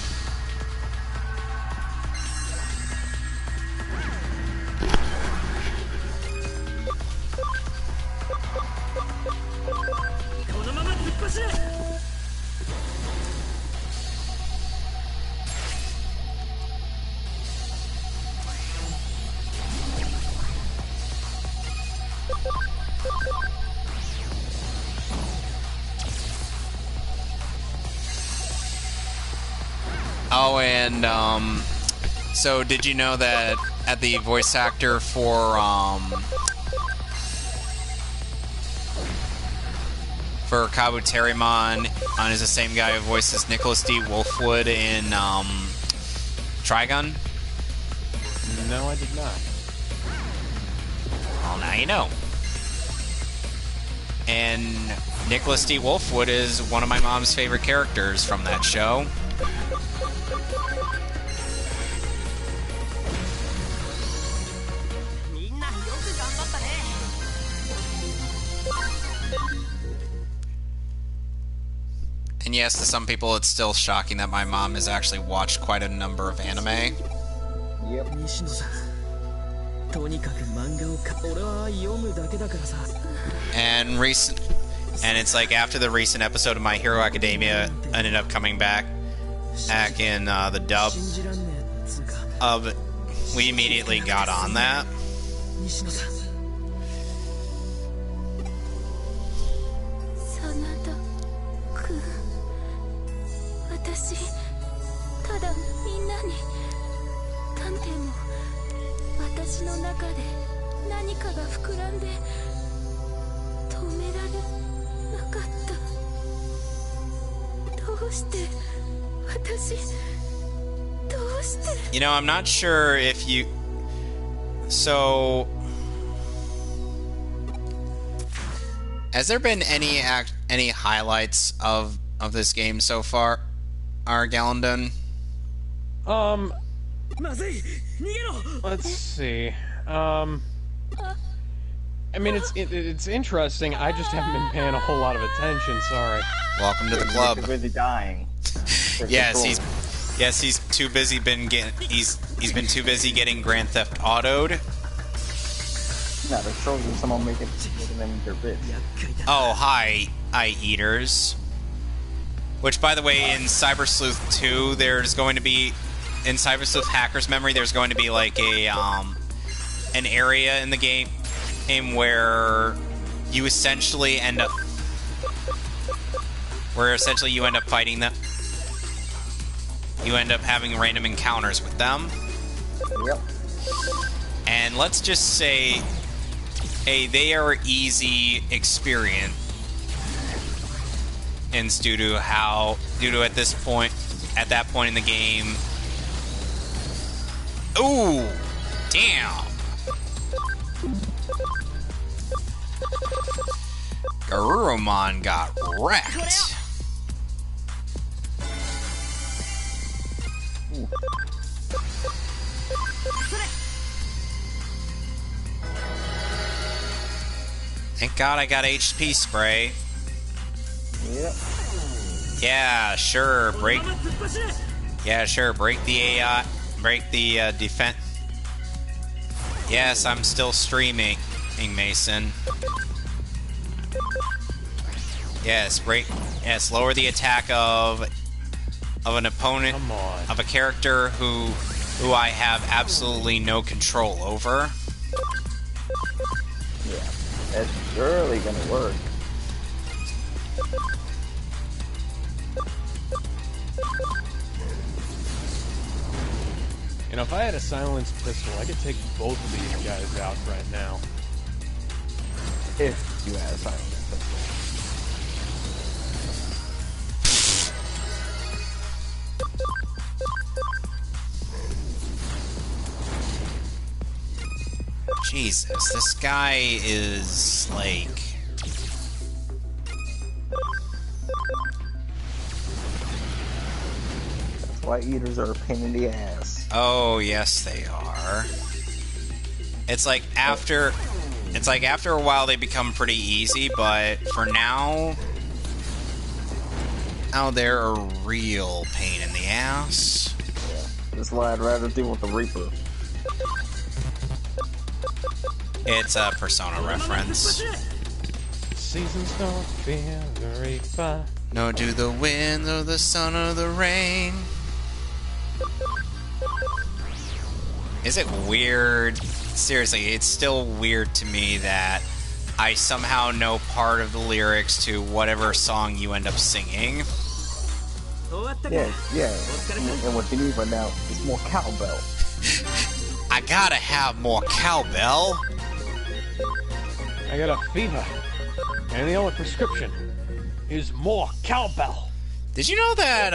Oh, and so did you know that at the voice actor for Kabuterimon is the same guy who voices Nicholas D. Wolfwood in Trigun? No, I did not. Well, now you know. And Nicholas D. Wolfwood is one of my mom's favorite characters from that show. And yes, to some people it's still shocking that my mom has actually watched quite a number of anime. Yep. とにかく漫画を俺は読むだけだからさ And it's like after the recent episode of My Hero Academia ended up coming back in the dub of it, we immediately got on that. 西野さん真田君私ただみんなに探偵も私の中で何かが膨らんで止められなかったどうして私どうして You know, I'm not sure if you... So... Has there been any highlights of this game so far, Gallandon? まずい逃げろ Let's see. I mean, it's interesting. I just haven't been paying a whole lot of attention. Sorry. Welcome to the club. You're busy dying. Yes, he's too busy he's been too busy getting Grand Theft Auto'd. No, they're showing someone making them their bits. Oh, hi, eaters. Which, by the way, in Cyber Sleuth 2, there's going to be... In Cyber Sleuth Hacker's Memory, there's going to be, like, an area in the game where you essentially end up... Where essentially you end up fighting them. You end up having random encounters with them. Yep. And let's just say... Hey, they are easy experience. And due to at that point in the game. Ooh, damn. Garurumon got wrecked. Thank God I got HP spray. Yep. Yeah, sure. Break the AI. Break the defense. Yes, I'm still streaming, Mason. Yes, lower the attack of an opponent, of a character who I have absolutely no control over. Yeah, that's surely gonna work. You know, if I had a silenced pistol, I could take both of these guys out right now. If you had a silenced pistol. Jesus, this guy is like... That's why eaters are a pain in the ass. Oh, yes, they are. It's like after a while they become pretty easy, but for now, they're a real pain in the ass. Yeah, that's why I'd rather deal with the Reaper. It's a Persona reference. Seasons don't feel very far. No to the wind or the sun or the rain. Is it weird? Seriously, it's still weird to me that I somehow know part of the lyrics to whatever song you end up singing. And what you need right now is more cowbell. I gotta have more cowbell. I got a fever, and the only prescription is more cowbell. Did you know that,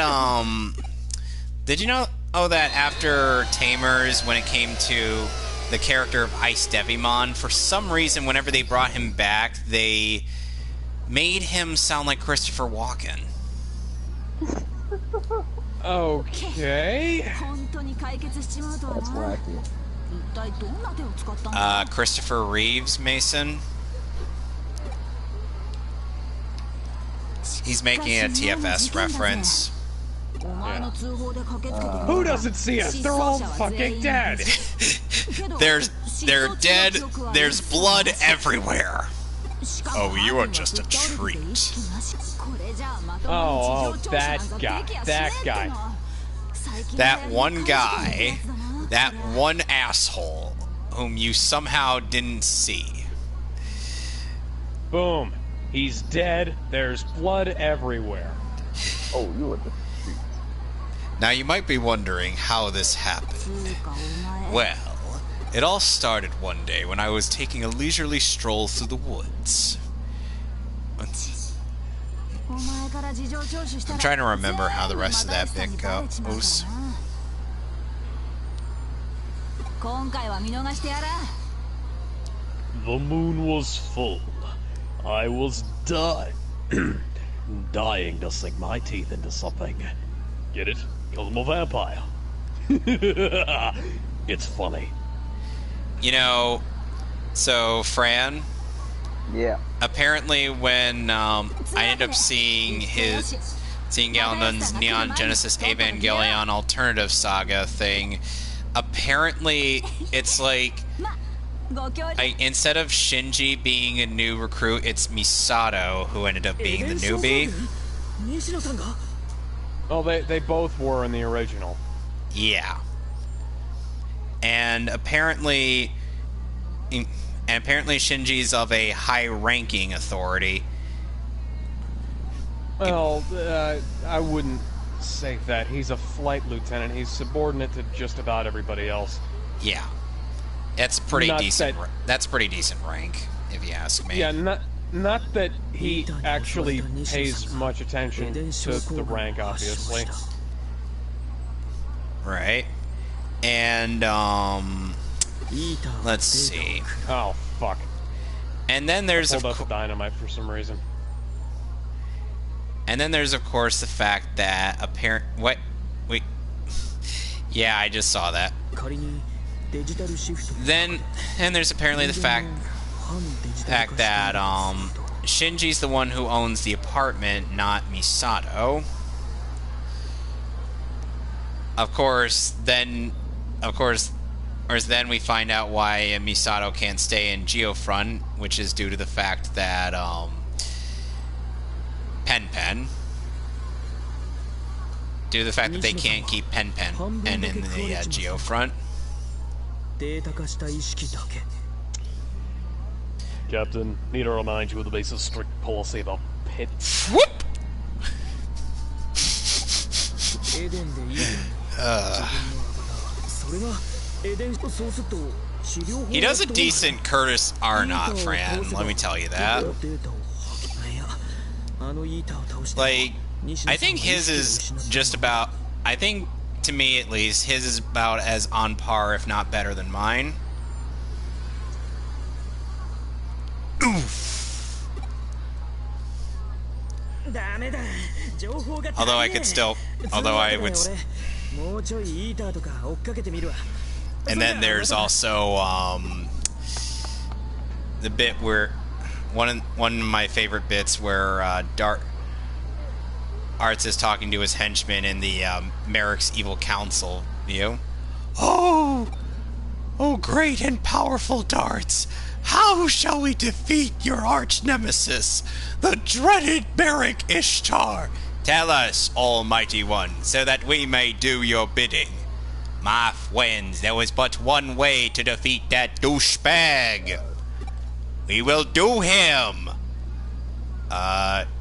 that after Tamers, when it came to the character of Ice Devimon, for some reason, whenever they brought him back, they made him sound like Christopher Walken. Okay. That's wacky. Christopher Reeves, Mason. He's making a TFS reference. Yeah. Who doesn't see us? They're all fucking dead. They're dead. There's blood everywhere. Oh, you are just a treat. Oh, that guy. That guy. That one guy. That one asshole whom you somehow didn't see. Boom. He's dead. There's blood everywhere. Oh, you are the treat. Now you might be wondering how this happened. Well, it all started one day when I was taking a leisurely stroll through the woods. I'm trying to remember how the rest of that bit goes. The moon was full. I was dying to sink my teeth into something. Get it? Because I'm a vampire. It's funny. You know, so Fran, Yeah. apparently when I ended up seeing Galnun's Neon Genesis Evangelion Alternative Saga thing, apparently it's like, instead of Shinji being a new recruit, it's Misato who ended up being the newbie. Oh, they both were in the original. Yeah. And apparently Shinji's of a high-ranking authority. Well, I wouldn't say that. He's a flight lieutenant. He's subordinate to just about everybody else. Yeah. That's pretty Not decent. that- That's pretty decent rank, if you ask me. Yeah, not that he actually pays much attention to the rank, obviously. Right. And let's see. Oh, fuck. And then there's Pulled up the dynamite for some reason. of course the fact that yeah, I just saw that. Then there's apparently the fact that Shinji's the one who owns the apartment, not Misato. Of course, then we find out why Misato can't stay in Geofront, which is due to the fact that due to the fact that they can't keep Pen and in the Geofront. Captain, need to remind you of the base's strict policy about pit. Whoop! He does a decent Curtis Arnott, Fran, let me tell you that. Like, I think his is just about, I think, to me at least, his is about as on par, if not better than mine. Oof. Although I would... And then there's also, the bit where, one of my favorite bits where, Arts is talking to his henchman in the, Merrick's Evil Council view. Oh, great and powerful Darts! How shall we defeat your arch nemesis, the dreaded Merrick Ishtar? Tell us, Almighty One, so that we may do your bidding. My friends, there was but one way to defeat that douchebag. We will do him.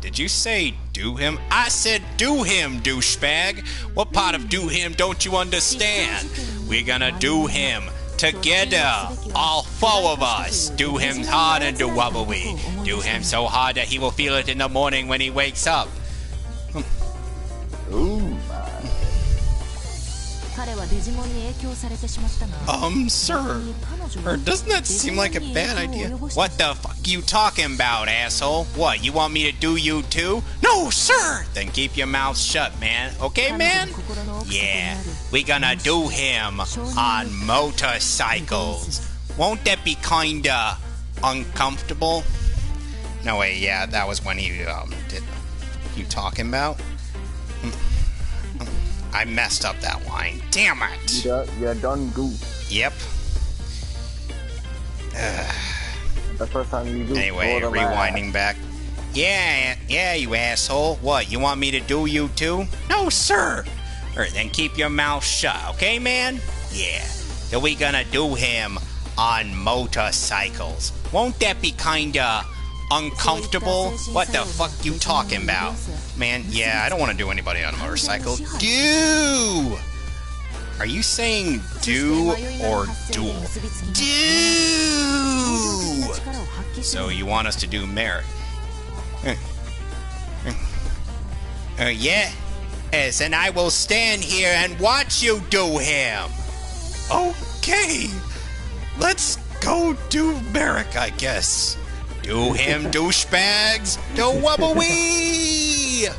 Did you say do him? I said do him, douchebag. What part of do him don't you understand? We're gonna do him together, all four of us. Do him hard and do wobbly. Do him so hard that he will feel it in the morning when he wakes up. Ooh, Sir. Or doesn't that seem like a bad idea? What the fuck you talking about, asshole? What, you want me to do you too? No, sir! Then keep your mouth shut, man. Okay, man? Yeah, we gonna do him on motorcycles. Won't that be kinda uncomfortable? No, wait, yeah, that was when he, did... You talking about? I messed up that line. Damn it! you done goof. Yep. The first time you goof. Anyway, rewinding back. Yeah, you asshole. What, you want me to do you too? No, sir! Alright, then keep your mouth shut, okay, man? Yeah. Then we gonna do him on motorcycles. Won't that be kinda uncomfortable? What the fuck you talking about? Man, yeah, I don't want to do anybody on a motorcycle. Do! Are you saying do or duel? Do! So you want us to do merit? Yes, and I will stand here and watch you do him. Okay, let's go do Merrick, I guess. Do him, douchebags! Do wobbly!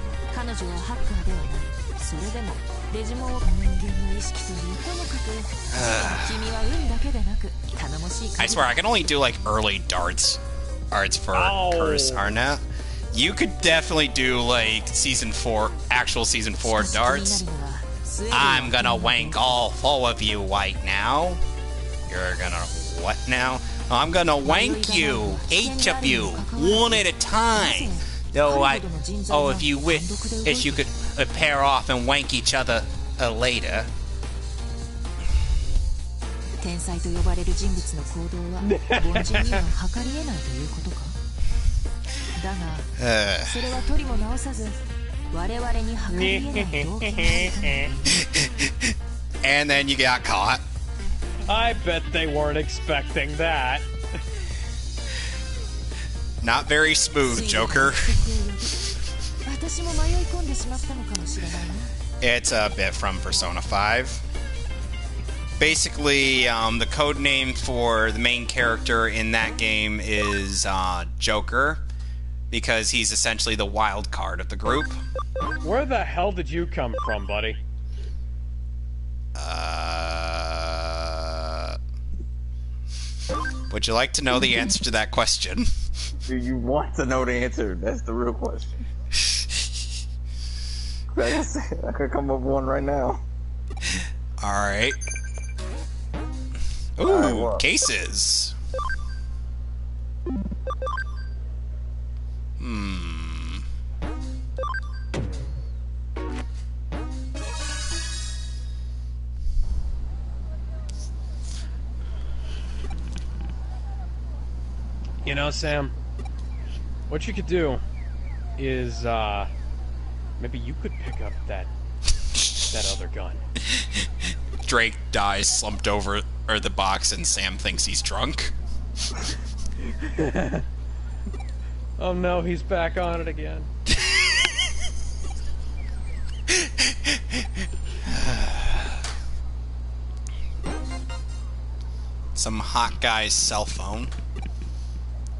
I swear, I can only do like early arts for Curse Arna. You could definitely do like actual season 4 darts. I'm gonna wank all 4 of you right now. You're gonna what now? I'm gonna wank you, each of you, one at a time. Though if you wish, you could pair off and wank each other later. And then you got caught. I bet they weren't expecting that. Not very smooth, Joker. It's a bit from Persona 5. Basically, the code name for the main character in that game is Joker, because he's essentially the wild card of the group. Where the hell did you come from, buddy? Would you like to know the answer to that question? Do you want to know the answer? That's the real question. I could come up with one right now. Alright. Ooh, cases. You know, Sam, what you could do is, maybe you could pick up that other gun. Drake dies slumped over the box and Sam thinks he's drunk. Oh no, he's back on it again. Some hot guy's cell phone.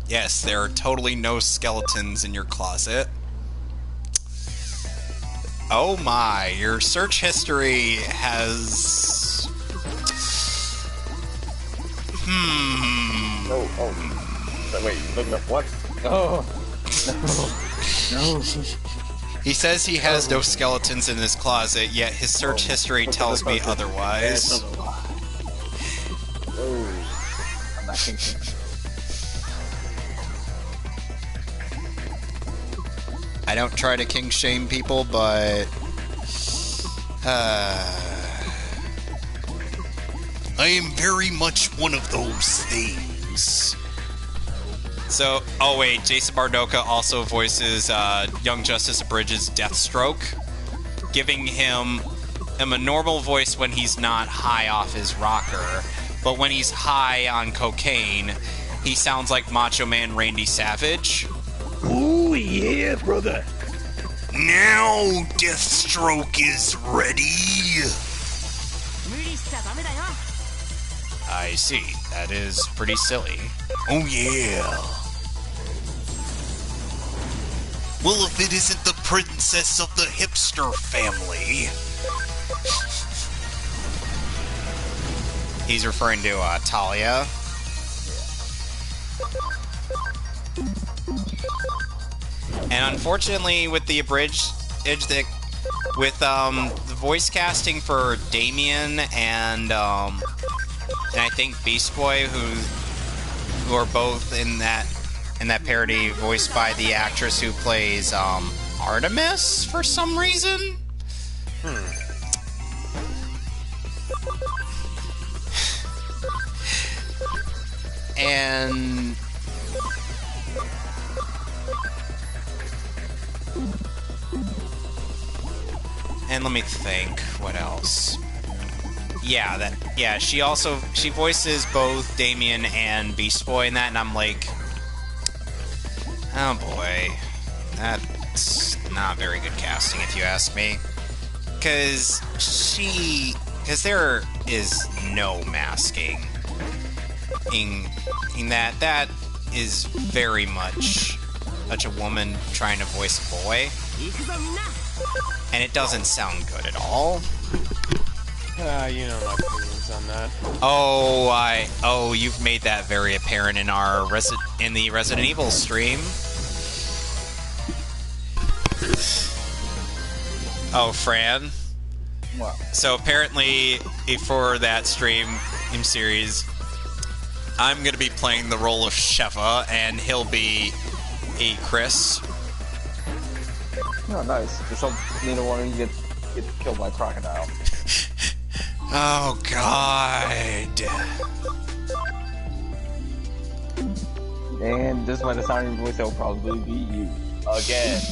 Yes, there are totally no skeletons in your closet. Oh my, your search history has... Wait, look up what? Oh. No. He says he has no skeletons in his closet, yet his search history tells me otherwise. I'm not thinking. I don't try to king shame people, but I am very much one of those things. So, oh wait, Jason Bardoka also voices Young Justice Abridges Deathstroke, giving him a normal voice when he's not high off his rocker, but when he's high on cocaine, he sounds like Macho Man Randy Savage. Ooh, yeah, brother. Now Deathstroke is ready. I see. That is pretty silly. Oh yeah. Well, if it isn't the princess of the hipster family. He's referring to Talia. And unfortunately, with the abridged, with the voice casting for Damien and I think Beast Boy, who are both in that parody, voiced by the actress who plays Artemis for some reason. And let me think, what else? She voices both Damien and Beast Boy in that, and I'm like, oh boy, that's not very good casting if you ask me. Because there is no masking in that is very much a woman trying to voice a boy. And it doesn't sound good at all. You know my opinions on that. Oh, you've made that very apparent in the Resident Evil stream. Oh, Fran. What? So apparently, for that stream series, I'm gonna be playing the role of Sheva, and he'll be a Chris. Oh, nice. Just hope neither one of you get killed by a crocodile. Oh, God. And just by the sound of your voice, it'll probably be you. Again.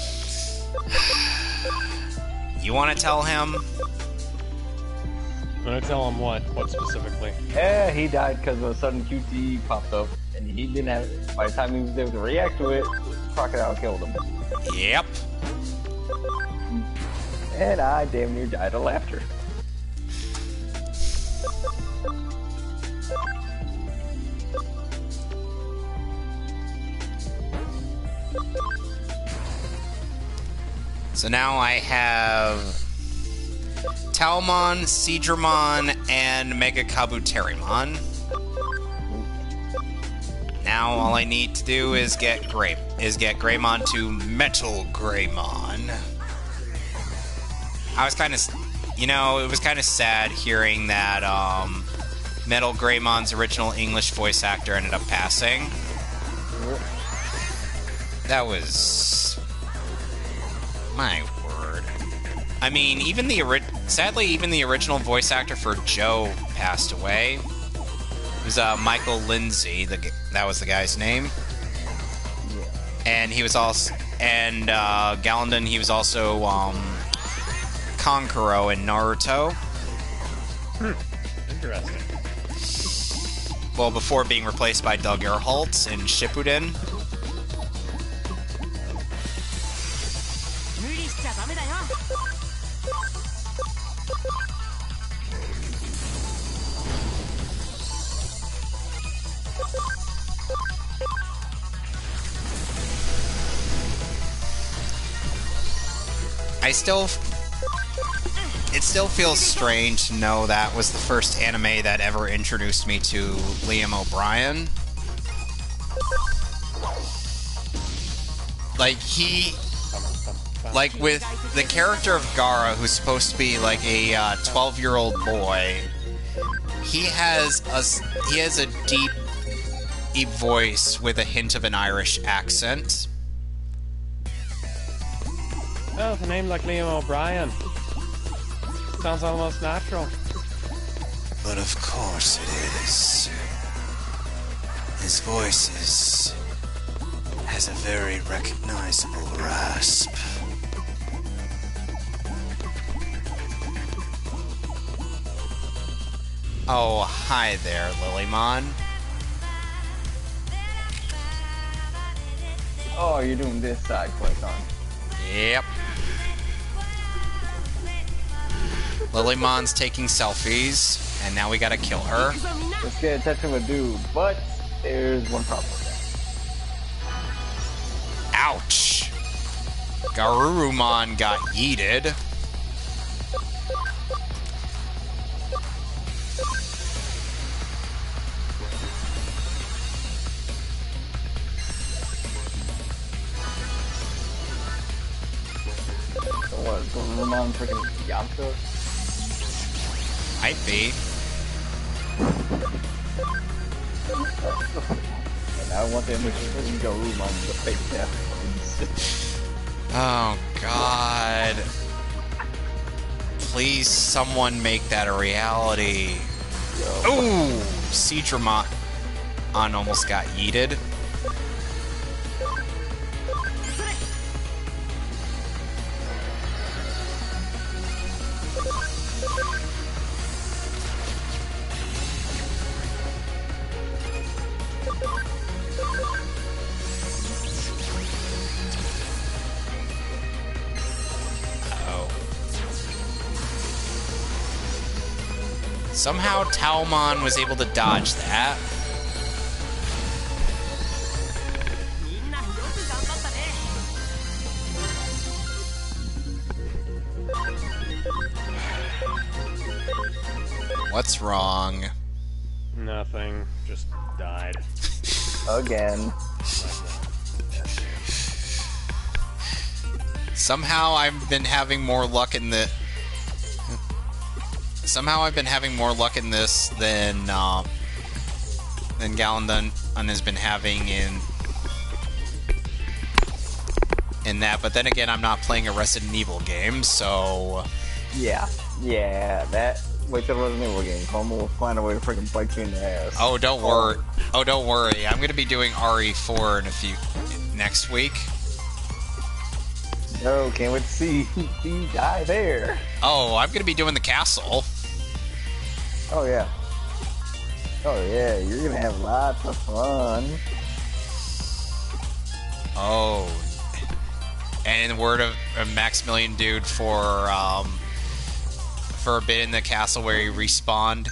You want to tell him? I'm gonna tell him what? What specifically? Yeah, he died because a sudden QT popped up, and he didn't have. By the time he was able to react to it, the crocodile killed him. Yep. And I damn near died of laughter. So now I have Talmon, Seadramon, and Mega Kabuterimon. Now all I need to do is get Greymon to Metal Greymon. I was kind of, it was kind of sad hearing that Metal Greymon's original English voice actor ended up passing. That was, my word. I mean, sadly, even the original voice actor for Joe passed away. It was Michael Lindsay. That was the guy's name. And he was also, and Galandon. He was also Kankuro in Naruto. Interesting. Well, before being replaced by Doug Erholtz in Shippuden. It still feels strange to know that was the first anime that ever introduced me to Liam O'Brien. With the character of Gaara, who's supposed to be like a 12-year-old boy, he has a deep voice with a hint of an Irish accent. Oh, with a name like Liam O'Brien. Sounds almost natural. But of course it is. His voice is has a very recognizable rasp. Oh, hi there, Lilymon. Oh, you're doing this side quest, aren't you? Yep. Lilymon's taking selfies, and now we gotta kill her. Let's get attention with dude, but there's one problem with that. Ouch! Garurumon got yeeted. So what, is Ramon freaking Yamcha? Might be. And I want them to freaking go room on the fake death. Oh, God. Please, someone make that a reality. Ooh! Seadramon almost got yeeted. Somehow Taomon was able to dodge that. What's wrong? Nothing. Just died. Again. Somehow I've been having more luck in the... Somehow I've been having more luck in this than Galandun has been having in that, but then again, I'm not playing a Resident Evil game, so... Yeah, that... Wait till Resident Evil game. Homo will find a way to freaking bite you in the ass. Oh, don't worry. Oh, don't worry. I'm gonna be doing RE4 next week. No, can't wait to see you die there. Oh, I'm gonna be doing the castle. Oh yeah. Oh yeah, you're gonna have lots of fun. Oh. And in the word of Maximilian Dude for a bit in the castle where he respawned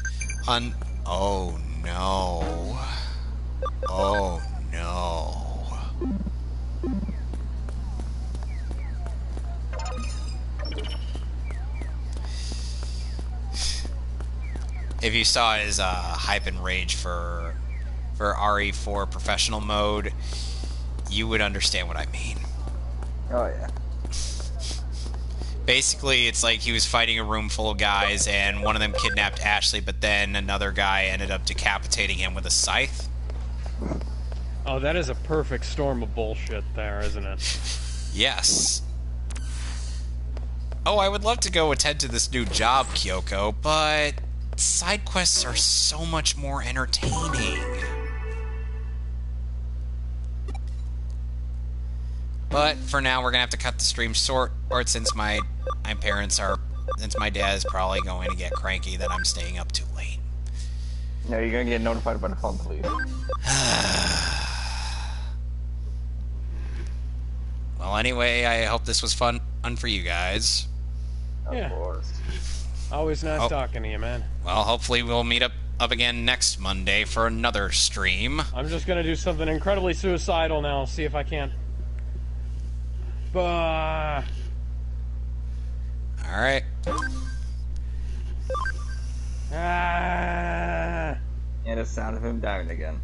on... Oh no. Oh no. If you saw his hype and rage for RE4 professional mode, you would understand what I mean. Oh yeah. Basically, it's like he was fighting a room full of guys, and one of them kidnapped Ashley, but then another guy ended up decapitating him with a scythe. Oh, that is a perfect storm of bullshit there, isn't it? Yes. Oh, I would love to go attend to this new job, Kyoko, but side quests are so much more entertaining. But for now, we're gonna have to cut the stream short, since my dad is probably going to get cranky that I'm staying up too late. No, you're gonna get notified by the phone, please. Well, anyway, I hope this was fun for you guys. Yeah. Of course. Always nice talking to you, man. Well, hopefully we'll meet up again next Monday for another stream. I'm just gonna do something incredibly suicidal now, see if I can't. Bah. Alright. Ah. And the sound of him dying again.